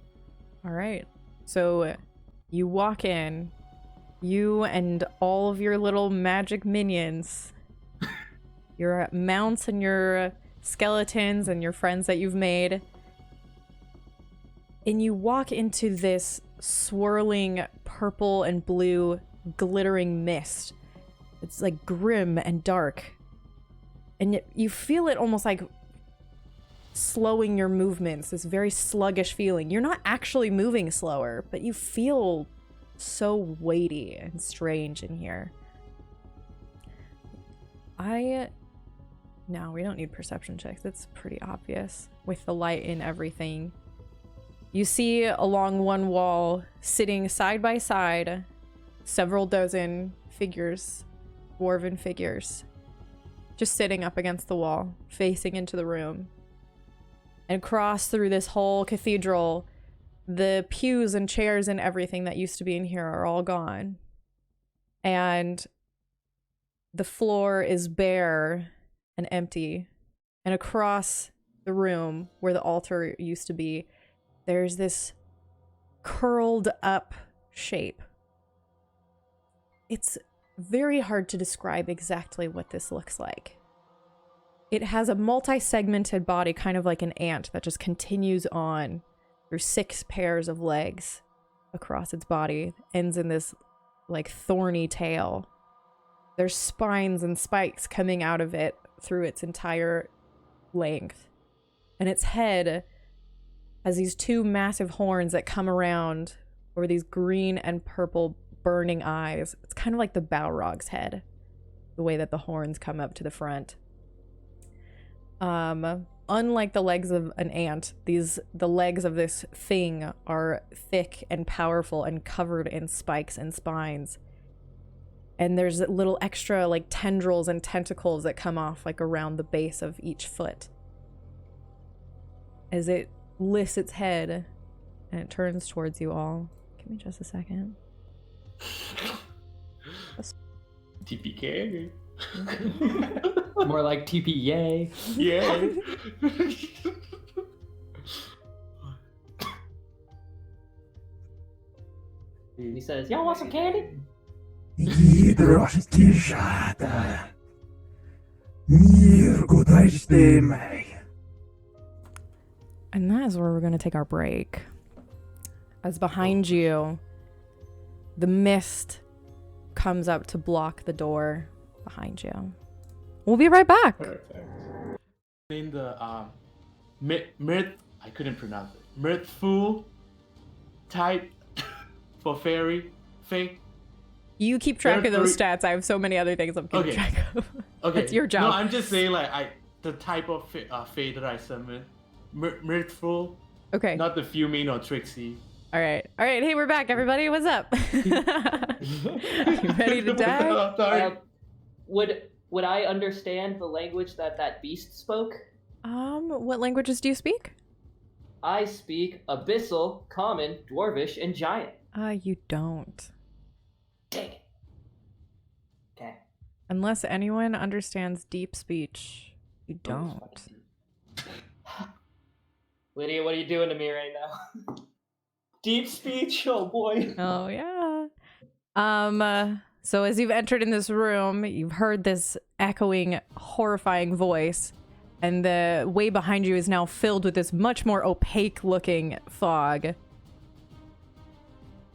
All right. So you walk in, you and all of your little magic minions, your mounts and your skeletons and your friends that you've made, and you walk into this swirling purple and blue glittering mist. It's like grim and dark. And you feel it almost like slowing your movements, this very sluggish feeling. You're not actually moving slower, but you feel so weighty and strange in here. No, we don't need perception checks. It's pretty obvious with the light and everything. You see along one wall, sitting side by side, several dozen figures, dwarven figures, just sitting up against the wall, facing into the room. And across through this whole cathedral, the pews and chairs and everything that used to be in here are all gone. And the floor is bare and empty. And across the room where the altar used to be, there's this curled up shape. It's very hard to describe exactly what this looks like. It has a multi-segmented body, kind of like an ant that just continues on through 6 pairs of legs across its body, ends in this like thorny tail. There's spines and spikes coming out of it through its entire length. And its head has these 2 massive horns that come around over these green and purple burning eyes. It's kind of like the Balrog's head, the way that the horns come up to the front. Unlike the legs of an ant, the legs of this thing are thick and powerful and covered in spikes and spines. And there's little extra like tendrils and tentacles that come off like around the base of each foot. As it lifts its head and it turns towards you all. Give me just a second. TPK. More like TP yay. Yeah. He says, "Y'all want some candy?" Гидросдержата. Мир гудажды мэй. And that is where we're going to take our break. As behind you, the mist comes up to block the door behind you. We'll be right back. In the mirth, I couldn't pronounce it. Mirthful type for fairy fake. You keep track of those Three- stats. I have so many other things I'm keeping Okay. track of. Okay, That's your job. No, I'm just saying like the type of fate that I summon. Mirthful, Okay. not the fuming or tricksy. All right. All right. Hey, we're back, everybody. What's up? You ready to die? Oh, sorry. Would I understand the language that beast spoke? What languages do you speak? I speak Abyssal, Common, Dwarvish, and Giant. You don't. Dang it. Okay. Unless anyone understands deep speech, you don't. Lydia, what are you doing to me right now? Deep speech? Oh boy. Oh yeah. So as you've entered in this room, you've heard this echoing, horrifying voice, and the way behind you is now filled with this much more opaque looking fog.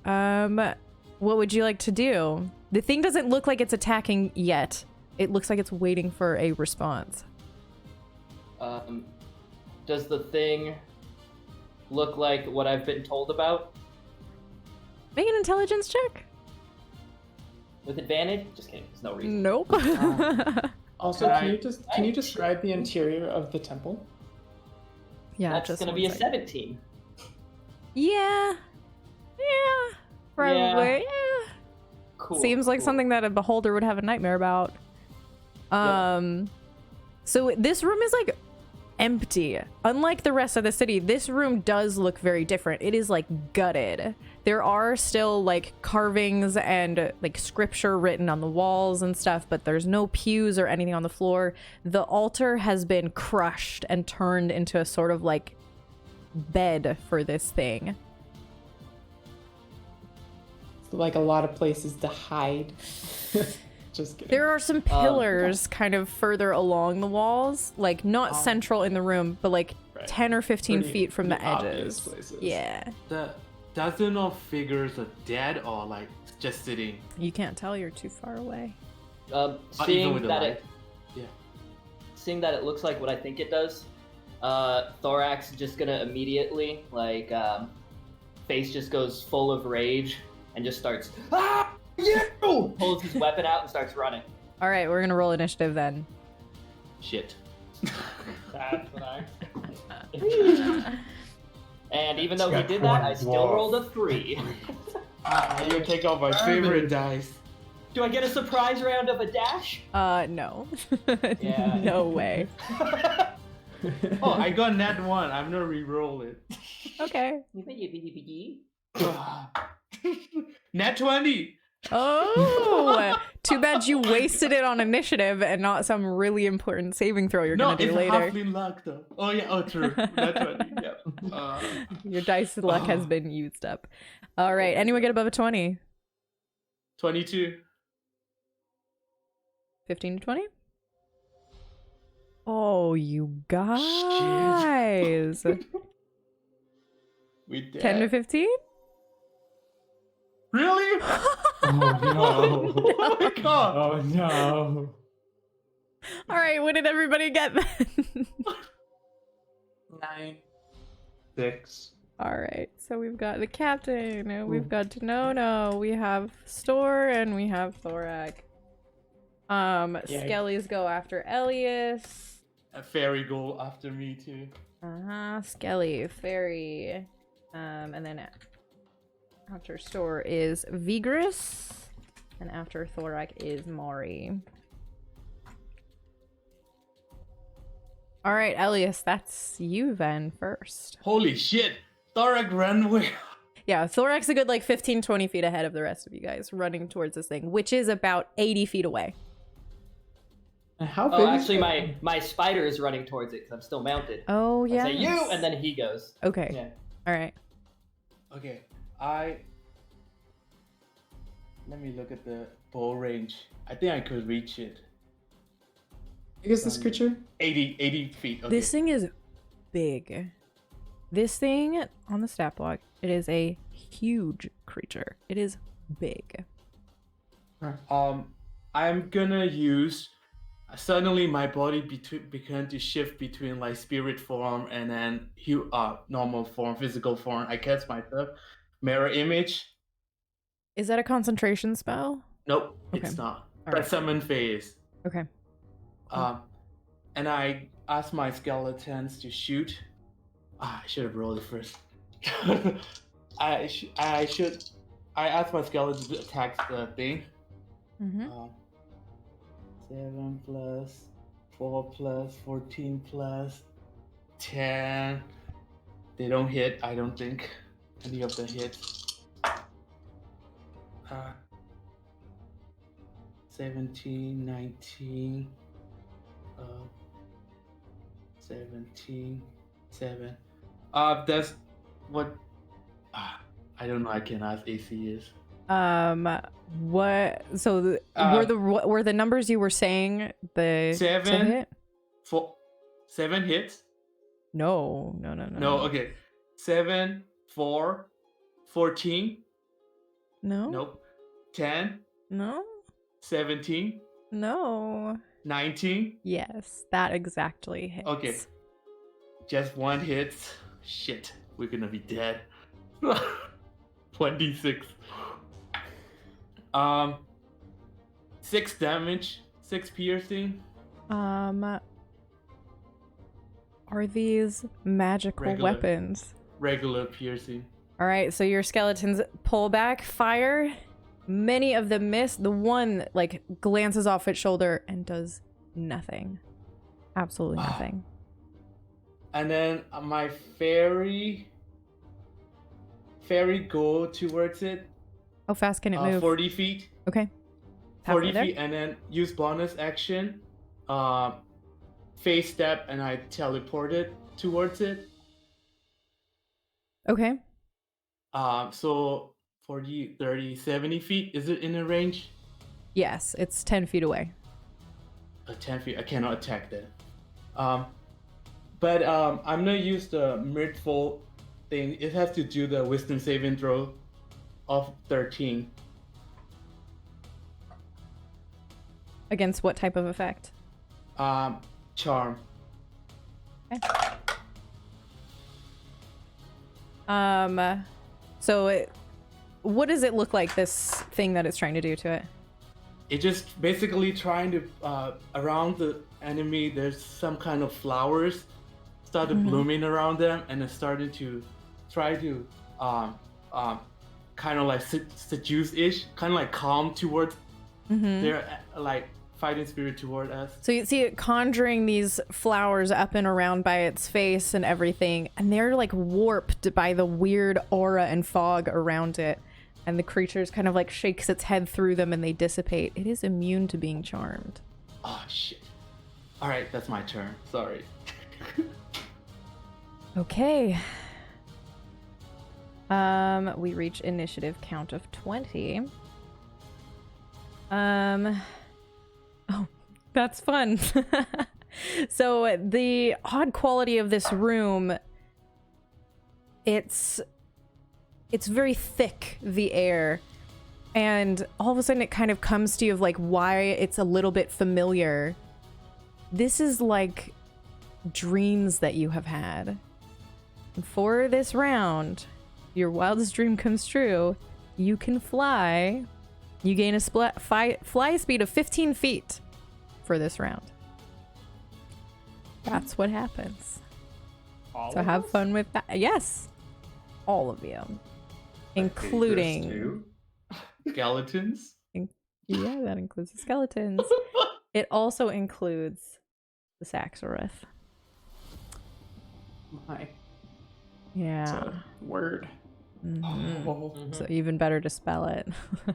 What would you like to do? The thing doesn't look like it's attacking yet. It looks like it's waiting for a response. Does the thing look like what I've been told about? Make an intelligence check. With advantage? Just kidding. There's no reason. Nope. Also, Can can you describe the interior of the temple? Yeah, That's just gonna one be a second. 17. Yeah. Yeah. Probably. Yeah. Cool. Seems like cool. something that a beholder would have a nightmare about. So this room is like empty. Unlike the rest of the city, this room does look very different. It is like gutted. There are still like carvings and like scripture written on the walls and stuff, but there's no pews or anything on the floor. The altar has been crushed and turned into a sort of like bed for this thing. Like a lot of places to hide. Just kidding. There are some pillars kind of further along the walls, like not central in the room, but like 10 or 15 feet from the obvious edges. places. Yeah. Does it know figures are dead or like just sitting? You can't tell, you're too far away. Even Seeing with the that light? it, Yeah. seeing that it looks like what I think it does, Thorax just gonna immediately like face just goes full of rage and just starts pulls his weapon out and starts running. All right, we're gonna roll initiative then. Shit. That's what I. And even though he did that, I still rolled a 3. You take out my favorite dice. Do I get a surprise round of a dash? No. Yeah. No way. Oh, I got nat 1. I'm gonna re-roll it. Okay. Nat 20. Oh, too bad you wasted it on initiative and not some really important saving throw you're No, gonna do it's later. halfling luck though. Oh yeah, oh true. Nat 20. Yep. Your dice luck has been used up. All right, anyone get above a 20? 22. 15 to 20? Oh, you guys. We dead. 10 to 15? Really? Oh no! Oh my god. Oh no! All right, what did everybody get then? 9. 6. All right, so we've got the captain, and we've got Tanono, we have Store, and we have Thorak. Skellies go after Elias. A fairy go after me too. Skelly, Fairy, and then after Store is Vigris, and after Thorak is Mari. All right, Elias, that's you then first. Holy shit! Thorak ran away. Yeah, Thorak's a good like 15, 20 feet ahead of the rest of you guys running towards this thing, which is about 80 feet away. And how big Oh, is actually, it? my spider is running towards it because I'm still mounted. Oh, yeah. I say you, and then he goes. Okay. Yeah. All right. Okay, let me look at the bow range. I think I could reach it. Big is this creature? 80 feet. Okay. This thing is big. This thing on the stat block, it is a huge creature. It is big. I'm gonna use. Suddenly, my body began to shift between like spirit form and then normal form, physical form. I cast myself mirror image. Is that a concentration spell? Nope, Okay. it's not. All But right. summon phase. Okay. And I asked my skeletons to shoot. I should have rolled it first. I asked my skeletons to attack the thing. Mm-hmm. 7 plus 4 plus 14 plus 10. They don't hit, I don't think. Any of them hit. 17, 19, 17, 7. That's what. I don't know. I can ask AC is. What? So were the numbers you were saying the 7, hit? 7 hits. No. No. Okay. 7, 4, 14. No. Nope. 10, No. 17, No. 19. Yes, that exactly hits. Okay. Just one hit. Shit. We're gonna be dead. 26. 6 damage, 6 piercing. Are these magical Regular. weapons? Regular piercing. All right, so your skeletons pull back, fire. Many of them miss. The one like glances off its shoulder and does nothing. Absolutely nothing. And then my fairy go towards it. How fast can it move? 40 feet. Okay. 40 Halfway feet, and then use bonus action. Face step, and I teleported towards it. Okay. So 40, 30, 70 feet. Is it in a range? Yes, it's 10 feet away. 10 feet. I cannot attack that. But I'm gonna use the Mirthful thing. It has to do the Wisdom saving throw of 13. Against what type of effect? Charm. Okay. What does it look like, this thing that it's trying to do to it? It just basically trying to around the enemy. There's some kind of flowers started blooming around them, and it started to try to kind of like seduce-ish, kind of like calm towards their like fighting spirit toward us. So you see it conjuring these flowers up and around by its face and everything, and they're like warped by the weird aura and fog around it. And the creatures kind of like shakes its head through them and they dissipate. It is immune to being charmed. Oh shit. All right, that's my turn. Sorry. Okay. We reach initiative count of 20. Oh, that's fun. So the odd quality of this room, it's very thick, the air, and all of a sudden it kind of comes to you of like why it's a little bit familiar. This is like dreams that you have had. And for this round, your wildest dream comes true. You can fly. You gain a fly speed of 15 feet for this round. That's what happens. So have fun with that. Yes. All of you. Including skeletons. Yeah, that includes the skeletons. It also includes the Saxoreth. My Yeah. word. So even better to spell it.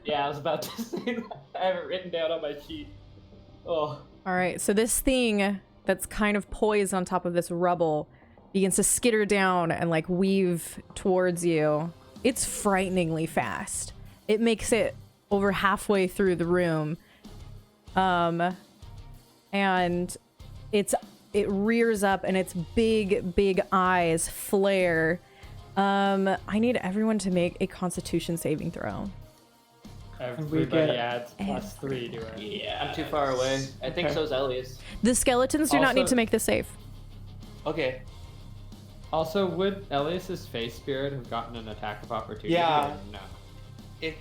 Yeah, I was about to say that. I have it written down on my sheet. Oh. All right, so this thing that's kind of poised on top of this rubble begins to skitter down and like weave towards you. It's frighteningly fast. It makes it over halfway through the room. And it rears up and its big eyes flare. I need everyone to make a Constitution saving throw. Everybody adds +3 to it. Yeah, I'm too far away. I think so's Elias. The skeletons do not need Also- to make the save. Okay. Also, would Elias's face spirit have gotten an attack of opportunity? Yeah. Or no. It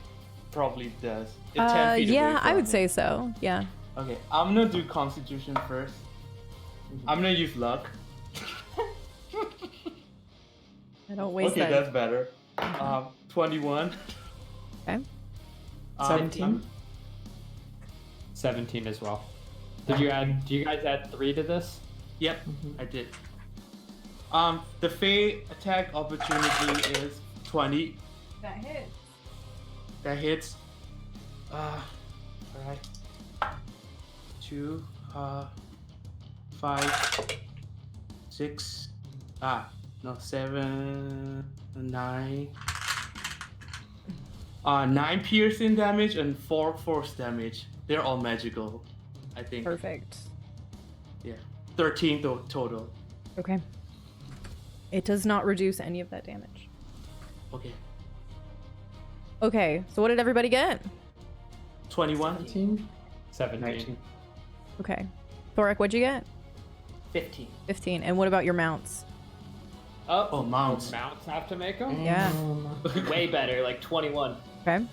probably does. It's 10 feet Yeah, away I from would me. say so. Yeah. Okay, I'm gonna do Constitution first. I'm gonna use luck. I don't waste Okay, that. that's better. 21. Okay. 17. 17 as well. Do you guys add 3 to this? Yep, I did. The Fey attack opportunity is 20. That hits. That hits. Alright. 2, 5, 6, no, 7, 9. 9 piercing damage and 4 force damage. They're all magical, I think. Perfect. Yeah. 13 total. Okay. It does not reduce any of that damage. Okay. Okay, so what did everybody get? 21. 17? 17. 19. Okay. Thoric, what'd you get? 15. 15. And what about your mounts? Oh, mounts. Mounts have to make them? Yeah. Way better, like 21. Okay.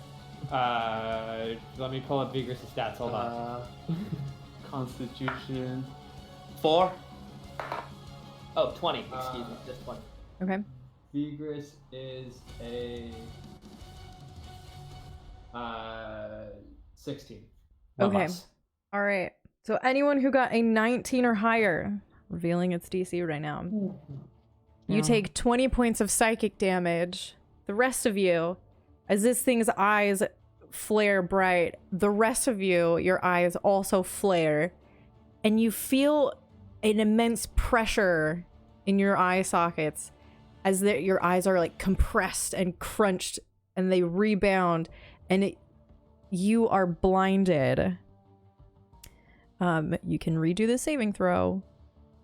Let me pull up Vigorous' stats. Hold on. Constitution. 4. Oh, 20. Excuse me. Just 20. Okay. Vigorous is a 16. One Okay. less. All right. So anyone who got a 19 or higher, revealing its DC right now, you take 20 points of psychic damage. The rest of you, as this thing's eyes flare bright, the rest of you, your eyes also flare, and you feel an immense pressure in your eye sockets as your eyes are like compressed and crunched, and they rebound, and you are blinded. You can redo the saving throw,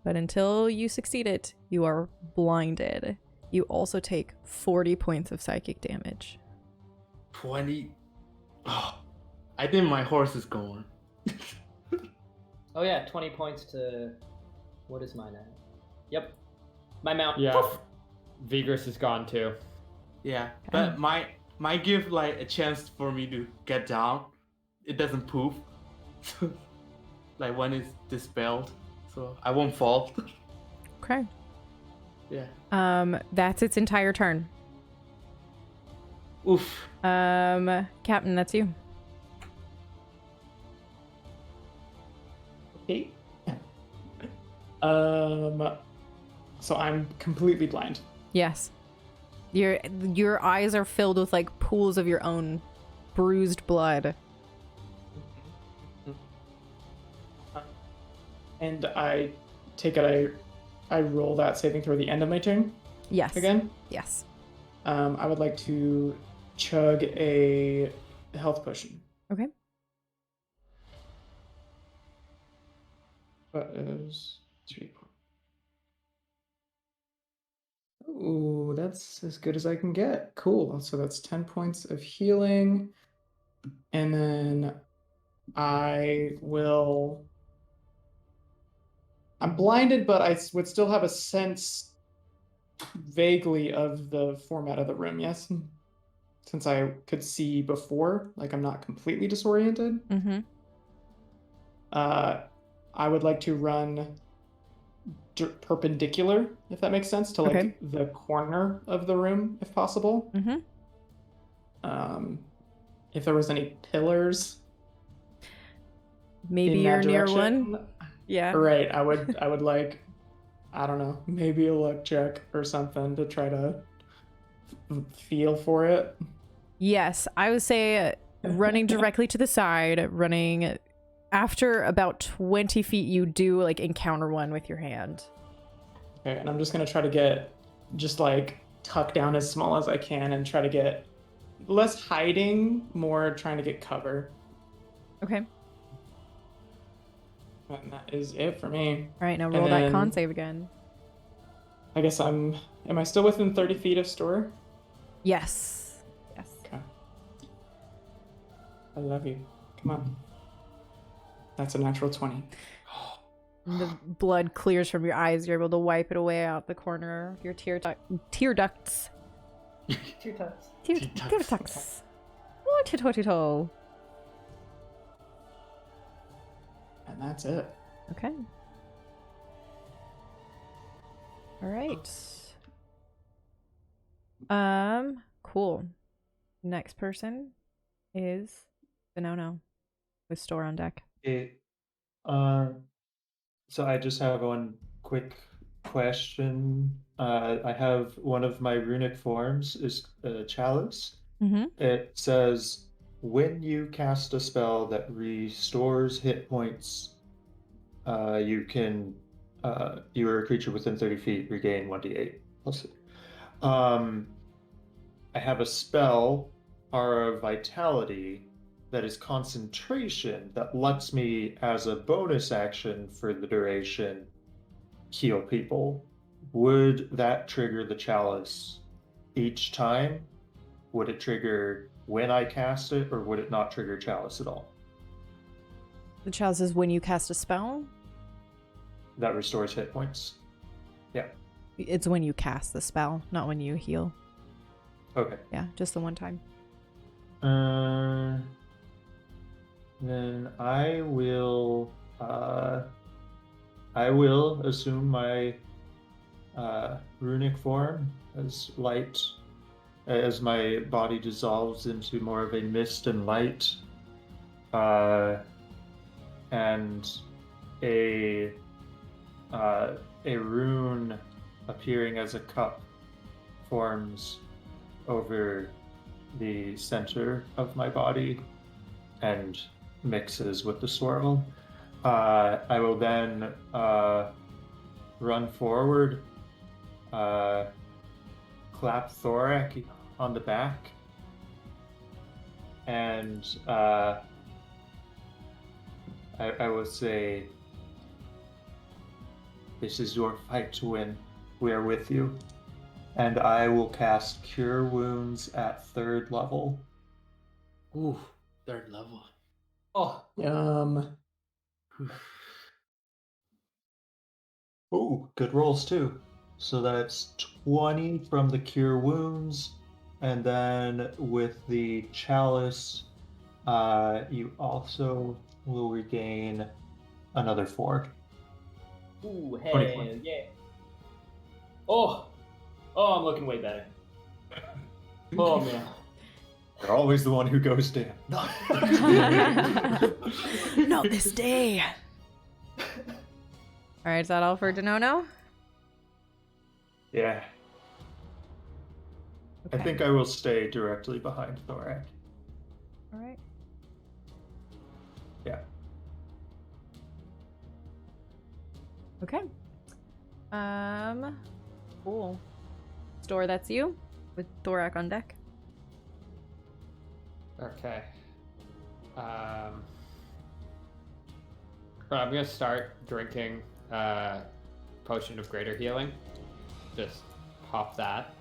but until you succeed it, you are blinded. You also take 40 points of psychic damage. 20. Oh, I think my horse is gone. Oh, yeah. 20 points to. What is mine at? Yep. My mount. Yeah. Poof! Vigorous is gone too. Yeah, but might give like a chance for me to get down. It doesn't poof. Like when it's dispelled, so I won't fall. Okay. Yeah. That's its entire turn. Oof. Captain, that's you. Okay. So I'm completely blind. Yes. Your eyes are filled with like pools of your own bruised blood. And I take it I roll that saving throw at the end of my turn Yes. again. Yes. I would like to chug a health potion. Okay. That is 3 points. Ooh, that's as good as I can get. Cool. So that's 10 points of healing. And then I'm blinded, but I would still have a sense vaguely of the format of the room, yes? Since I could see before, like I'm not completely disoriented. Mm-hmm. I would like to run perpendicular, if that makes sense, to like Okay. the corner of the room, if possible. Mm-hmm. If there was any pillars, Maybe in you're that near direction, one. Yeah. right? I would like, I don't know, maybe a luck check or something to try to feel for it. Yes, I would say running directly to the side, running after about 20 feet, you do like encounter one with your hand. Okay, and I'm just gonna try to get just like tuck down as small as I can and try to get less hiding, more trying to get cover. Okay. And that is it for me. All right, now And roll that then- con save again. I guess am I still within 30 feet of store? Yes. Yes. Okay. I love you. Come on. That's a natural 20. The blood clears from your eyes. You're able to wipe it away out the corner of your tear ducts. Tear ducts. Tear ducts. Oh, tito. And that's it. Okay. All right. Cool. Next person is the no with store on deck. So I just have one quick question. I have one of my runic forms is Chalice. Mm-hmm. It says when you cast a spell that restores hit points, you are a creature within 30 feet, regain 1d8. Let's see. I have a spell, Aura Vitality, that is concentration, that lets me, as a bonus action for the duration, heal people. Would that trigger the chalice each time? Would it trigger when I cast it, or would it not trigger chalice at all? The chalice is when you cast a spell. That restores hit points. Yeah. It's when you cast the spell, not when you heal. Okay. Yeah, just the one time. Then I will assume my runic form as light, as my body dissolves into more of a mist and light, and a rune appearing as a cup forms over the center of my body and mixes with the swirl. I will then run forward, clap Thorak on the back, and I will say, "This is your fight to win. We are with you." And I will cast Cure Wounds at 3rd level. Ooh, 3rd level. Oh, Ooh, good rolls too. So that's 20 from the Cure Wounds, and then with the Chalice, you also will regain another 4. ooh, hell 24. yeah. Oh, I'm looking way better. Oh, man. You're always the one who goes down. Not this day. All right, is that all for Denono? Yeah. I Okay. think I will stay directly behind Thorak. All right. Yeah. Okay. Cool. Store, that's you with Thorak on deck. Okay. But I'm gonna start drinking potion of greater healing. Just pop that.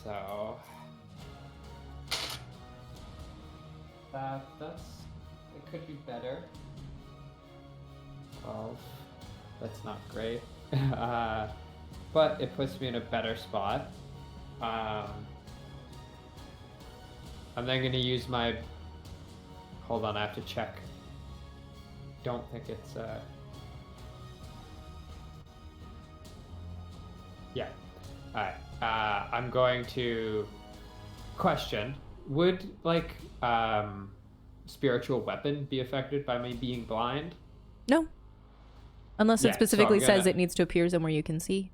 So that's it could be better. 12. That's not great. But it puts me in a better spot. I'm then gonna use my. Hold on, I have to check. Don't think it's Yeah. Alright. I'm going to question. Would spiritual weapon be affected by me being blind? No. Unless Yeah, it so specifically I'm says gonna- it needs to appear somewhere you can see.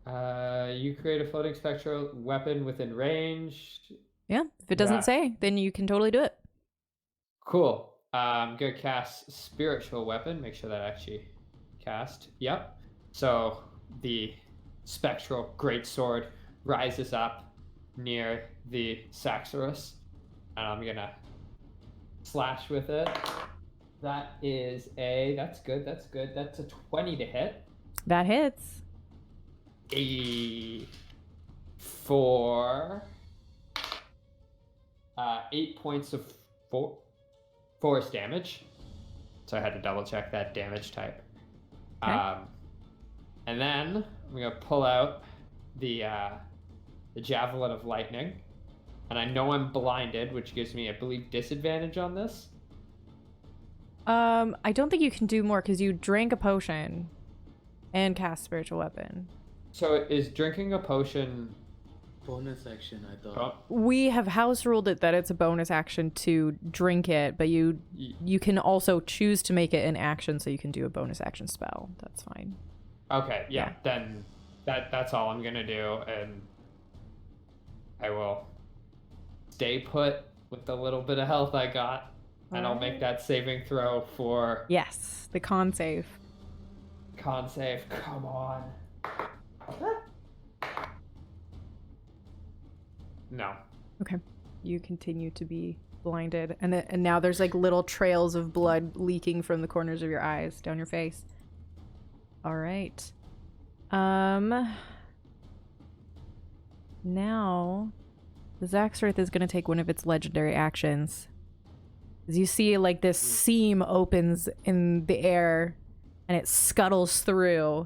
You create a floating spectral weapon within range. Yeah. If it doesn't Yeah. say, then you can totally do it. Cool. I'm gonna cast spiritual weapon. Make sure that actually cast. Yep. So the spectral greatsword rises up near the Saxorus, and I'm gonna slash with it. That is that's good. That's a 20 to hit. That hits. For 8 points of force damage. So I had to double check that damage type. Okay. And then I'm gonna pull out the javelin of lightning, and I know I'm blinded, which gives me, I believe, disadvantage on this. I don't think you can do more because you drank a potion and cast spiritual weapon. So is drinking a potion? Bonus action, I thought. We have house ruled it that it's a bonus action to drink it, but you can also choose to make it an action, so you can do a bonus action spell. That's fine. Okay, yeah. Yeah. Then that's all I'm gonna do, and I will stay put with the little bit of health I got, and I'll make that saving throw for Yes, the con save. con save. Come on. No. Okay. You continue to be blinded, and now there's like little trails of blood leaking from the corners of your eyes down your face. All right. Now the Zaxxrath is going to take one of its legendary actions. As you see, like, this seam opens in the air and it scuttles through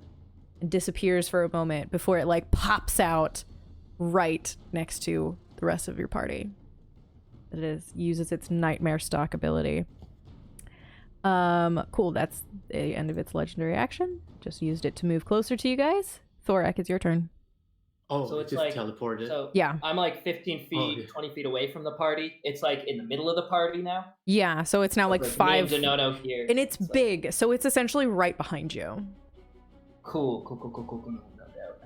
and disappears for a moment before it like pops out right next to the rest of your party. It uses its nightmare stalk ability. Cool, that's the end of its legendary action. Just used it to move closer to you guys. Thorak, it's your turn. Oh, So it it's just like teleported. So Yeah. I'm like 15 feet, Oh, yeah. 20 feet away from the party. It's like in the middle of the party now. Yeah, so it's now like Me 5, and Donono here. and it's like, big, so it's essentially right behind you. Cool. No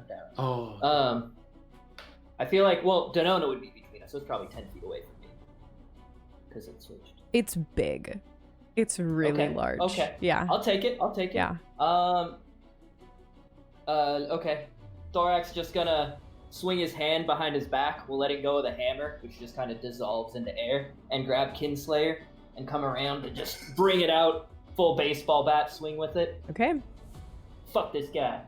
doubt. Oh, I feel like, well, Donono would be between us, so it's probably 10 feet away from me. Because it switched. It's big. It's really Okay, large. okay. Yeah. I'll take it. Yeah. Okay. Thorax just gonna swing his hand behind his back. We'll let him go of the hammer, which just kind of dissolves into air, and grab Kinslayer and come around and just bring it out. Full baseball bat swing with it. Okay. Fuck this guy.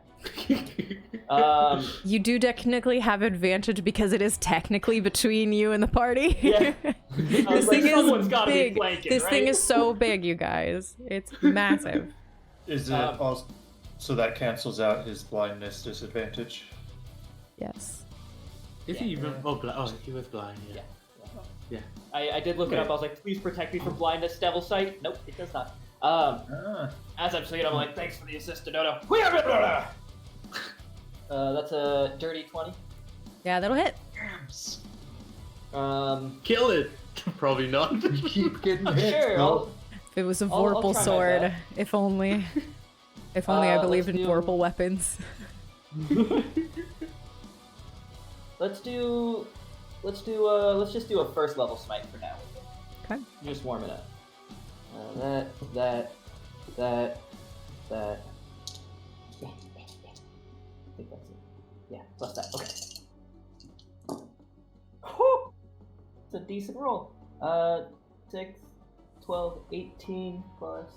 You do technically have advantage because it is technically between you and the party. Yeah. This like, thing someone's is gotta be big. flanking, This thing right? is so big, you guys. It's massive. Is it also so that cancels out his blindness disadvantage? Yes. is he even? Oh, he was blind. Yeah. Yeah. I did look it up. I was like, please protect me from blindness, devil sight. Nope, it does not. As I'm saying, I'm like, thanks for the assist, Dono. That's a dirty 20. Yeah, that'll hit. Kill it. Probably not. Keep getting hit. Sure. No. If it was a I'll Vorpal try my sword. best. If only. If only I believed in let's do- Vorpal weapons. Let's just do a first level smite for now. Okay. Just warm it up. That. I think that's it. Yeah, plus that. Okay. Whew! It's a decent roll. 6, 12, 18 plus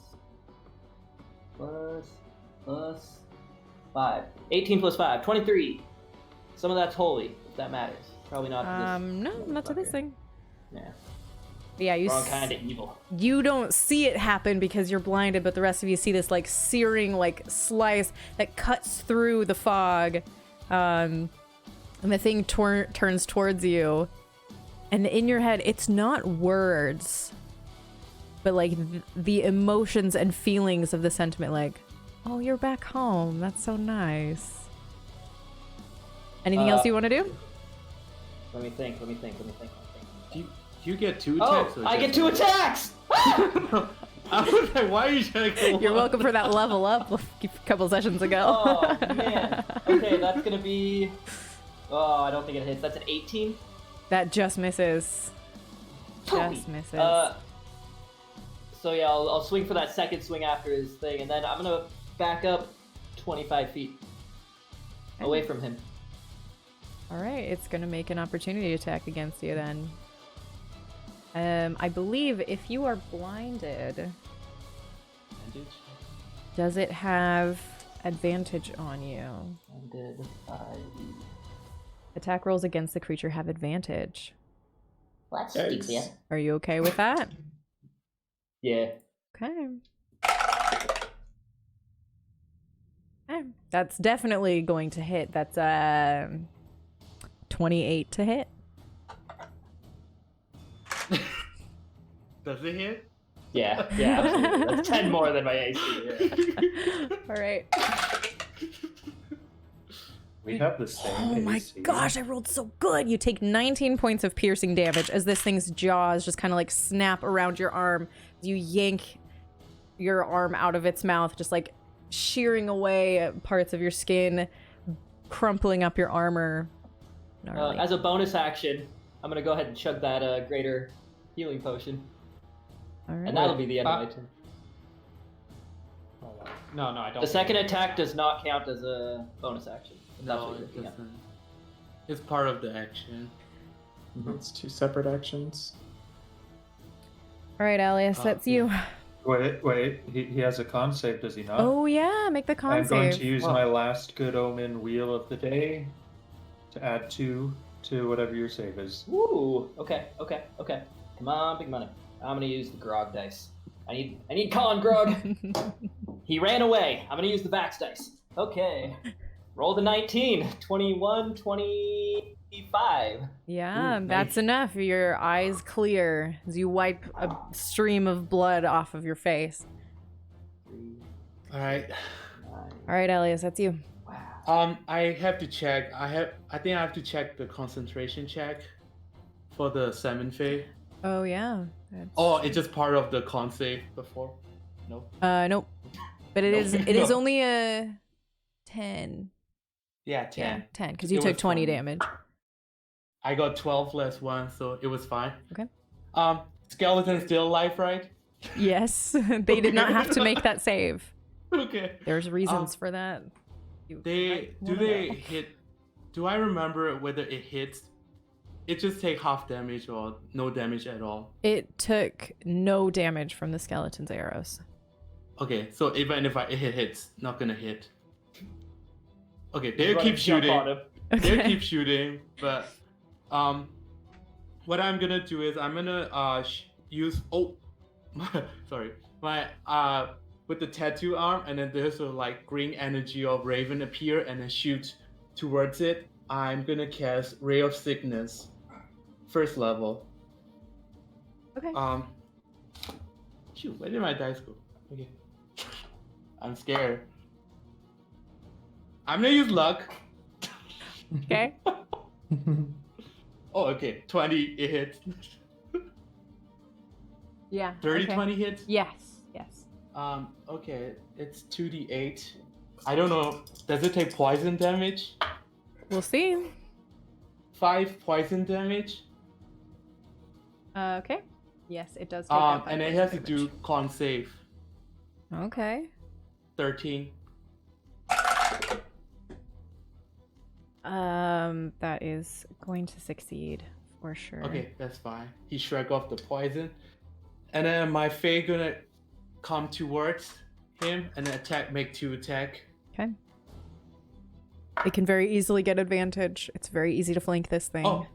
5. 18 plus 5, 23. Some of that's holy, if that matters. Probably not to this. No, not to this motherfucker. thing. Yeah. But yeah, you Wrong kind of evil. you don't see it happen because you're blinded, but the rest of you see this like searing like slice that cuts through the fog, and the thing turns towards you, and in your head it's not words, but like the emotions and feelings of the sentiment, like, oh, you're back home, that's so nice. Anything else you want to do? Let me think. Do you get 2 attacks? Oh, or I just get 2 one? attacks! I was like, why are you trying to go? You're welcome for that level up a couple sessions ago. Oh, man. Okay, that's gonna be... Oh, I don't think it hits. That's an 18? That just misses. Just misses. So yeah, I'll swing for that second swing after his thing, and then I'm gonna back up 25 feet away from him. All right, it's gonna make an opportunity attack against you then. I believe if you are blinded, does it have advantage on you? Blinded, Attack rolls against the creature have advantage. That's Yikes. stupid. Are you okay with that? Yeah. Okay. Okay. That's definitely going to hit. That's 28 to hit. Does it hit? Yeah, absolutely. That's 10 more than my AC. Yeah. All right. We have the same. Oh my AC. gosh, I rolled so good. You take 19 points of piercing damage as this thing's jaws just kind of like snap around your arm. You yank your arm out of its mouth, just like shearing away parts of your skin, crumpling up your armor. Gnarly. As a bonus action, I'm gonna go ahead and chug that greater healing potion, All right. and that'll be the end of my turn. No, I don't. The second attack does not count as a bonus action. If that's No, what you're it looking at. doesn't. It's part of the action. It's 2 separate actions. All right, Alias, that's you. Wait. He has a con save, does he not? Oh yeah, make the con I'm going save. to use my last good omen wheel of the day to add 2 to whatever your save is. Ooh, okay. Come on, big money. I'm gonna use the grog dice. I need con grog. He ran away. I'm gonna use the Vax dice. Okay. Roll the 19. 21, 25. Yeah, Ooh, that's nice. enough. Your eyes clear as you wipe a stream of blood off of your face. 3, All right. 9. All right, Elias, that's you. Wow. I have to check. I think I have to check the concentration check for the salmon fay. Oh yeah. Oh, it's just part of the con save before. No. Nope. But it is No. only a 10. Yeah, 10. Yeah, 10 because you It took was 20 fine. damage. I got 12 less 1, so it was fine. Okay. Skeleton's still alive, right? Yes, they did not have to make that save. Okay. There's reasons for that. They hit? Do I remember whether it hits? It just take half damage or no damage at all. It took no damage from the skeleton's arrows. Okay, so even if it hits, not gonna hit. Okay, they'll Run keep and jump on shooting. him. They'll keep shooting, but what I'm gonna do is I'm gonna use sorry, my with the tattoo arm, and then there's a like green energy of Raven appear and then shoot towards it. I'm gonna cast Ray of Sickness, first level. Okay. Shoot, where did my dice go? Okay, I'm scared. I'm gonna use luck. Okay. Oh, okay, 20 it hits. Yeah. 30, okay. 20 hits. Yes. Okay, it's 2d8. I don't know. Does it take poison damage? We'll see. 5 poison damage. Okay. Yes, it does. Take that And it poison has to damage. do con save. Okay. 13. That is going to succeed for sure. Okay, that's fine. He shrug off the poison, and then my Fae gonna come towards him and attack. Make 2 attack. Okay. It can very easily get advantage. It's very easy to flank this thing. Oh,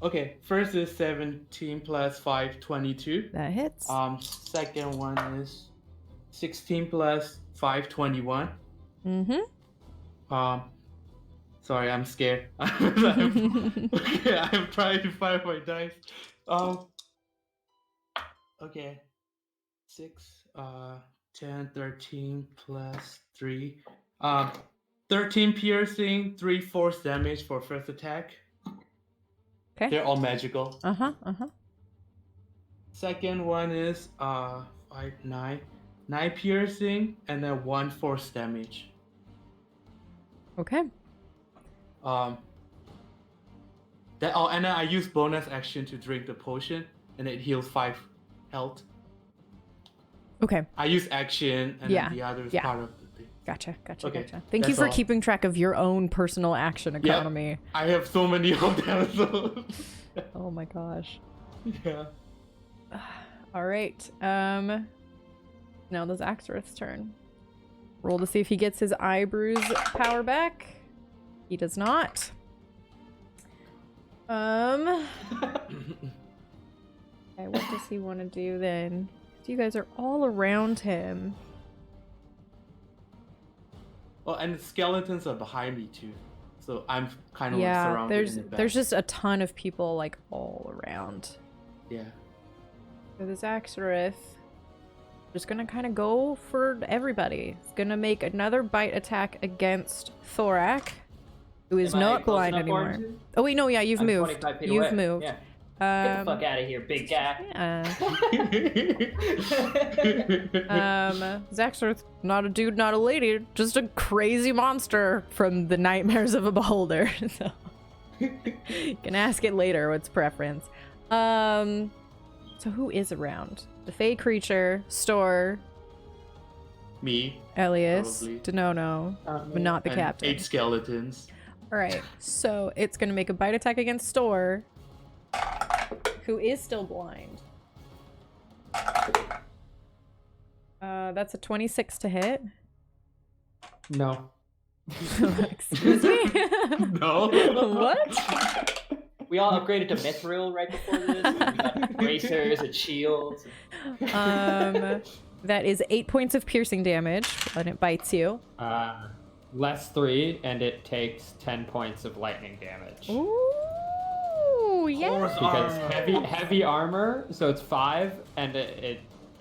okay. First is 17 plus 5, 22. That hits. Second one is 16 plus 5, 21. Mm-hmm. Sorry, I'm scared. Okay, I'm trying to find my dice. Okay. 6, 10, 13 plus 3. 13 piercing, 3 force damage for first attack. Okay. They're all magical. Uh-huh. Second one is 5, 9. 9 piercing and then 1 force damage. Okay. And then I use bonus action to drink the potion, and it heals 5 health. Okay. I use action, and Yeah, then the other is yeah. part of the thing. Gotcha. Okay, Thank you that's for all. keeping track of your own personal action economy. I have so many of them, so Oh my gosh. yeah. All right. Now it's Axorith's turn. Roll to see if he gets his eye bruise power back. He does not. Okay, what does he want to do then? You guys are all around him. Oh, and the skeletons are behind me too, so I'm kind of like Yeah, surrounded there's in the back. there's just a ton of people like all around. Yeah. So this Axorith just gonna kind of go for everybody. He's gonna make another bite attack against Thorak, who is Am I not close blind enough for him anymore. to? Oh wait, no, yeah, you've I'm moved. 25 feet You've away. moved. Yeah. Get the fuck out of here, big guy. Yeah. Zaxorth, not a dude, not a lady, just a crazy monster from the nightmares of a beholder. So. Can ask it later what's preference. So who is around? The Fey creature, Store, Me. Elias, Probably. Denono, but not the and captain. 8 skeletons. Alright, so it's gonna make a bite attack against Store, who is still blind. That's a 26 to hit. No. Excuse me? No. What? We all upgraded to Mithril right before this. We got bracers and shields. That is 8 points of piercing damage when it bites you. Less 3, and it takes 10 points of lightning damage. Ooh, yeah. Horse Because armor. heavy armor, so it's 5, and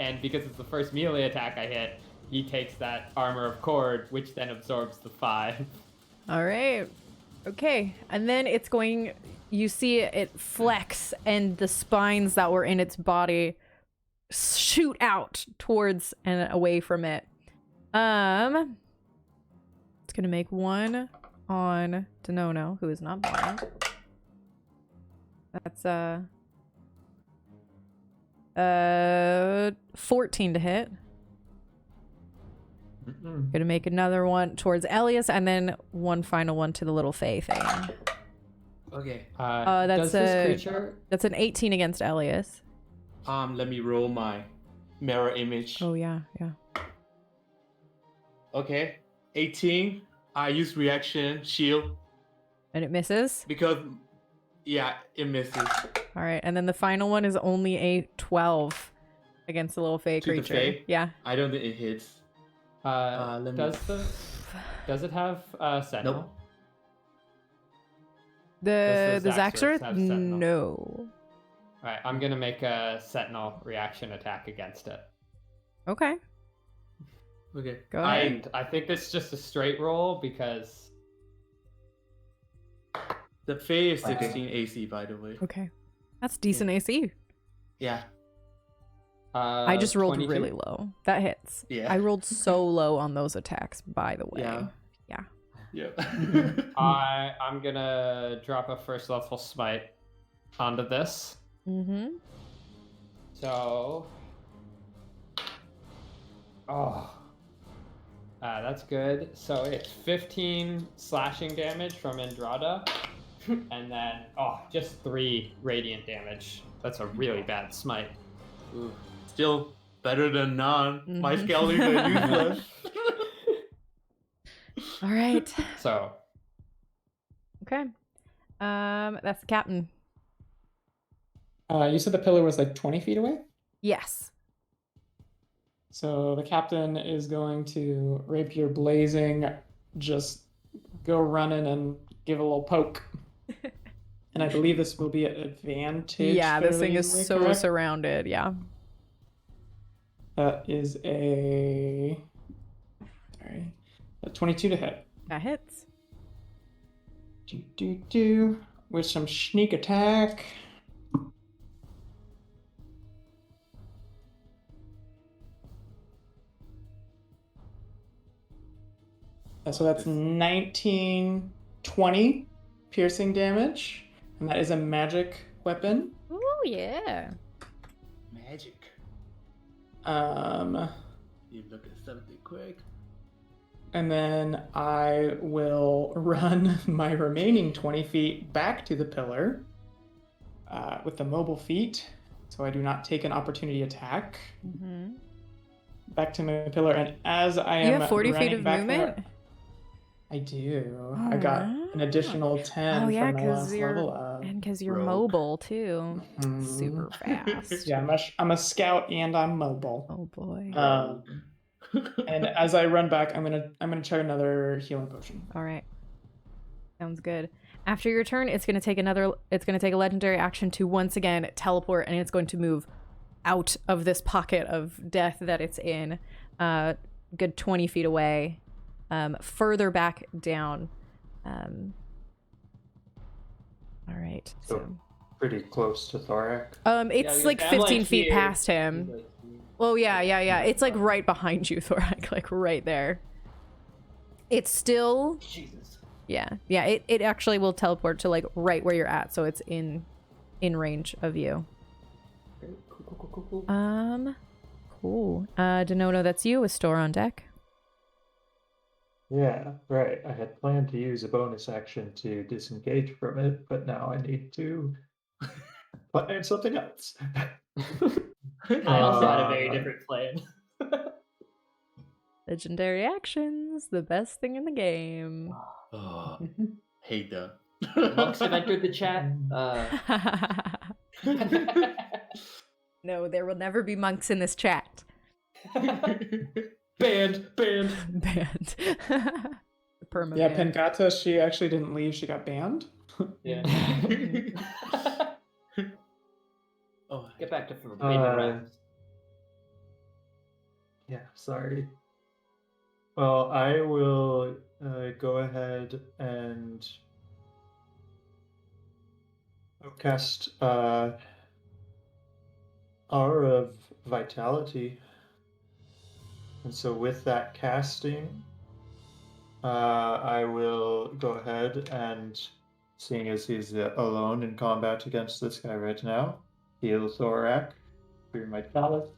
and because it's the first melee attack I hit, he takes that armor of cord, which then absorbs the 5. All right. Okay. And then it's going, you see it flex, and the spines that were in its body shoot out towards and away from it. It's gonna make one on Denono, who is not blind. That's 14 to hit. Gonna make another one towards Elias, and then one final one to the little Fey thing. Okay. That's does this a creature? that's an 18 against Elias. Let me roll my mirror image. Oh yeah, yeah. Okay. 18. I use reaction shield And it misses. because yeah, it misses. All right, and then the final one is only a 12 against the little Fey To the creature. Fey? Yeah. I don't think it hits. Let me- Does it have sentinel? Nope. The Does the Zaxxor Zaxxor? have Sentinel? No. Alright, I'm gonna make a sentinel reaction attack against it. Okay. Okay. Go ahead. And I think it's just a straight roll because The Fey is Okay. 16 AC, by the way. Okay. That's decent AC. Yeah. I just rolled 22? really low. That hits. Yeah. I rolled so low on those attacks, by the way. Yeah. Yeah. Yeah. I'm gonna drop a first level smite onto this. Mm-hmm. So, that's good. So it's 15 slashing damage from Andrada, and then just 3 radiant damage. That's a really bad smite. Ooh, still better than none. My Mhm. skeletons are useless. All right. So Okay. That's the captain. You said the pillar was like 20 feet away? Yes. So the captain is going to rapier blazing, just go running and give a little poke. And I believe this will be an advantage. Yeah, this thing fairly is easily, so correct? surrounded. Yeah. That is a 22 to hit. That hits. With some sneak attack. So that's 19, 20 piercing damage. And that is a magic weapon. Oh yeah. Magic. Um, You look at something quick. and then I will run my remaining 20 feet back to the pillar with the mobile feat. So I do not take an opportunity attack. Mm-hmm. Back to my pillar. And as I am You have 40 feet running of back from movement. where- I do. I got an additional 10 Oh yeah, from my because last you're level up. and because you're Rogue. mobile too. Mhm. Super fast. Yeah, I'm a scout and I'm mobile. Oh boy. And as I run back, I'm gonna chug another healing potion. All right. Sounds good. After your turn, it's gonna take a legendary action to once again teleport, and it's going to move out of this pocket of death that it's in, good 20 feet away, further back down. All right. So, Pretty close to Thorak. it's like 15 feet past him. Oh yeah. It's like right behind you, Thorak, like right there. It's still Jesus. Yeah. It actually will teleport to like right where you're at, so it's in range of you. Okay, cool. Cool. Denono, that's you. A store on deck. Yeah, right. I had planned to use a bonus action to disengage from it, but now I need to plan something else. I also had a very different plan. Legendary actions, the best thing in the game. Oh, hate that. Monks have entered the chat. No, there will never be monks in this chat. Banned. Banned. Perma Yeah, ban. Pengata, she actually didn't leave. She got banned. Yeah. Oh, Get back to forbidden realms. Yeah, sorry. Well, I will go ahead and cast Aura of Vitality. And so with that casting, I will go ahead and, seeing as he's alone in combat against this guy right now, heal Thorak through my chalice.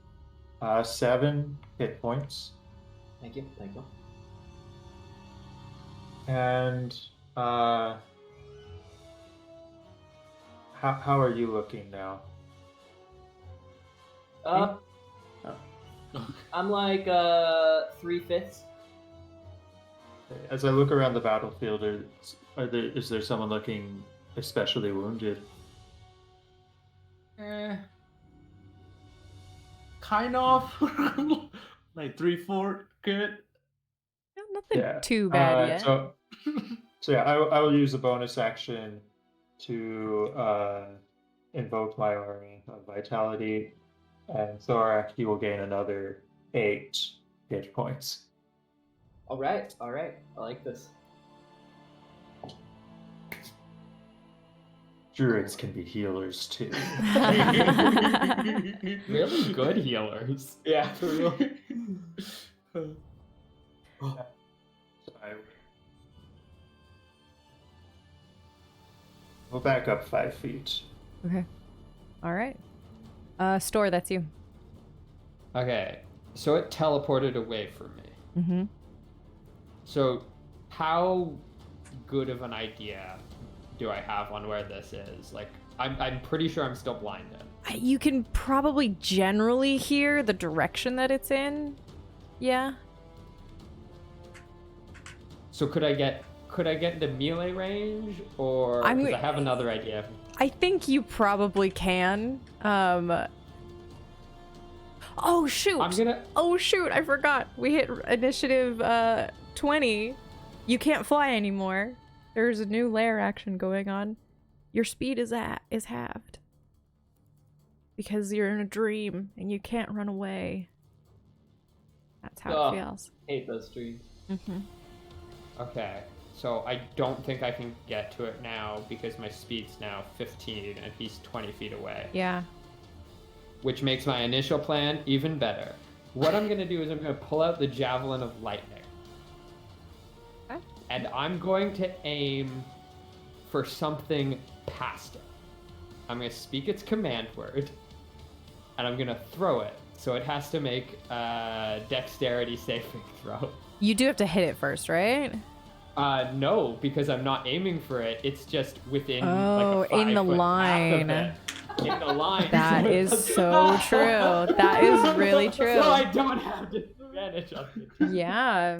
7 hit points. Thank you. And how are you looking now? I'm like 3/5. As I look around the battlefield, is there someone looking especially wounded? Kind of. Like 3/4 good. Nothing too bad yet. So yeah, I will use a bonus action to invoke my Aura of Vitality, and Thorak, he will gain another 8 hit points. All right. I like this. Druids can be healers too. Really good healers. Yeah, for real. We'll back up 5 feet. Okay. All right. Store, that's you. Okay, so it teleported away from me. Mm-hmm. So how good of an idea do I have on where this is? Like, I'm pretty sure I'm still blinded. You can probably generally hear the direction that it's in. Yeah. So could I get into melee range, or 'cause I have another idea? I think you probably can. Oh shoot! Oh shoot! I forgot. We hit initiative 20. You can't fly anymore. There's a new lair action going on. Your speed is halved because you're in a dream and you can't run away. That's how it feels. Hate those dreams. Mm-hmm. Okay, so I don't think I can get to it now because my speed's now 15 and he's 20 feet away. Yeah. Which makes my initial plan even better. What I'm gonna do is I'm gonna pull out the Javelin of Lightning. Okay. And I'm going to aim for something past it. I'm gonna speak its command word, and I'm gonna throw it. So it has to make a dexterity saving throw. You do have to hit it first, right? No, because I'm not aiming for it. It's just within like a in the 5-foot path line. of it. In the line. That is so true. That is really true. So I don't have disadvantage on it. Yeah.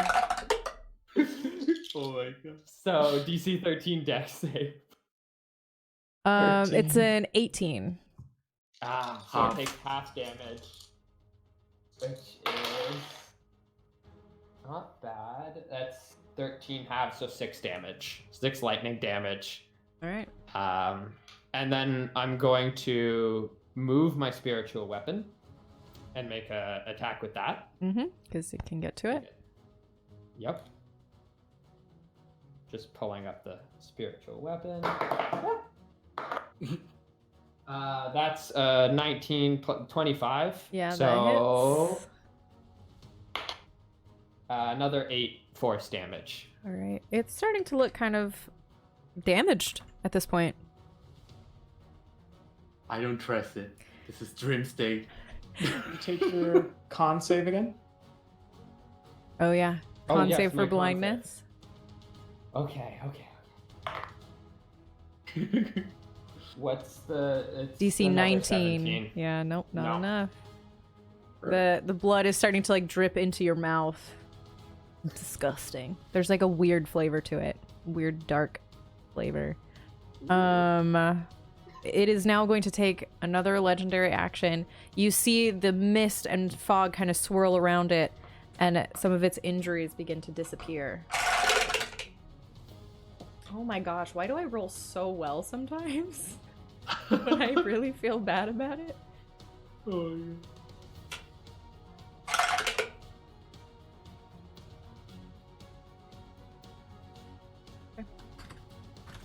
Oh my god. So DC 13 dex save. 13. It's an 18. So it takes half damage, which is not bad. That's 13 halves, so 6 damage. 6 lightning damage. All right. And then I'm going to move my spiritual weapon and make a attack with that. Mm-hmm. Because it can get to it. Yep. Just pulling up the spiritual weapon. That's 19 25. Yeah, so that hits. Another 8 force damage. All right. It's starting to look kind of damaged at this point. I don't trust it. This is dream state. You take your con save again. Oh yeah. Oh, Con yes, save my for con blindness. Okay. What's the it's DC another 19. 17. Yeah, nope, not No. enough. The blood is starting to like drip into your mouth. Disgusting. There's like a weird flavor to it. Weird dark flavor. It is now going to take another legendary action. You see the mist and fog kind of swirl around it, and some of its injuries begin to disappear. Oh my gosh, why do I roll so well sometimes? But I really feel bad about it. Oh, yeah.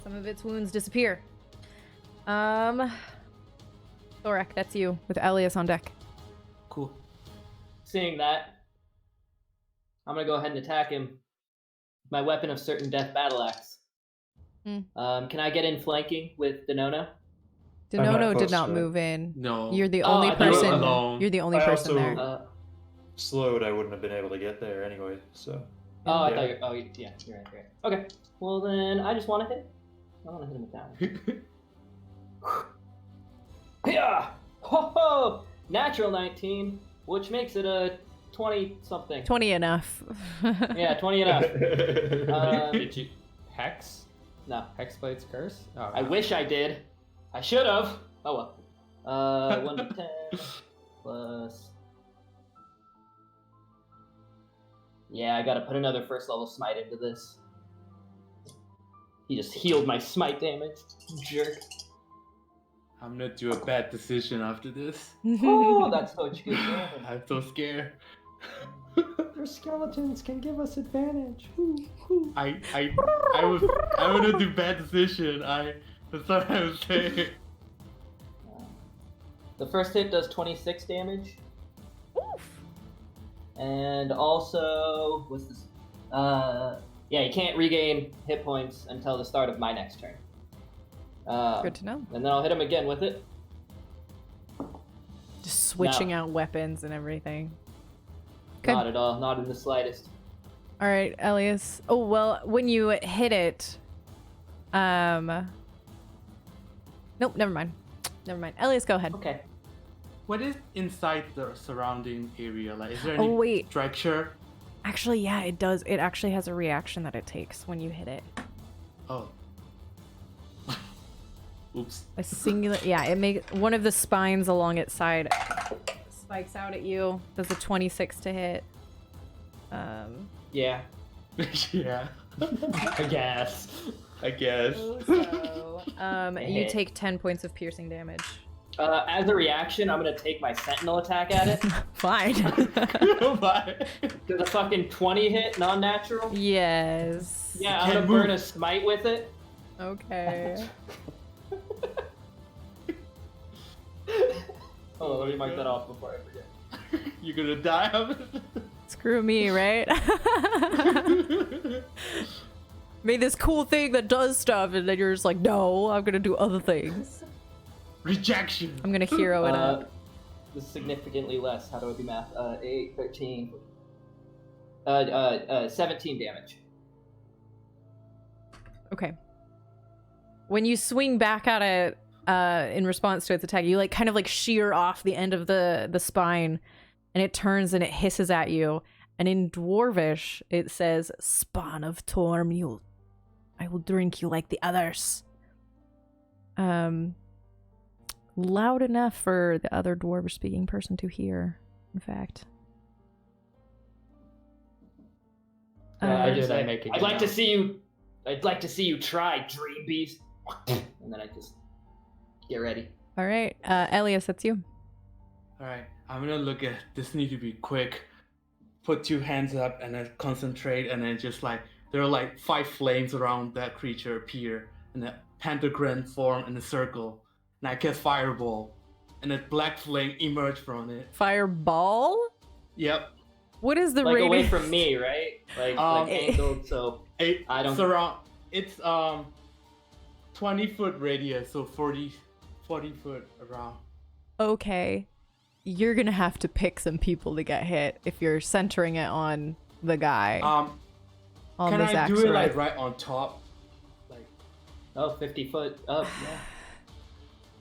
Some of its wounds disappear. Thorak, that's you, with Elias on deck. Cool. Seeing that, I'm gonna go ahead and attack him with my weapon of certain death battle axe. Can I get in flanking with Denona? I'm not Denono did close not to it. move in. No. You're the Oh, only I thought you were person. alone. You're the only I person also- there. Slowed, I wouldn't have been able to get there anyway. So. Oh, I Yeah. thought you. Oh, yeah, you're right. Okay. Well, then I just want to hit. I want to hit him with that one. Yeah. Ho ho! Natural 19, which makes it a 20 something. 20 enough. Yeah, 20 enough. Did you hex? No, Hexblade's curse? Oh, I no. wish I did. I should have. Oh well. 1 to 10 plus. Yeah, I gotta put another first level smite into this. He just healed my smite damage. Jerk. I'm gonna do a bad decision after this. Oh, that's such good. I'm so scared. Your skeletons can give us advantage. I'm gonna do bad decision. That's what I was saying. The first hit does 26 damage. And also, what's this? Yeah, you can't regain hit points until the start of my next turn. Good to know. And then I'll hit him again with it. Just switching out weapons and everything. Okay. Not at all, not in the slightest. All right, Elias. Oh, well, when you hit it, nope, never mind. Elias, go ahead. Okay. What is inside the surrounding area? Like, is there any Oh, wait. structure? Actually, yeah, it does. It actually has a reaction that it takes when you hit it. Oh. Oops. A singular, yeah, it makes one of the spines along its side spikes out at you. Does a 26 to hit. Yeah. Yeah. I guess. I guess. So, you take 10 points of piercing damage. As a reaction, I'm gonna take my sentinel attack at it. Fine. Bye. Does a fucking 20 hit non-natural? Yes. Yeah, You I'm gonna can't burn move. a smite with it. Okay. Oh, let me mark that off before I forget. You're gonna die of it. Screw me, right? Made this cool thing that does stuff, and then you're just like, no, I'm gonna do other things. Rejection. I'm gonna hero it up. This is significantly less. How do I do math? 8, 13. 17 damage. Okay. When you swing back at it in response to its attack, you like kind of like shear off the end of the spine, and it turns and it hisses at you. And in Dwarvish, it says, "Spawn of Torm, I will drink you like the others." Loud enough for the other Dwarvish-speaking person to hear. In fact, Did I make it I'd like now? to see you. I'd like to see you try, Dream Beast. And then I just get ready. all right, Elias, that's you. Alright, I'm gonna look at this. Need to be quick. Put 2 hands up and then concentrate, and then just like there are like 5 flames around that creature appear, and a pentagram form in a circle. And I cast Fireball, and a black flame emerge from it. Fireball? Yep. What is the Like radius? away from me, right? Like Um, angled, so I don't- It's 20-foot radius, so 40 foot around. Okay. You're gonna have to pick some people to get hit if you're centering it on the guy. On Can the I do it like Zaxxoreth. right on top? Like, Oh, 50 foot up. Yeah.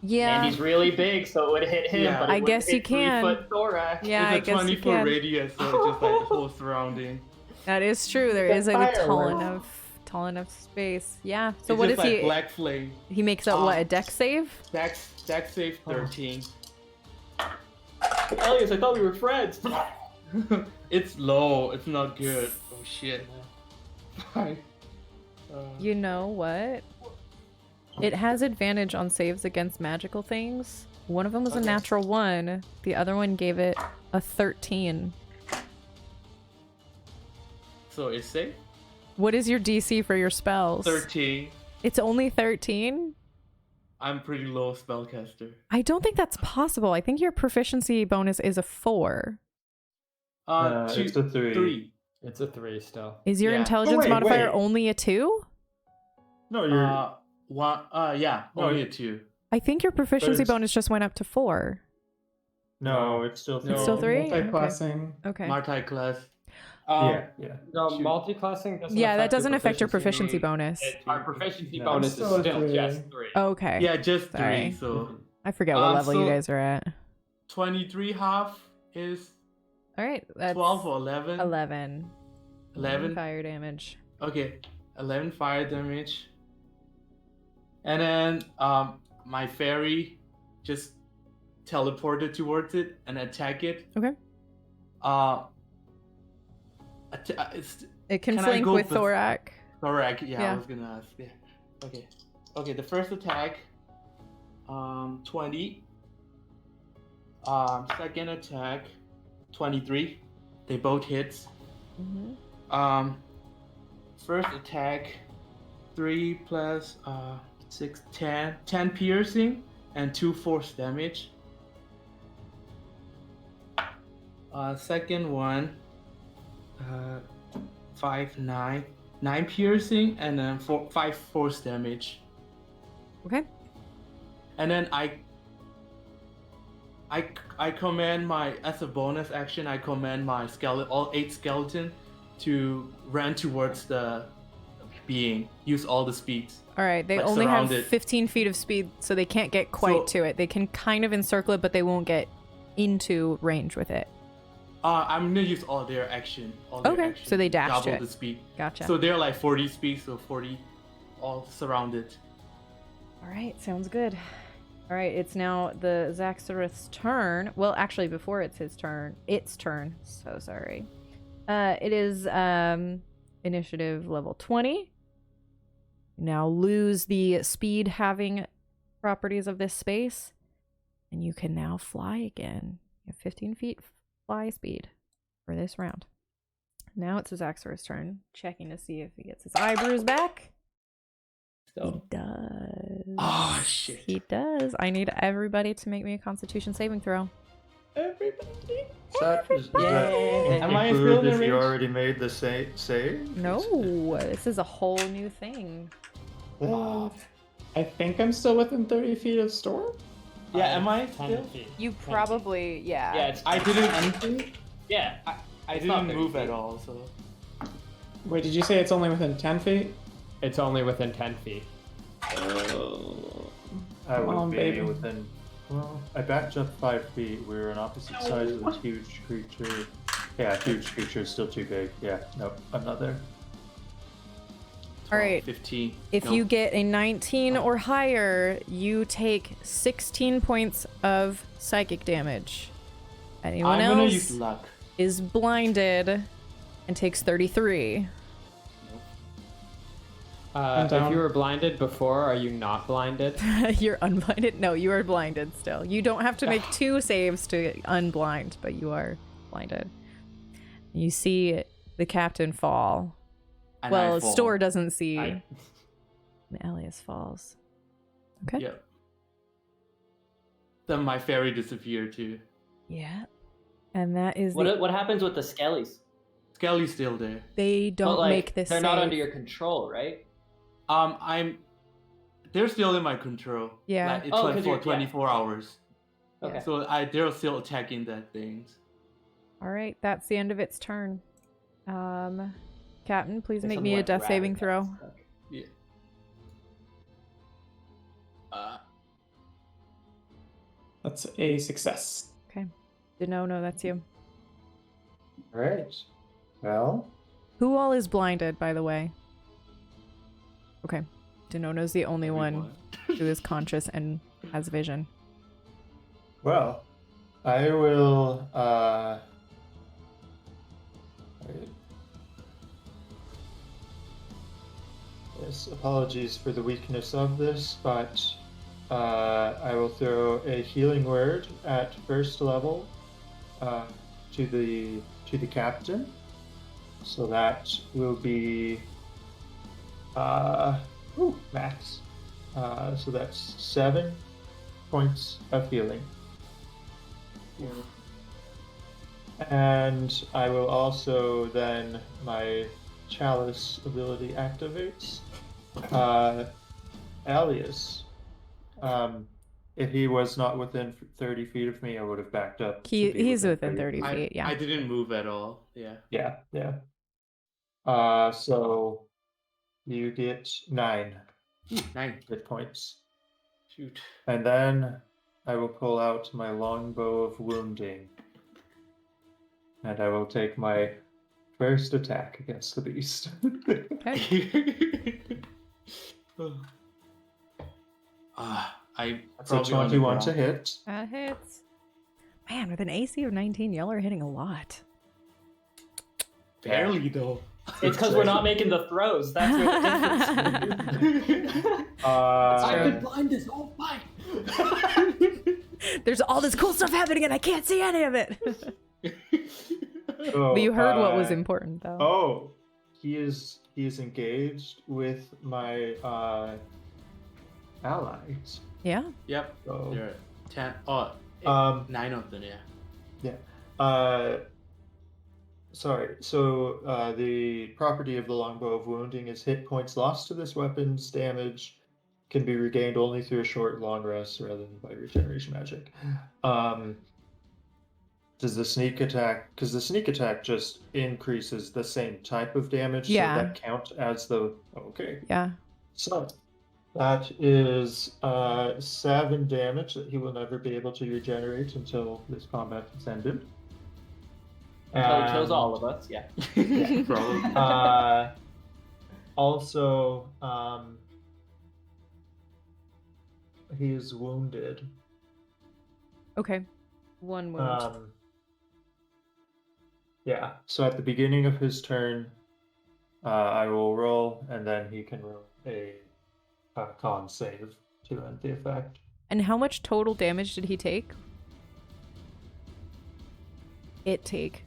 Yeah. And he's really big, so it would hit him. Yeah. But it I wouldn't guess you hit 3 can. foot thorax. Yeah, I it's a guess you 20-foot can. radius, so it's just like the whole surrounding. That is true. There The is like a fireworks. tall enough space. Yeah. So It's what just is like he? black flame. He makes up what, a deck save? Dex save 13. Elias, I thought we were friends. It's low. It's not good. Oh shit. Fine. You know what? It has advantage on saves against magical things. One of them was a Okay. natural 1. The other one gave it a 13. So it's safe? What is your DC for your spells? 13. It's only 13? I'm pretty low spellcaster. I don't think that's possible. I think your proficiency bonus is a 4. It's a 3. It's a 3 still. Is your Yeah. intelligence Oh, wait, modifier wait. only a 2? No, you're. Yeah, No, only you- a 2. I think your proficiency it's- bonus just went up to 4. no, it's still 3. It's still 3? Multi-classing. Okay. Multi-class. Yeah. No, Shoot. multi-classing doesn't Yeah, that affect your doesn't affect your proficiency bonus. Our proficiency No. bonus is Still a still 3. just 3. Okay. Yeah, just 3, Sorry. so... I forget what level you so- guys are at. 23 half is All right. That's 12 or 11? 11. 11? Fire damage. Okay, 11 fire damage. And then my fairy just teleported towards it and attack it. Okay. It can Can I flank go with with- Thorak. Thorac, yeah, Yeah. I was gonna ask. Yeah. Okay, the first attack, 20. Second attack, 23. They both hits. Mm-hmm. First attack, 3 plus 6, 10. 10 piercing and 2 force damage. Second one, 5, 9. 9 piercing and then 5 force damage. Okay. And then I command my, as a bonus action, I command my skeleton, all 8 skeleton, to run towards the being. Use all the speeds. All right. They Like, only have surrounded. 15 feet of speed, so they can't get quite So- to it. They can kind of encircle it, but they won't get into range with it. I'm gonna use all their action. All their Okay, action so they dash to double it. the speed. Gotcha. So they're like 40 speed, so 40, all surrounded. All right. Sounds good. All right. It's now the Zaxxoreth's turn. Well, actually, before it's his turn, its turn. So sorry. It is initiative level 20. You now lose the speed having properties of this space, and you can now fly again. You have 15 feet fly speed for this round. Now it's Zaxxoreth's turn, checking to see if he gets his eye bruise back. He So, does. Oh, shit. He does. I need everybody to make me a Constitution saving throw. Everybody. Does that Am I include still in if range? you already made the save? No, this is a whole new thing. I think I'm still within 30 feet of Storm. Yeah, am I 10 still? feet. You 10 feet. probably, yeah. yeah, it's I didn't. yeah. I It's not didn't 30 move feet. at all. So Wait, did you say it's only within 10 feet? It's only within 10 feet. I would on, be baby. within. Well, I backed up 5 feet. We were on opposite sides of this huge creature. Yeah, huge creature is still too big. Yeah, nope, I'm not there. All right. 15. If No. you get a 19 or higher, you take 16 points of psychic damage. Anyone I'm gonna else use luck. is blinded and takes 33. I'm If down. you were blinded before, are you not blinded? You're unblinded? No, you are blinded still. You don't have to make 2 saves to unblind, but you are blinded. You see the captain fall. And I Well, fall. Store doesn't see. I- And Elias falls. Okay. Yep. Then my fairy disappeared too. Yeah. And that is What happens with the skellies? Skelly's still there. They But, don't like, make this they're not save. under your control, right? They're still in my control. Yeah. Like, it's Oh, like 'cause for you're- 24 hours. Okay. So they're still attacking that things. All right, that's the end of its turn. Captain, please There's make some me a wet death rat saving in that throw. stuff. Yeah. That's a success. Okay. No, that's you. All right. Well, Who all is blinded, by the way? Okay. Denono's the only one Everyone. who is conscious and has vision. I will. Yes, apologies for the weakness of this, but I will throw a healing word at first level to the captain. So that will be max. So that's 7 points of healing. And I will also then, my chalice ability activates. Alias, if he was not within 30 feet of me, I would have backed up. to be He's within 30 I, feet, yeah. I didn't move at all. Yeah. Yeah. So you get 9 9. hit points. Shoot. And then I will pull out my longbow of wounding. And I will take my first attack against the beast. I That's a probably on the 21 to ground. hit. That hits. Man, with an AC of 19, y'all are hitting a lot. Barely though. It's because we're not making the throws. That's where the difference is. I've been blinded. Oh my! There's all this cool stuff happening and I can't see any of it. So, But you heard what was important, though. Oh, he is engaged with my allies. Yeah? Yep. So, There are 10. Oh, 9 of them. Yeah. Sorry. So the property of the longbow of wounding is hit points lost to this weapon's damage can be regained only through a short long rest rather than by regeneration magic. Does the sneak attack? Because the sneak attack just increases the same type of damage. Yeah. So that count as the okay. Yeah. So that is 7 damage that he will never be able to regenerate until this combat is ended. Until he kills all of us, yeah. Yeah, Probably. Also, he is wounded. Okay. One wound. Yeah, so at the beginning of his turn, I will roll, and then he can roll a con save to end the effect. And how much total damage did he take? It take.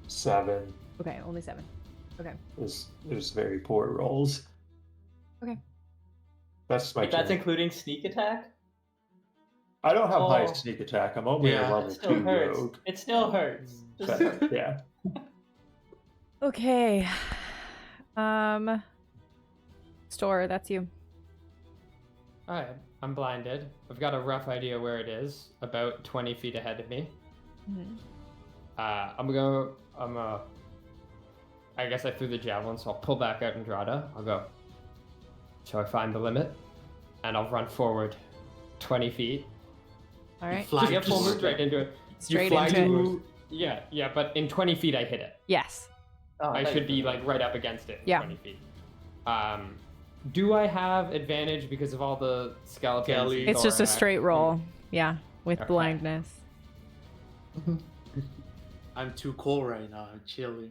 7 Okay, only 7. Okay. is very poor rolls. Okay. That's my Like, that's turn. including sneak attack? I don't have high Oh. sneak attack. I'm only Yeah. a level It still 2 hurts. rogue. It still hurts. Just But, yeah. Okay. Store, that's you. Alright, I'm blinded. I've got a rough idea where it is, about 20 feet ahead of me. Mhm. I guess I threw the javelin, so I'll pull back out Andrada. I'll go, shall I find the limit? And I'll run forward 20 feet. All right. Fly Just full toward- straight into it. Straight fly into it. to- Yeah, but in 20 feet I hit it. Yes. Oh, I thank should be you. like right up against it in Yeah. 20 feet. Do I have advantage because of all the skeletons? Skelly. and It's just a thorax? straight roll. Yeah, with Okay. blindness. I'm too cold right now. I'm chilling.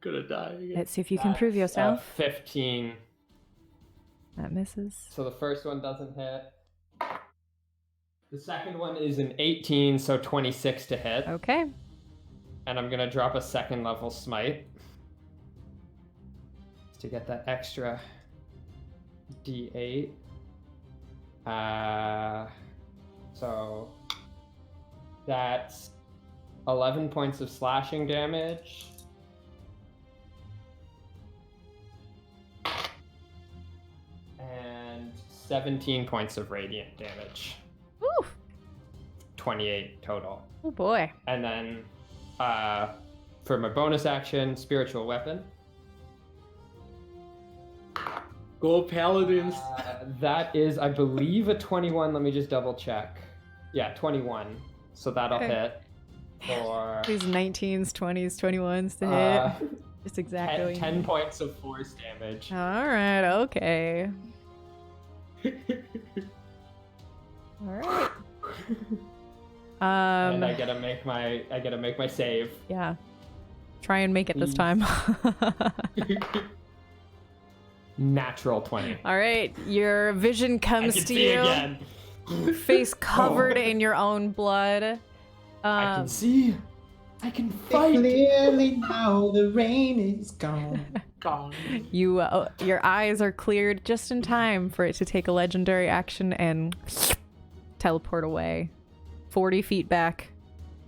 Gonna die again. Let's see if you can prove That's, yourself. 15. That misses. So the first one doesn't hit. The second one is an 18, so 26 to hit. Okay. And I'm gonna drop a second level smite to get that extra D8. So that's 11 points of slashing damage. And 17 points of radiant damage. Woo! 28 total. Oh boy. And then for my bonus action, spiritual weapon. Go Paladins. That is, I believe, a 21. Let me just double check. Yeah, 21. So that'll Okay. hit for These 19s, 20s, 21s to hit. Just exactly. 10 points of force damage. All right. Okay. All right. And I gotta make my save. Yeah. Try and make it this time. Natural 20. All right. Your vision I comes can to see you. again. Face covered in your own blood. I can see. I can Fight. fight. Clearly now the rain is gone. Gone. You, your eyes are cleared just in time for it to take a legendary action and teleport away, 40 feet back,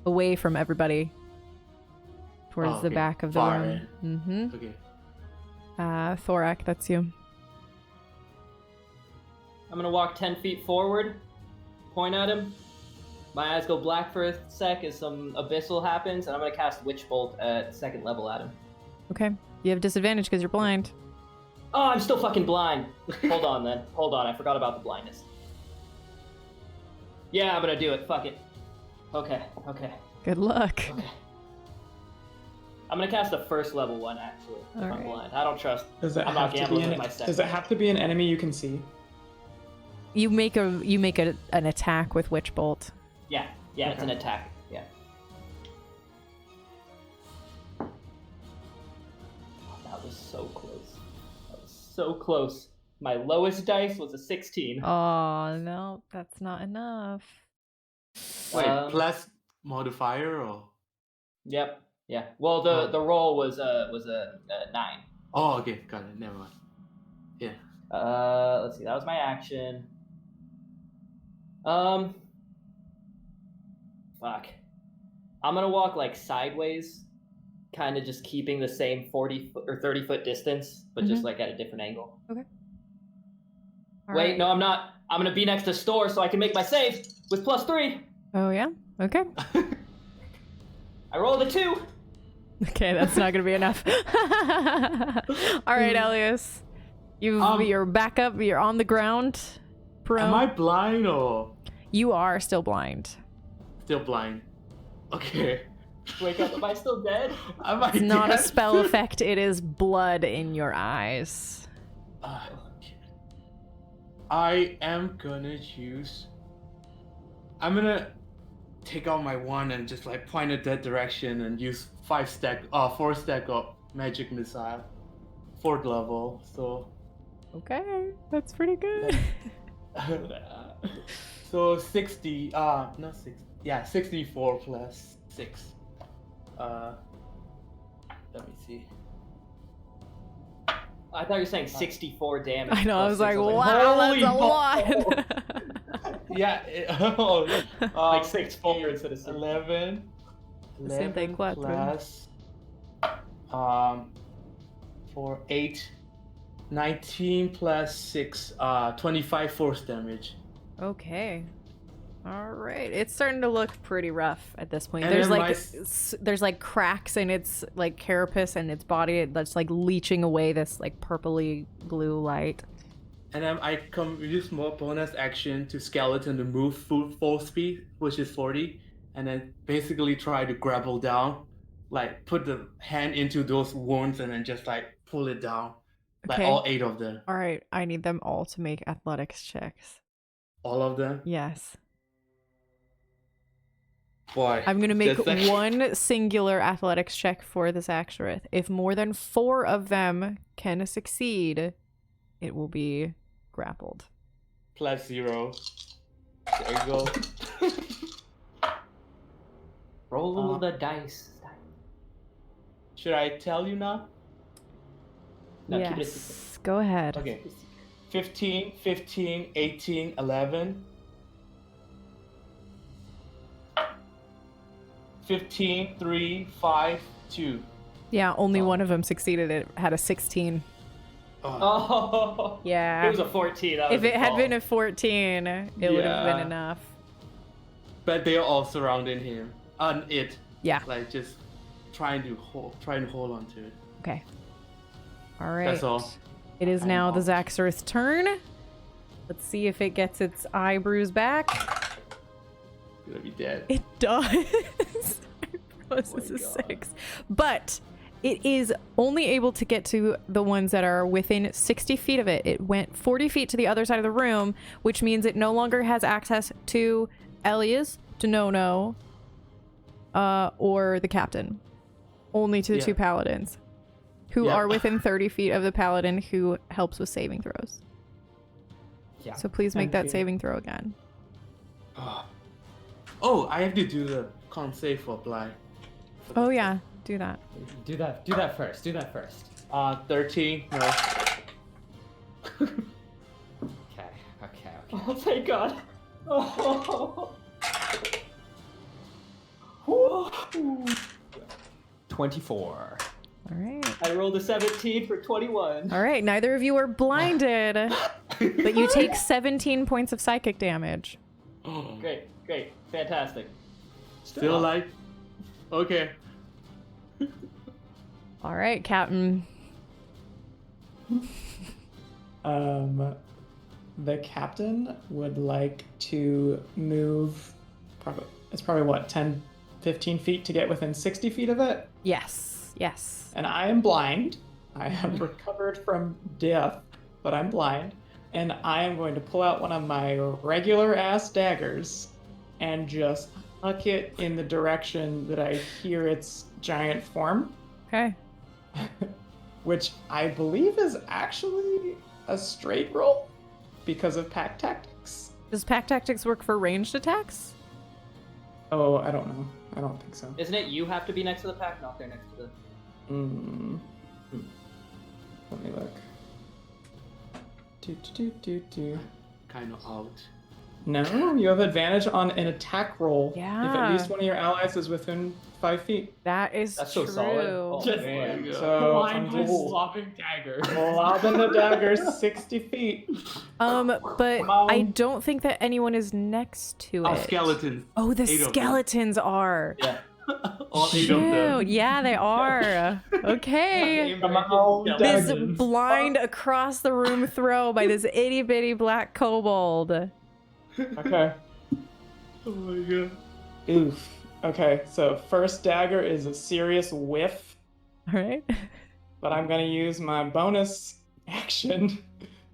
away from everybody, towards Oh, the okay. back of the Far room. Mm-hmm. Okay. Thorak, that's you. I'm gonna walk 10 feet forward, point at him. My eyes go black for a sec as some abyssal happens, and I'm gonna cast Witch Bolt at 2nd level at him. Okay. You have disadvantage because you're blind. Oh, I'm still fucking blind. Hold on then. Hold on, I forgot about the blindness. Yeah, I'm gonna do it. Fuck it. Okay. Good luck. I'm gonna cast a 1st level one actually. If I'm Alright. blind. I don't trust. Does it I'm not have to gambling be with an, my second. Does it have to be an enemy you can see? You make an attack with Witch Bolt. Yeah, it's an attack. Yeah. Oh, that was so close. So close. My lowest dice was a 16. Oh no, that's not enough. Wait, Um, plus modifier or? Yep. Yeah. Well, the roll was a 9. Oh, okay, got it. Never mind. Yeah. Let's see. That was my action. Fuck. I'm gonna walk like sideways, kind of just keeping the same 40 foot or 30 foot distance, but just like at a different angle. Okay. Wait, no, I'm not. I'm gonna be next to Store so I can make my save with +3. Oh yeah. Okay. I rolled a 2. Okay, that's not gonna be enough. All right, Elias. You're back up. You're on the ground. Prone. Am I blind or You are still blind. still blind? Okay. Wake up. Am I still dead? Am I It's not a dead? spell effect. It is blood in your eyes. Okay. I am gonna use. I'm gonna take out my wand and just like point at that direction and use 4 stack of magic missile, 4th level. So, Okay, that's pretty good. so 60. Not 60. Yeah, 64 plus 6. Let me see. I thought you were saying 64 damage. I know. I plus was like, 6. wow, holy that's a balls. lot. Yeah. Like 6 4 instead of 6. 11. The same thing, 11 cuatro. plus 4, 8, 19 plus 6, 25 force damage. Okay. All right. It's starting to look pretty rough at this point. And There's then like there's like cracks in its like carapace and its body that's like leaching away this like purpley blue light. And then I use more bonus action to skeleton to move full speed, which is 40, and then basically try to grapple down, like put the hand into those wounds and then just like pull it down, like Okay. all 8 of them. All right. I need them all to make athletics checks. All of them. Yes. Boy. I'm going to make that's like- one singular athletics check for this Axorith. If more than 4 of them can succeed, it will be grappled. plus 0. There you go. Roll the dice. Should I tell you now? No, keep it a secret. Yes. Go ahead. Okay. 15, 15, 18, 11. 15, 3, 5, 2. Yeah, only Oh. one of them succeeded. It had a 16. Oh. Yeah. It was a 14. That If was it had been a 14, it would have been Yeah. enough. But they're all surrounding him. It. Yeah. Like just trying to hold on to it. Okay. All right. That's all. It is I'm now the out. Zaxxer's turn. Let's see if it gets its eyebrows back. Gonna be dead. It does. This is a 6. But it is only able to get to the ones that are within 60 feet of it. It went 40 feet to the other side of the room, which means it no longer has access to Elias, to Nono, or the captain. Only to the Yeah. 2 paladins, who Yeah. are within 30 feet of the paladin who helps with saving throws. Yeah. So please make Thank that you. saving throw again. Oh, I have to do the con save for Bly. Oh yeah, do that. Do that first. 13. No. Okay. Oh, thank God. Oh. 24. All right. I rolled a 17 for 21. All right, neither of you are blinded, but you take 17 points of psychic damage. Great. Fantastic. Still alive? Okay. All right, Captain. The captain would like to move. It's probably what, 10, 15 feet to get within 60 feet of it. Yes. And I am blind. I have recovered from death, but I'm blind. And I am going to pull out one of my regular ass daggers and just huck it in the direction that I hear its giant form, Okay. which I believe is actually a straight roll because of pack tactics. Does pack tactics work for ranged attacks? Oh, I don't know. I don't think so. Isn't it you have to be next to the pack, not they're next to the... Let me look. Do. Kind of out. No, you have advantage on an attack roll. If Yeah. at least one of your allies is within 5 feet. That is That's true. so solid. Oh, Just man. like, So I'm Blindly just slopping dagger. lobbing the dagger 60 feet. But I don't think that anyone is next to Oh, it. skeletons. Oh, the 8 of them. skeletons are. Yeah. All 8 of them. Shoot, yeah, they are. Okay. Come on, This Dragons. blind across the room throw by this itty bitty black kobold. Okay. Oh my god. Oof. Okay, so first dagger is a serious whiff, All right. but I'm going to use my bonus action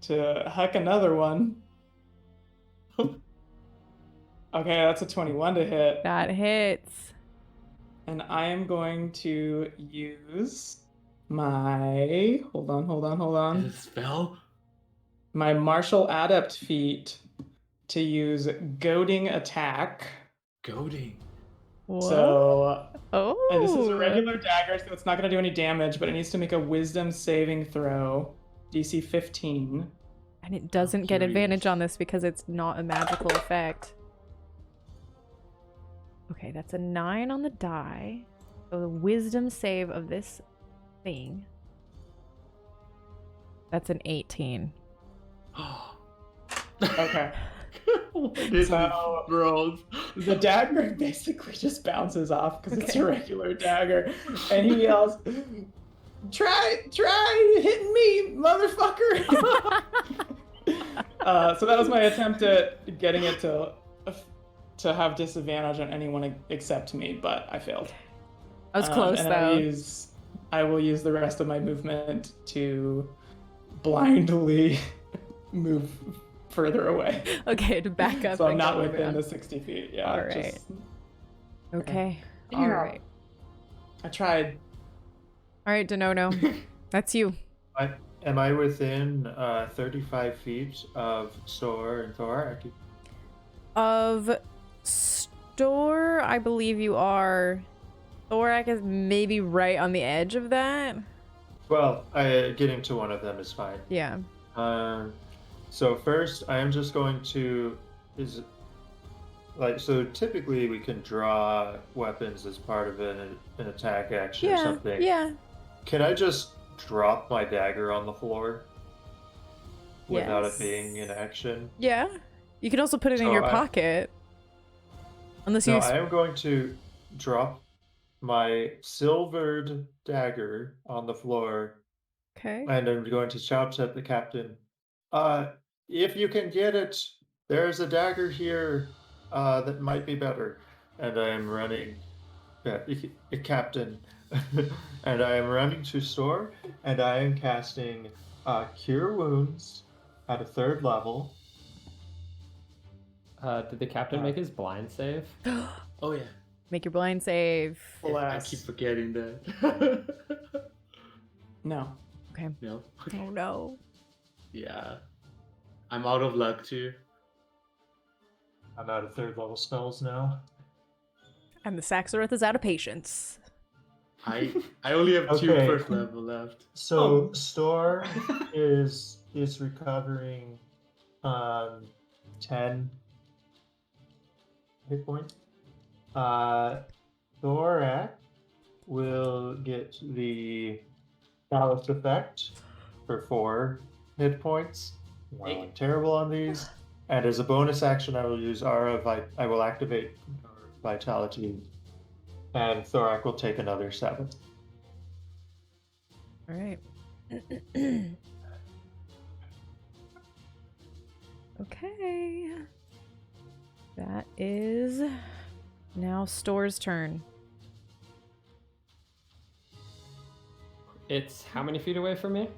to huck another one. Okay, that's a 21 to hit. That hits. And I am going to use my... Hold on. Is it spell? My martial adept feat to use goading attack. Goading. What? So Oh. and this is a regular dagger, so it's not going to do any damage, but it needs to make a wisdom saving throw. DC 15. And it doesn't get Curious. advantage on this because it's not a magical effect. Okay, that's a 9 on the die. So the wisdom save of this thing. That's an 18. Okay. This So- is gross. The dagger basically just bounces off because it's a regular dagger. And he yells, Try hitting me, motherfucker! So that was my attempt at getting it to have disadvantage on anyone except me, but I failed. I was close and though. I will use the rest of my movement to blindly move further away. Okay, to back up. So I'm and not go within around. the 60 feet. Yeah. All right. just- Okay. Yeah. All right. I tried. All right, Denono. That's you. Am I within 35 feet of Store and Thor? Of Store, I believe you are. Thorak is maybe right on the edge of that. Well, getting to one of them is fine. Yeah. So first, I am just going to like, so typically we can draw weapons as part of an attack action or something. Yeah. Can I just drop my dagger on the floor without Yes. it being in action? Yeah. You can also put it in So your pocket. Unless No, you. I am going to drop my silvered dagger on the floor, Okay. and I'm going to shout at the captain. If you can get it, there's a dagger here that might be better. And I am running, captain, and I am running to store, and I am casting Cure Wounds at a 3rd level. Did the captain make his blind save? Oh yeah. Make your blind save. I Bless. keep forgetting that. No. Okay. No. Oh no. Yeah. I'm out of luck too. I'm out of 3rd level spells now. And the Saxaroth is out of patience. I only have 2 Okay. first level left. So store is recovering 10 hit points. Thorak will get the Callous effect for 4 hit points. Wow, I'm terrible on these. And as a bonus action, I will use I will activate Vitality, and Thorak will take another 7. All right. Okay. That is now Store's turn. It's how many feet away from me?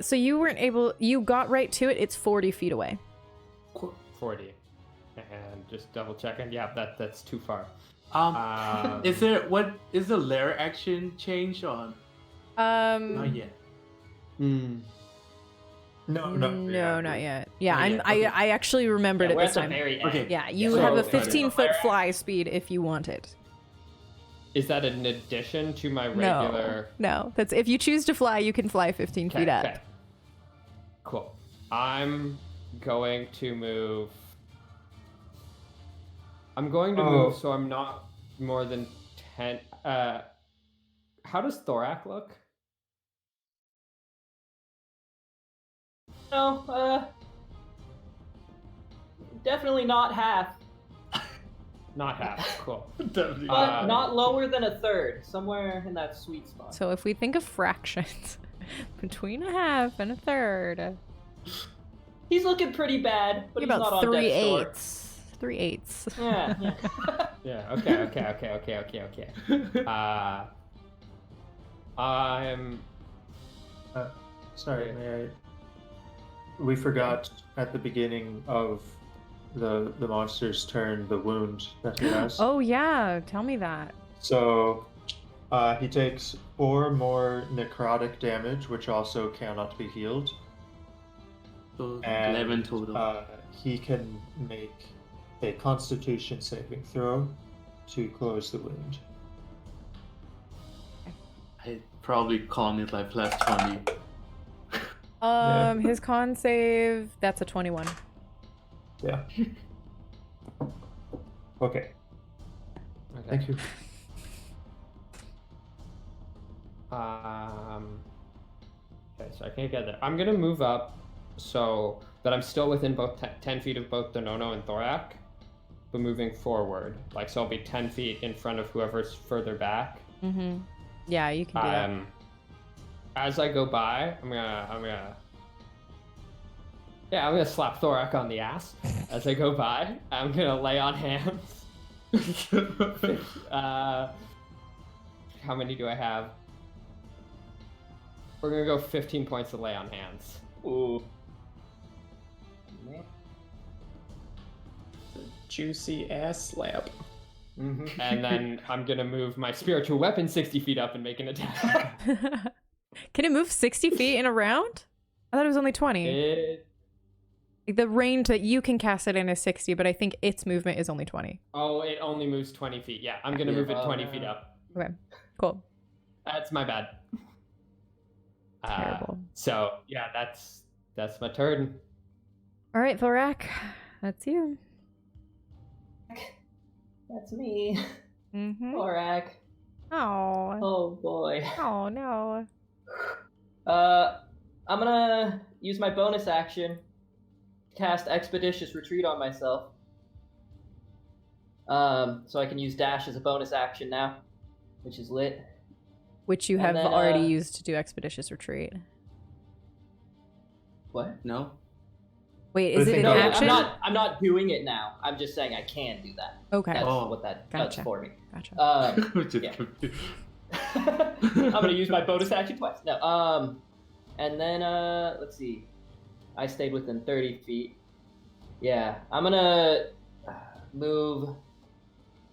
So you weren't able. You got right to it. It's 40 feet away. 40. And just double checking. Yeah, that's too far. Is the lair action change on? Not yet. No, No, not yet. Yeah, Not I'm. yet, okay. I actually remembered it we're this at the time. very end. Okay. Yeah, you So- have a okay. 15-foot fly speed if you want it. Is that an addition to my regular? No. That's if you choose to fly, you can fly 15 feet up. Okay. Cool. I'm going to move. I'm going to move so I'm not more than 10. How does Thorak look? No, definitely not half, Not half. Cool. Definitely. but not lower than a 1/3, somewhere in that sweet spot. So if we think of fractions, between a half and a third, He's looking pretty bad, but he's not about on 3 death's door. eighths. 3 eighths. Yeah. Yeah. Okay. I'm. Sorry, may I? We forgot at the beginning of the monster's turn the wound that he has. Oh yeah, tell me that. So he takes 4 more necrotic damage, which also cannot be healed. So And 11 total. he can make a Constitution saving throw to close the wound. I probably calling it like plus 20. His con save, that's a 21. Yeah. Okay. Thank you. Okay, so I can't get there. I'm gonna move up so that I'm still within both 10 feet of both Donono and Thorak, but moving forward. Like, so I'll be 10 feet in front of whoever's further back. Mm-hmm. Yeah, you can do that. As I go by, I'm gonna slap Thorak on the ass. As I go by, I'm gonna lay on hands. How many do I have? We're gonna go 15 points to lay on hands. Ooh. Juicy ass slap. And then I'm gonna move my spiritual weapon 60 feet up and make an attack. Can it move 60 feet in a round? I thought it was only 20. The range that you can cast it in is 60, but I think its movement is only 20. Oh, it only moves 20 feet. Yeah, I'm gonna move it 20 feet up. Okay, cool. That's my bad. Terrible. So yeah, that's my turn. All right, Thorak, That's you. That's me. Mm-hmm. Thorak. Oh. Oh boy. Oh no. I'm gonna use my bonus action to cast Expeditious Retreat on myself. So I can use dash as a bonus action now, which is lit. Which you And have then, already used to do Expeditious Retreat. What? No. Wait, But is I it think an No, action? I'm not doing it now. I'm just saying I can do that. Okay. That's Oh. what that Gotcha. does for me. Gotcha. Just Yeah. confused. I'm gonna use my bonus action twice. No, and then let's see. I stayed within 30 feet. Yeah, I'm gonna move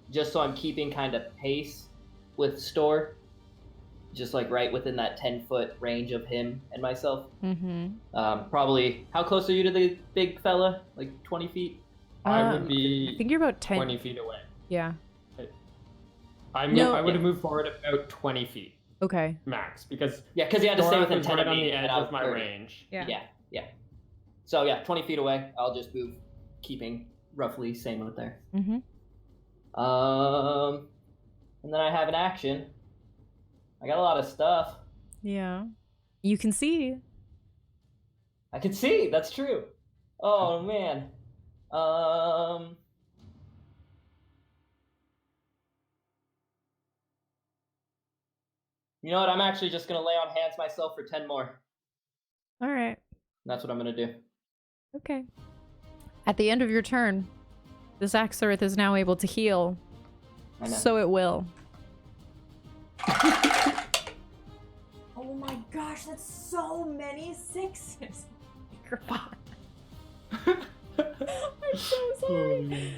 just so I'm keeping kind of pace with Store, just like right within that 10-foot range of him and myself. Mm-hmm. Probably. How close are you to the big fella? Like 20 feet? I I would be think you're about 10. 20 feet away. Yeah. I No. would have moved forward about 20 feet Okay. max because Yeah, because you had to stay Thorak within was 10 right of on me. the and edge I was of my 30. range. Yeah. Yeah. So yeah, 20 feet away. I'll just move, keeping roughly same with there. Mm-hmm. And then I have an action. I got a lot of stuff. Yeah. You can see. I can see. That's true. Oh man. You know what? I'm actually just gonna lay on hands myself for 10 more. All right. That's what I'm gonna do. Okay. At the end of your turn, the Zaxxorith is now able to heal. I know. So it will. Oh my gosh, that's so many sixes. I'm so sorry.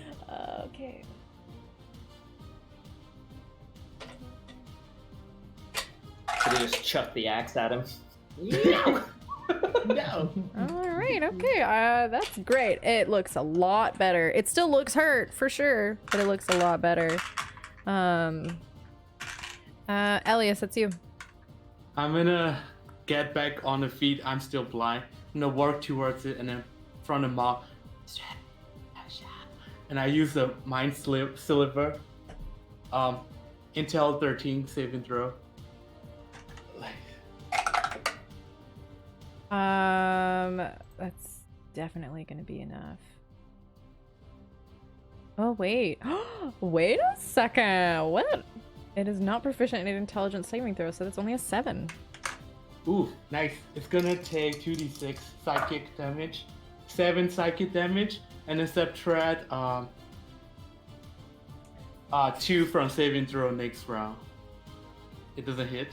Okay. Should have just chucked the axe at him. No. No. All right. Okay. That's great. It looks a lot better. It still looks hurt for sure, but it looks a lot better. Elias, that's you. I'm gonna get back on the feet. I'm still blind. I'm gonna work towards it and then front of mouth. And I use the mind sliver. Intel 13 saving throw. That's definitely gonna be enough. Oh wait. Wait a second. What? It is not proficient in intelligence saving throw, so that's only a 7. Ooh, nice. It's gonna take 2d6 psychic damage, 7 psychic damage, and then subtract 2 from saving throw next round. It doesn't hit.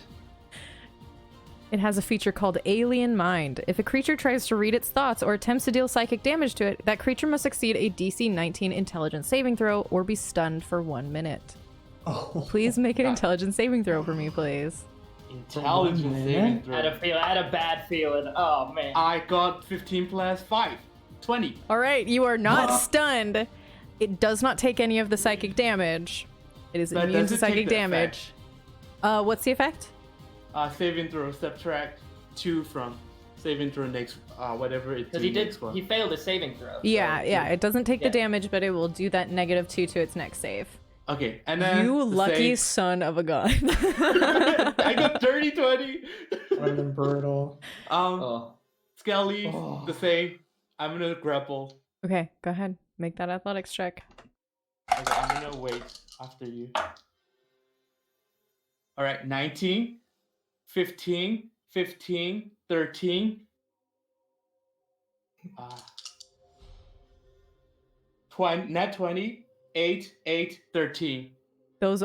It has a feature called Alien Mind. If a creature tries to read its thoughts or attempts to deal psychic damage to it, that creature must succeed a DC 19 intelligence saving throw or be stunned for 1 minute. Oh. Please make an intelligence saving throw for me, please. Intelligence saving throw. I had a bad feeling. Oh man. I got 15 plus 5. 20. All right, you are not stunned. It does not take any of the psychic damage. It is But immune does to it take psychic the damage. What's the effect? Saving throw, subtract 2 from saving throw next, whatever it Because do he failed his saving throw. so- Yeah, it doesn't take Yeah. the damage, but it will do that -2 to its next save. Okay, and then You the lucky same- son of a gun. I got 30, 20. Fucking brutal. Oh. Skelly, Oh. the same. I'm gonna grapple. Okay, go ahead. Make that athletics check. Okay, I'm gonna wait after you. Alright, 19, 15, 15, 13. 20, net 20, 8, 8, 13. Those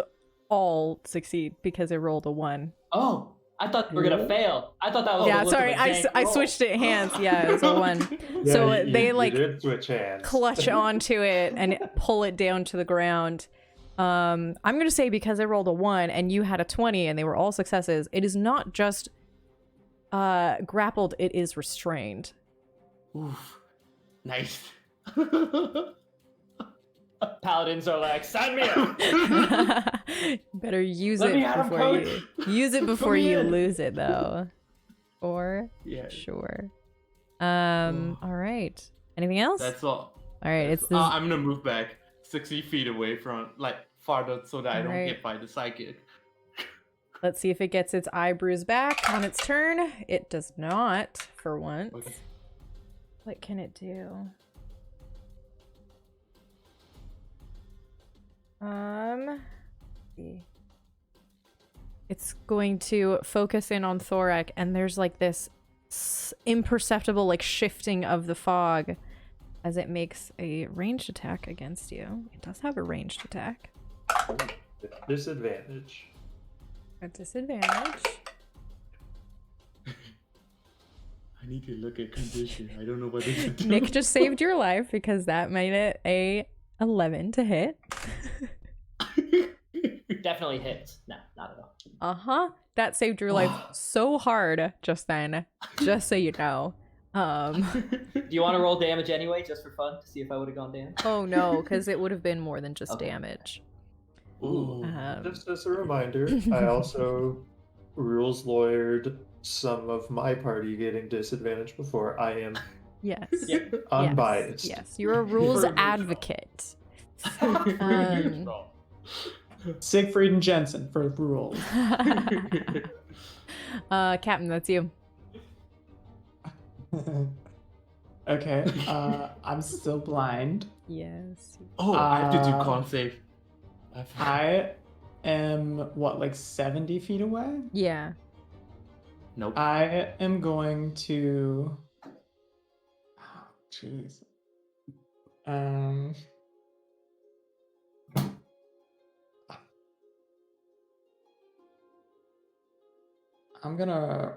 all succeed because it rolled a 1. Oh, I thought we were gonna fail. I thought that was. Yeah, a look of sorry, a I dank roll. switched it hands. Yeah, it was a 1. So they like did switch hands. clutch onto it and pull it down to the ground. I'm gonna say because they rolled a 1 and you had a 20 and they were all successes, it is not just grappled, it is restrained. Oof. Nice. Paladins are like, sign me up. Better use Let it me at him, before coach. you before me you in. lose it though. For Yeah. sure. All right. Anything else? That's all. All right, it's this. I'm gonna move back 60 feet away from, like, farther so that I don't Alright. get by the psychic. Let's see if it gets its eyebrows back on its turn. It does not, for once. Okay. What can it do? Let's see. It's going to focus in on Thorak, and there's like this imperceptible like shifting of the fog as it makes a ranged attack against you. It does have a ranged attack. Disadvantage. A disadvantage. I need to look at condition. I don't know what it is. Nick just saved your life because that made it a 11 to hit. Definitely hits. No, not at all. Uh-huh. That saved your life so hard just then, just so you know. Do you want to roll damage anyway, just for fun, to see if I would have gone down? Oh no, because it would have been more than just Okay. damage. Ooh. Just as a reminder, I also rules lawyered some of my party getting disadvantage before. I am Yes. Yep. unbiased. Yes, you're a rules advocate. Siegfried and Jensen for rules. Captain, that's you. Okay, I'm still blind. Yes. Oh, I have to do Uh, con save. I am, what, like 70 feet away? Yeah. Nope. I am going to. Oh, jeez. I'm gonna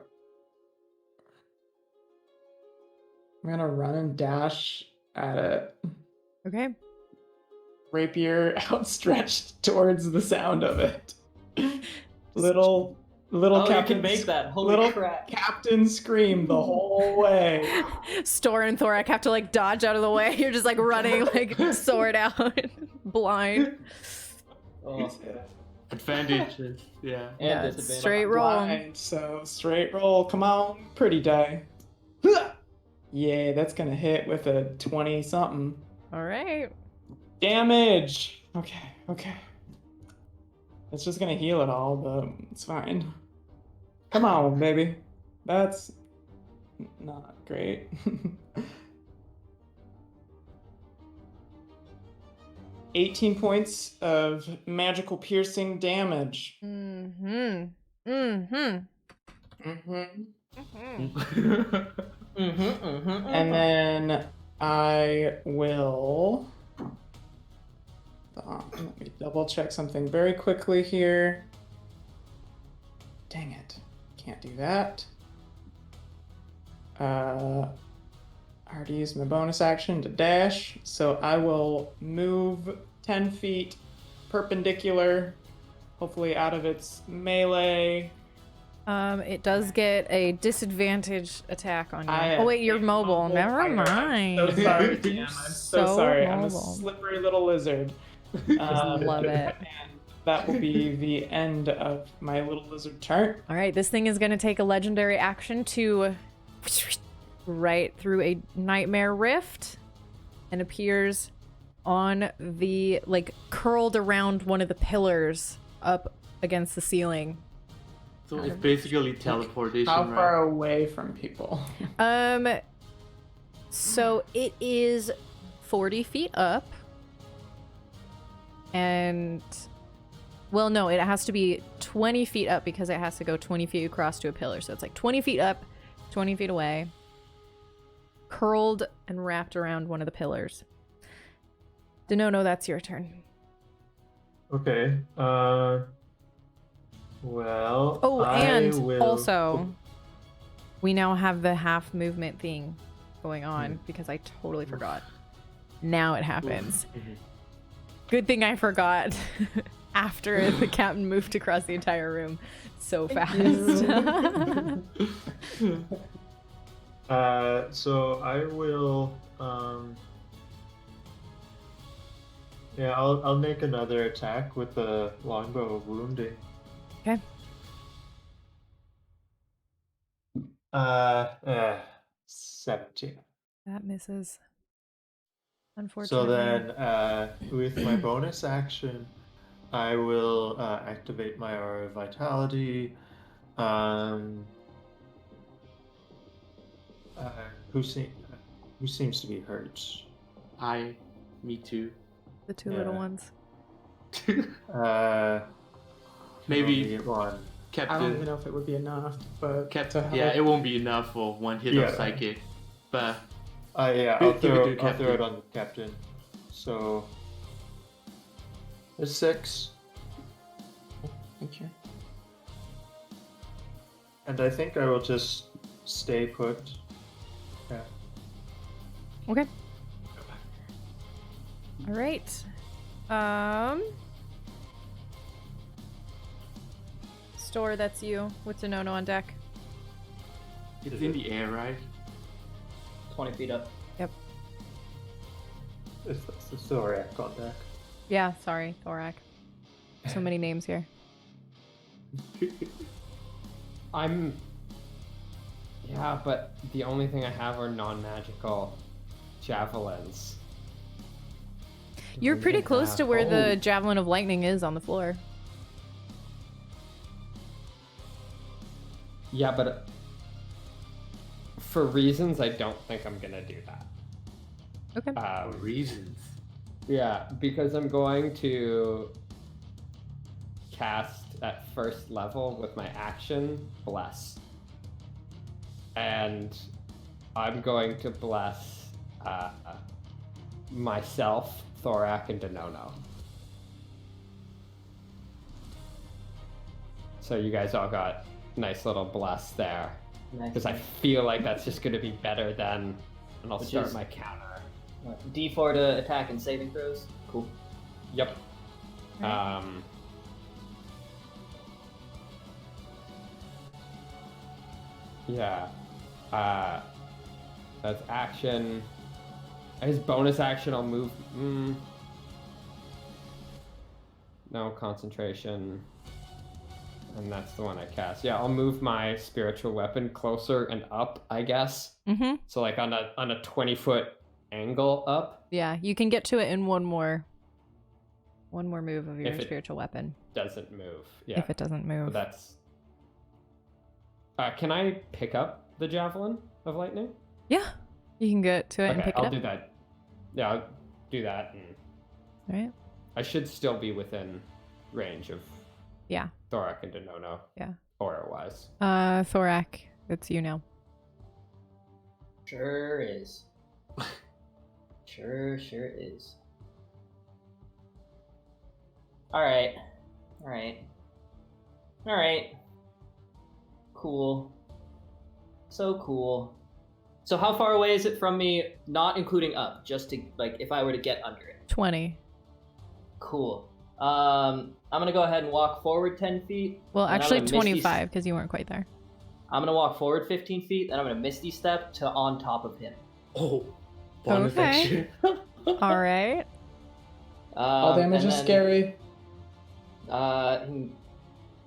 run and dash at it. Okay. Rapier outstretched towards the sound of it. Little Oh, captain. you can make that. Holy little crap. captain scream the whole way. Store and Thorak have to like dodge out of the way. You're just like running, like sword out, blind. Oh. Advantages. Yeah. And Yeah, disadvantage. straight roll. Blind, so straight roll. Come on, pretty die. Yeah, that's gonna hit with a 20 something. All right. Damage. Okay. It's just gonna heal it all, but it's fine. Come on, baby. That's not great. 18 points of magical piercing damage. Mm-hmm. And then I will. Let me double check something very quickly here. Dang it. Can't do that. I already used my bonus action to dash, so I will move 10 feet perpendicular, hopefully out of its melee. It does get a disadvantage attack on you. I Oh wait, you're am mobile. Never I'm mind. so sorry, DM. I'm so So sorry. I'm a mobile. slippery little lizard. Love it. And that will be the end of my little lizard turn. All right, this thing is going to take a legendary action to right through a nightmare rift and appears on the, like, curled around one of the pillars up against the ceiling. So it's basically teleportation, How right? far away from people? So it is 40 feet up. And, well, no, it has to be 20 feet up because it has to go 20 feet across to a pillar. So it's like 20 feet up, 20 feet away, curled and wrapped around one of the pillars. Denono, that's your turn. Okay. Well. Oh, I and will... also, we now have the half movement thing going on because I totally forgot. Now it happens. Good thing I forgot after the captain moved across the entire room so fast. So I will. Yeah, I'll make another attack with the longbow of wounding. Okay. 17. That misses. Unfortunately. So then, with my bonus action, I will activate my Aura of Vitality. Who seems to be hurt? Me too. The two little Yeah. ones. Maybe one. I don't Captain. even know if it would be enough, but Captain. Yeah, it won't be enough for one hit of psychic, but Yeah, Give I'll it throw, to I'll Captain. throw it on the captain. So, a 6. Thank you. And I think I will just stay put. Yeah. Okay. All right. Store, that's you. What's a no-no on deck? it's in the air, right? 20 feet up. It's the Thorak on deck. Yeah, sorry, Thorak. So many names here. Yeah, but the only thing I have are non-magical javelins. You're Don't pretty even close have- to where the Oh. Javelin of Lightning is on the floor. Yeah, but for reasons, I don't think I'm gonna do that. Okay. For reasons. Yeah, because I'm going to cast at first level with my action Bless. And I'm going to bless myself, Thorak, and Denono. So you guys all got nice little bless there. Nice. Because I feel like that's just going to be better than, and I'll Which start is- my counter. D4 to attack and saving throws. Cool. Yep. Right. Yeah. That's action. His bonus action, I'll move. No concentration. And that's the one I cast. Yeah, I'll move my spiritual weapon closer and up, I guess. Mm-hmm. So like on a 20-foot angle up. Yeah, you can get to it in one more move of your If it- spiritual weapon. Doesn't move. Yeah. If it doesn't move. But that's. Can I pick up the javelin of lightning? Yeah. You can get to it and Okay, pick it I'll up. do that. Yeah, I'll do that, and All right. I should still be within range of Yeah. Thorak and Denono. Yeah. Aura-wise. Thorak, it's you now. Sure is. Sure is. Alright. Cool. So cool. So how far away is it from me, not including up, just to, like, if I were to get under it? 20. Cool. I'm gonna go ahead and walk forward 10 feet. Well, and I'm actually gonna misty- 25 because you weren't quite there. I'm gonna walk forward 15 feet, and I'm gonna misty step to on top of him. Oh, bonus Okay. action. All right. All damage and is then, scary. He can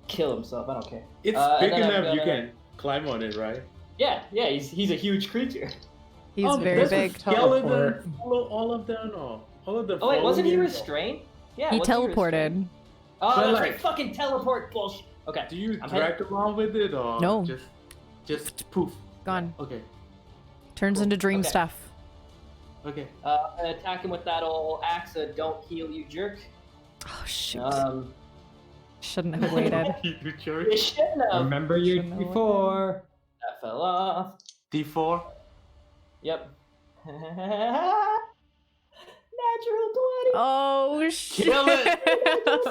kill himself. I don't care. It's And big then I'm enough you gonna- can climb on it, right? Yeah. He's a huge creature. He's Oh, very does big. Teleport. Skeleton follow all of them, or all of the. Oh wait, wasn't he following- restrained? Yeah. He wasn't teleported. restrained? Oh, But, that's like- right. Fucking teleport bullshit. Okay. Do you I'm drag around with it, or No. just poof? Gone. Okay, Turns into dream Okay. stuff. okay. I'm gonna attack him with that old axe. Don't heal, you jerk. Oh, shoot. Shouldn't Shouldn't have waited. You jerk. You shouldn't have. Remember your Shouldn't have D4. That fell off. D4. Yep. Natural 20. Oh, shit. Kill it.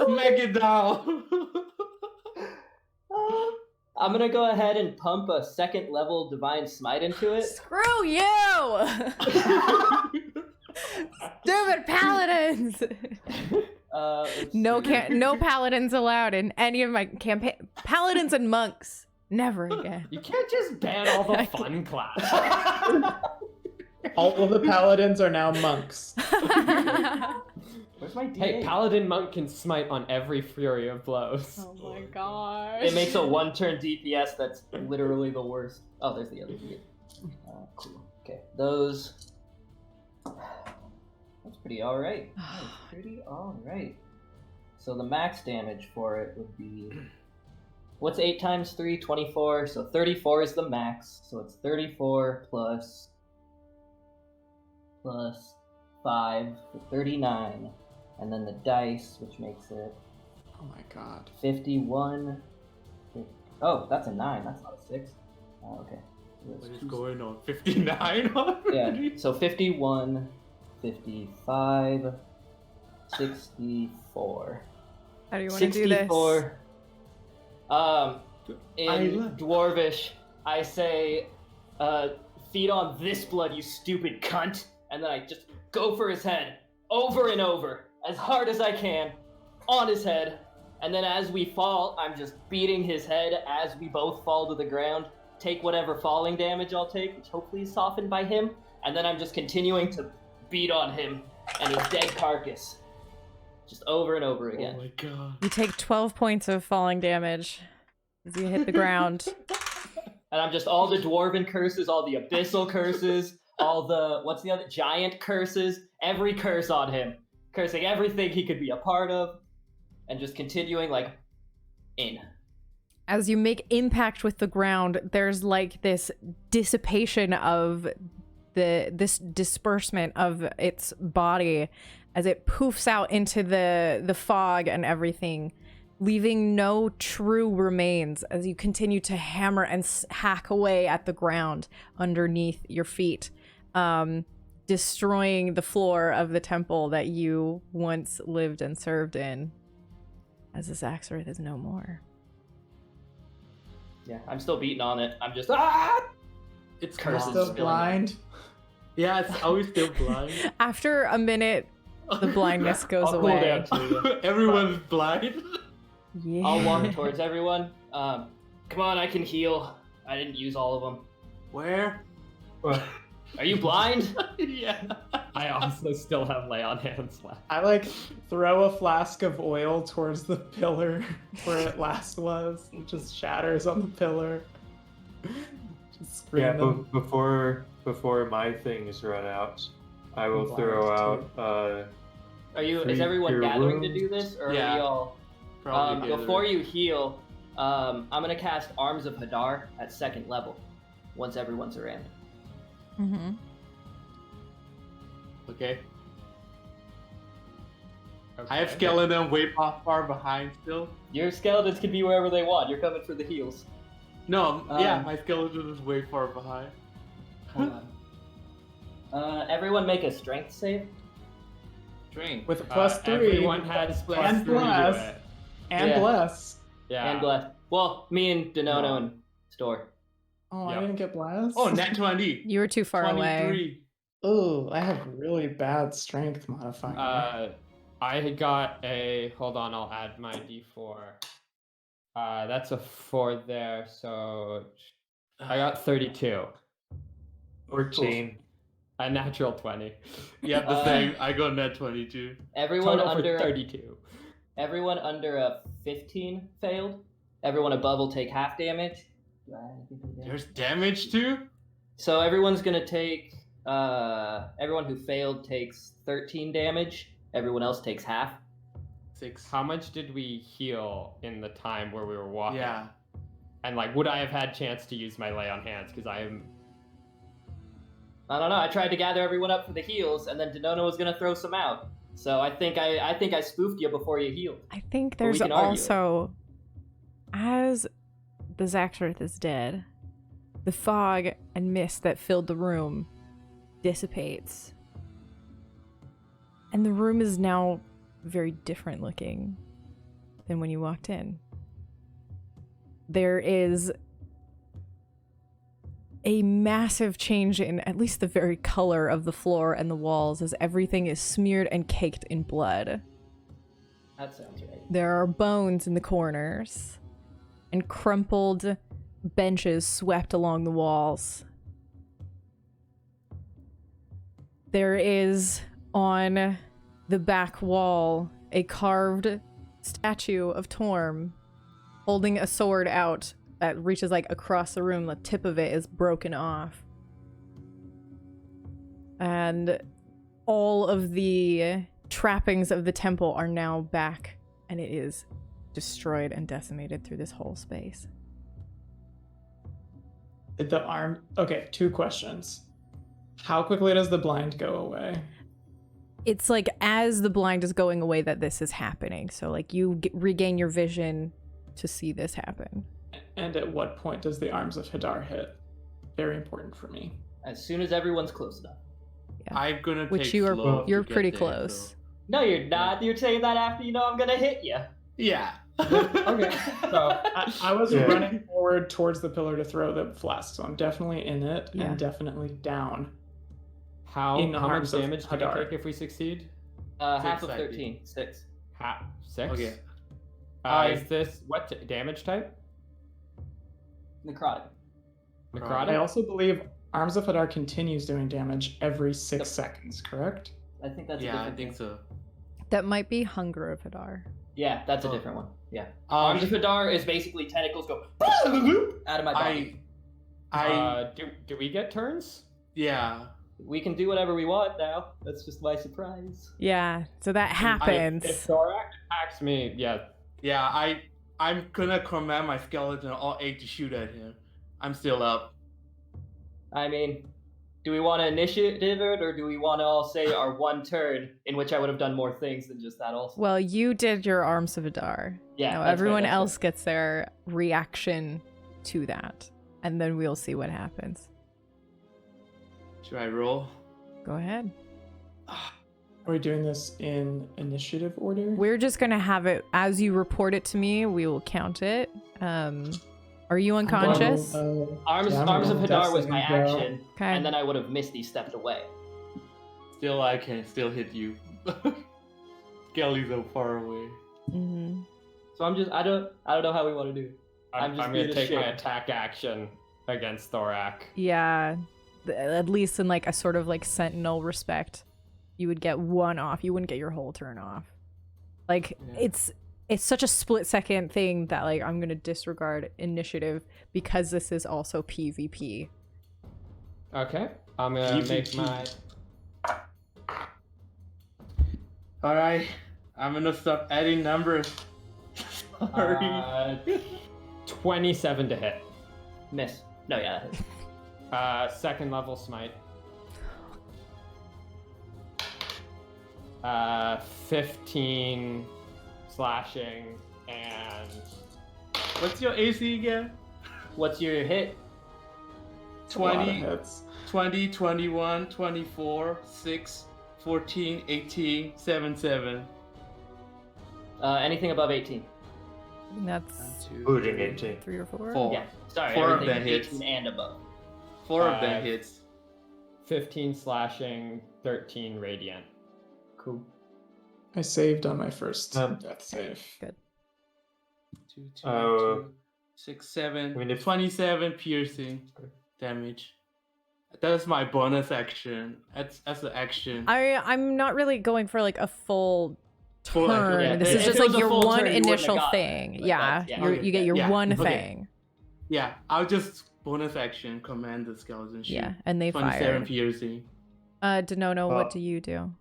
Smack it down. I'm gonna go ahead and pump a second level divine smite into it. Screw you! Stupid paladins! No paladins allowed in any of my campaign. Paladins and monks, never again. You can't just ban all the fun class. All of the paladins are now monks. Where's my D8? Hey, paladin monk can smite on every fury of blows. Oh my gosh. It makes a one-turn DPS that's literally the worst. Oh, there's the other D8. Cool. Okay, those. pretty alright. That's pretty alright. So the max damage for it would be... What's 8 times 3? 24. So 34 is the max. So it's 34 plus 5 for 39. And then the dice, which makes it Oh my god. 51. Oh, that's a 9. That's not a 6. Okay. What is going on? 59 already? Yeah, so 51, 55, 64. How do you want to do this? 64. In I- Dwarvish, I say, feed on this blood, you stupid cunt. And then I just go for his head, over and over, as hard as I can, on his head. And then as we fall, I'm just beating his head as we both fall to the ground. Take whatever falling damage I'll take, which hopefully is softened by him. And then I'm just continuing to beat on him and his dead carcass. Just over and over again. Oh my god. You take 12 points of falling damage as you hit the ground. And I'm just all the dwarven curses, all the abyssal curses, all the, what's the other, giant curses, every curse on him. Cursing everything he could be a part of, and just continuing, like, in. As you make impact with the ground, there's like this dissipation of this disbursement of its body as it poofs out into the fog and everything, leaving no true remains as you continue to hammer and hack away at the ground underneath your feet, destroying the floor of the temple that you once lived and served in, as this Axorith is no more. Yeah, I'm still beating on it. I'm just, ah! It's Curses. not- Still blind. Yeah, it's always still blind. After a minute, the blindness goes I'll cool away. down too. Everyone's blind. Yeah. I'll walk towards everyone. Come on, I can heal. I didn't use all of them. Where? Are you blind? Yeah. I also still have lay on hands left. I like throw a flask of oil towards the pillar where it last was. It just shatters on the pillar. Just Yeah, screaming. before my things run out, I will Blind throw too. out. Is Treat everyone your gathering to wounds. do this, or Yeah. are we all? Probably Before you heal, I'm gonna cast Arms of Hadar at 2nd level, once everyone's around. Mm-hmm. Okay. Okay. I have skeleton way far behind still. Your skeletons can be wherever they want. You're coming for the heals. No, yeah, Um, my skeleton is way far behind. Hold on. Everyone make a strength save. Drink. With a +3. Everyone has Plus and +3 to bless. it. And Yeah. bless. Yeah. And bless. Well, me and Denono No. and Store. Oh, Yep. I didn't get blessed. Oh, nat 20. You were too far away. 23. Oh, I have really bad strength modifier. I got a. Hold on, I'll add my d4. That's a 4 there, so I got 32. 14. A natural 20. Yeah, the same. I got nat 22. Everyone Total under for 32. everyone under a 15 failed. Everyone above will take half damage. Do I add anything to the damage? There's damage too? So everyone's gonna take. Everyone who failed takes 13 damage. Everyone else takes half. 6. How much did we heal in the time where we were walking? Yeah. And like, would I have had chance to use my lay on hands? Because I am. I don't know. I tried to gather everyone up for the heals, and then Denono was gonna throw some out. So I think I spoofed you before you healed. I think But we there's can argue it. also, as the Zaxxorith is dead, the fog and mist that filled the room dissipates. And the room is now very different looking than when you walked in. There is a massive change in at least the very color of the floor and the walls, as everything is smeared and caked in blood. That sounds right. There are bones in the corners and crumpled benches swept along the walls. There is on the back wall a carved statue of Torm holding a sword out that reaches like across the room. The tip of it is broken off. And all of the trappings of the temple are now back, and it is destroyed and decimated through this whole space. The arm. Okay, 2 questions. How quickly does the blind go away? It's like as the blind is going away that this is happening. So like you regain your vision to see this happen. And at what point does the arms of Hadar hit? Very important for me. As soon as everyone's close enough. Yeah. I'm gonna Which take you are, slow you're to get pretty there, close. so- No, you're not. You're saying that after you know I'm gonna hit you. Yeah. Okay, so I was Yeah. running forward towards the pillar to throw the flask, so I'm definitely in it Yeah. and definitely down. how In the much arms of damage do we Hadar. take if we succeed? Half Six, of I think. 13. 6. Half 6. Okay. Is this what damage type? Necrotic. Necrotic. I also believe Arms of Hadar continues doing damage every 6 seconds, correct? I think that's a Yeah, I different think so. That might be Hunger of Hadar. Yeah, that's a Oh. different one. Yeah. Um, Arms of Hadar is basically tentacles go out of my body. I Do we get turns? yeah. We can do whatever we want now. That's just my surprise. Yeah, so that If happens. Thorak attacks me, yeah. I'm gonna command my skeleton all 8 to shoot at him. I'm still up. I mean, do we want to initiative it, or do we want to all say our one turn in which I would have done more things than just that also? Well, you did your Arms of Hadar. Yeah, Now that's everyone right, that's else gets their reaction to that, and then we'll see what happens. Should I roll? Go ahead. Are we doing this in initiative order? We're just gonna have it as you report it to me. We will count it. Are you unconscious? Arms I'm of gonna Hadar was my definitely go. action, Okay. and then I would have misty stepped away. Still, I can still hit you. Skelly's so far away. hmm So I'm just I don't know how we want to do it. I'm I'm just gonna being a take my shit. attack action against Thorak. Yeah, at least in like a sort of like sentinel respect, you would get one off. You wouldn't get your whole turn off. Like Yeah. it's such a split second thing that like I'm gonna disregard initiative because this is also PvP. Okay, I'm gonna make PvP. my. Alright. I'm gonna stop adding numbers. Sorry. 27 to hit. Miss. No, yeah. That hits. Second level smite. 15 slashing and What's your AC again? What's your hit? A lot of 20, hits. 20, 21, 24, 6, 14, 18, 7, 7. Anything above 18. That's Including 18. 3 or 4. 4. Yeah. Sorry, 4 of everything them hits. 18 and above. 4 of them Five. hits. 15 slashing, 13 radiant. Cool. I saved on my first Um, death save. 2, 2, Uh, 2, 6, 7, I mean, if- 27 piercing damage. That's my bonus action. That's the action. I'm not really going for like a full Full action, turn. yeah. This If is just it was like a your full one turn, you wouldn't have initial gotten it. thing. Like, Yeah, that's- yeah. you get your Yeah, one okay. thing. Yeah, I'll just bonus action command the skeleton shoot. Yeah, and they 27 fire. piercing. Denono, what Uh, do you do?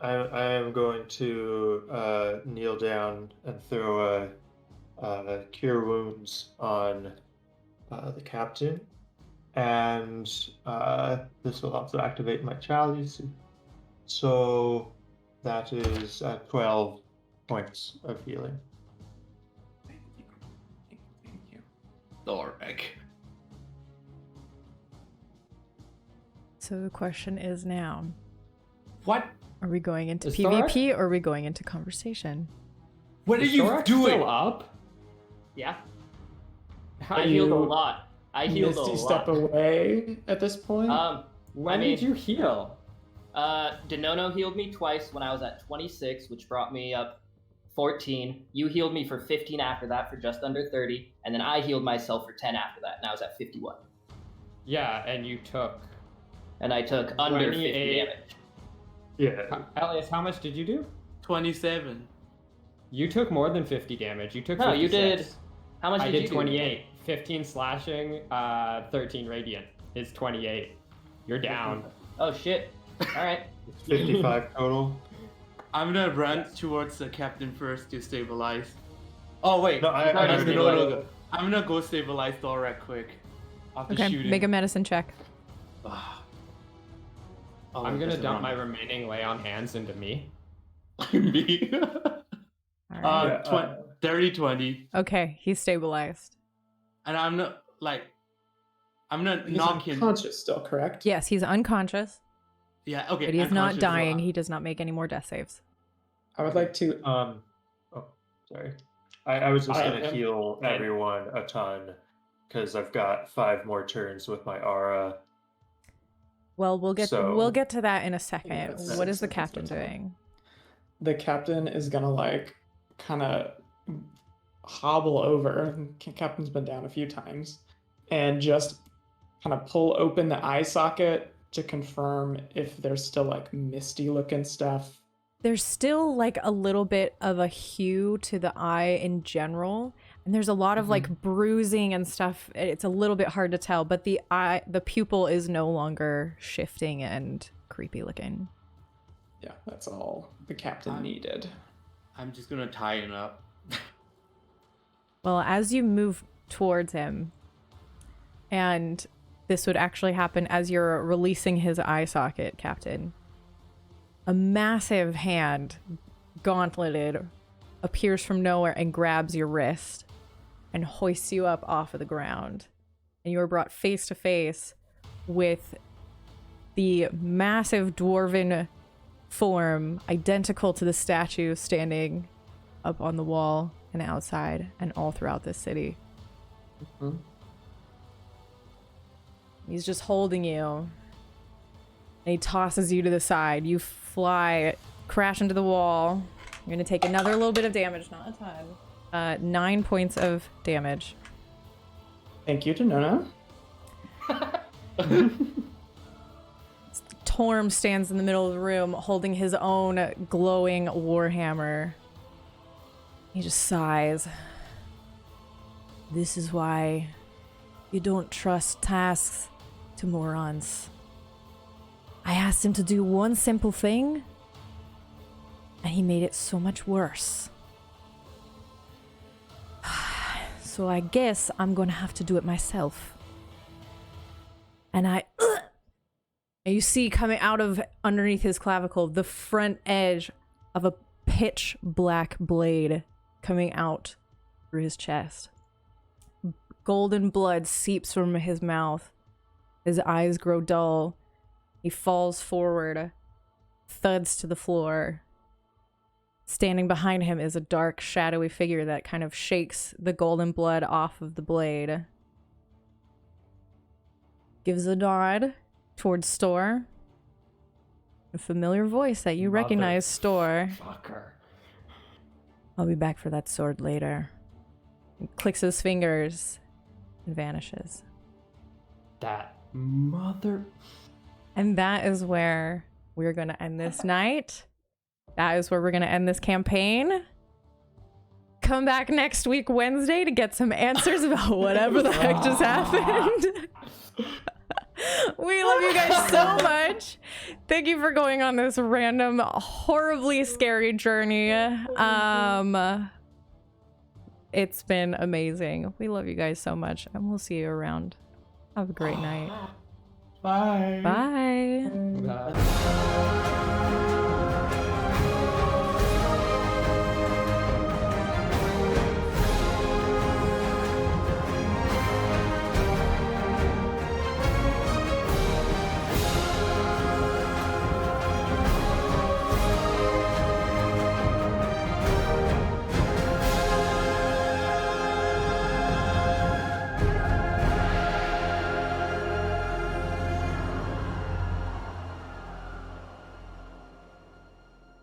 I am going to kneel down and throw a cure wounds on the captain, and this will also activate my chalice. So that is 12 points of healing. Thank you. Thorak. So the question is now, What? are we going into Is PvP or are we going into conversation? What are Is you Thorak doing? still up? Yeah. How, I healed a you lot. I healed a Misty lot. step away at this point. when I mean- did you heal? Denono healed me twice when I was at 26, which brought me up 14. You healed me for 15 after that for just under 30. And then I healed myself for 10 after that, and I was at 51. Yeah, and you took. And I took under 50 28. damage. Yeah. Elias, how much did you do? 27. You took more than 50 damage. You took No, 56. you did. How much I did did you do? 28. 15 slashing, 13 radiant is 28. You're down. Oh shit. All right. 55 total. I'm gonna run towards the captain first to stabilize. Oh wait, No, I no, already no, know. no. I'm gonna go stabilize Thor right quick. After Okay, shooting. make a medicine check. Oh, I'm gonna just dump my run. remaining lay on hands into me. Me. All right. Yeah, 30-20. Okay, he's stabilized. And I'm not I'm not He's knocking. unconscious still, correct? Yes, he's unconscious, Yeah, okay. but he's not unconscious, dying. so He does not make any more death saves. I would like to. oh, sorry. I was just I gonna am- heal everyone a ton because I've got 5 more turns with my aura. Well, we'll get So- to that in a second. that's What is the 6 seconds captain by the time. doing? The captain is gonna like kind of hobble over. Captain's been down a few times, and just kind of pull open the eye socket to confirm if there's still like misty looking stuff. There's still like a little bit of a hue to the eye in general, and there's a lot of like bruising and stuff. It's a little bit hard to tell, but the pupil is no longer shifting and creepy looking. Yeah, that's all the captain needed. I'm just gonna tie him up. Well, as you move towards him, and this would actually happen as you're releasing his eye socket, Captain, a massive hand, gauntleted, appears from nowhere and grabs your wrist and hoists you up off of the ground. And you are brought face to face with the massive dwarven form, identical to the statue standing up on the wall and outside and all throughout this city. Mhm. He's just holding you. And he tosses you to the side. You fly, crash into the wall. You're going to take another little bit of damage, not a ton. 9 points of damage. Thank you to Nona. Torm stands in the middle of the room holding his own glowing warhammer. He just sighs. This is why you don't trust tasks to morons. I asked him to do one simple thing, and he made it so much worse. So I guess I'm gonna have to do it myself. And and you see coming out of underneath his clavicle the front edge of a pitch black blade coming out through his chest. Golden blood seeps from his mouth. His eyes grow dull. He falls forward, thuds to the floor. Standing behind him is a dark, shadowy figure that kind of shakes the golden blood off of the blade. Gives a nod towards Store. A familiar voice that you recognize, Store. Fucker. I'll be back for that sword later. He clicks his fingers and vanishes. That mother. And that is where we're going to end this night. That is where we're going to end this campaign. Come back next week, Wednesday, to get some answers about whatever the heck just happened. We love you guys so much. Thank you for going on this random, horribly scary journey. It's been amazing. We love you guys so much, and we'll see you around. Have a great night. Bye. Bye. Bye.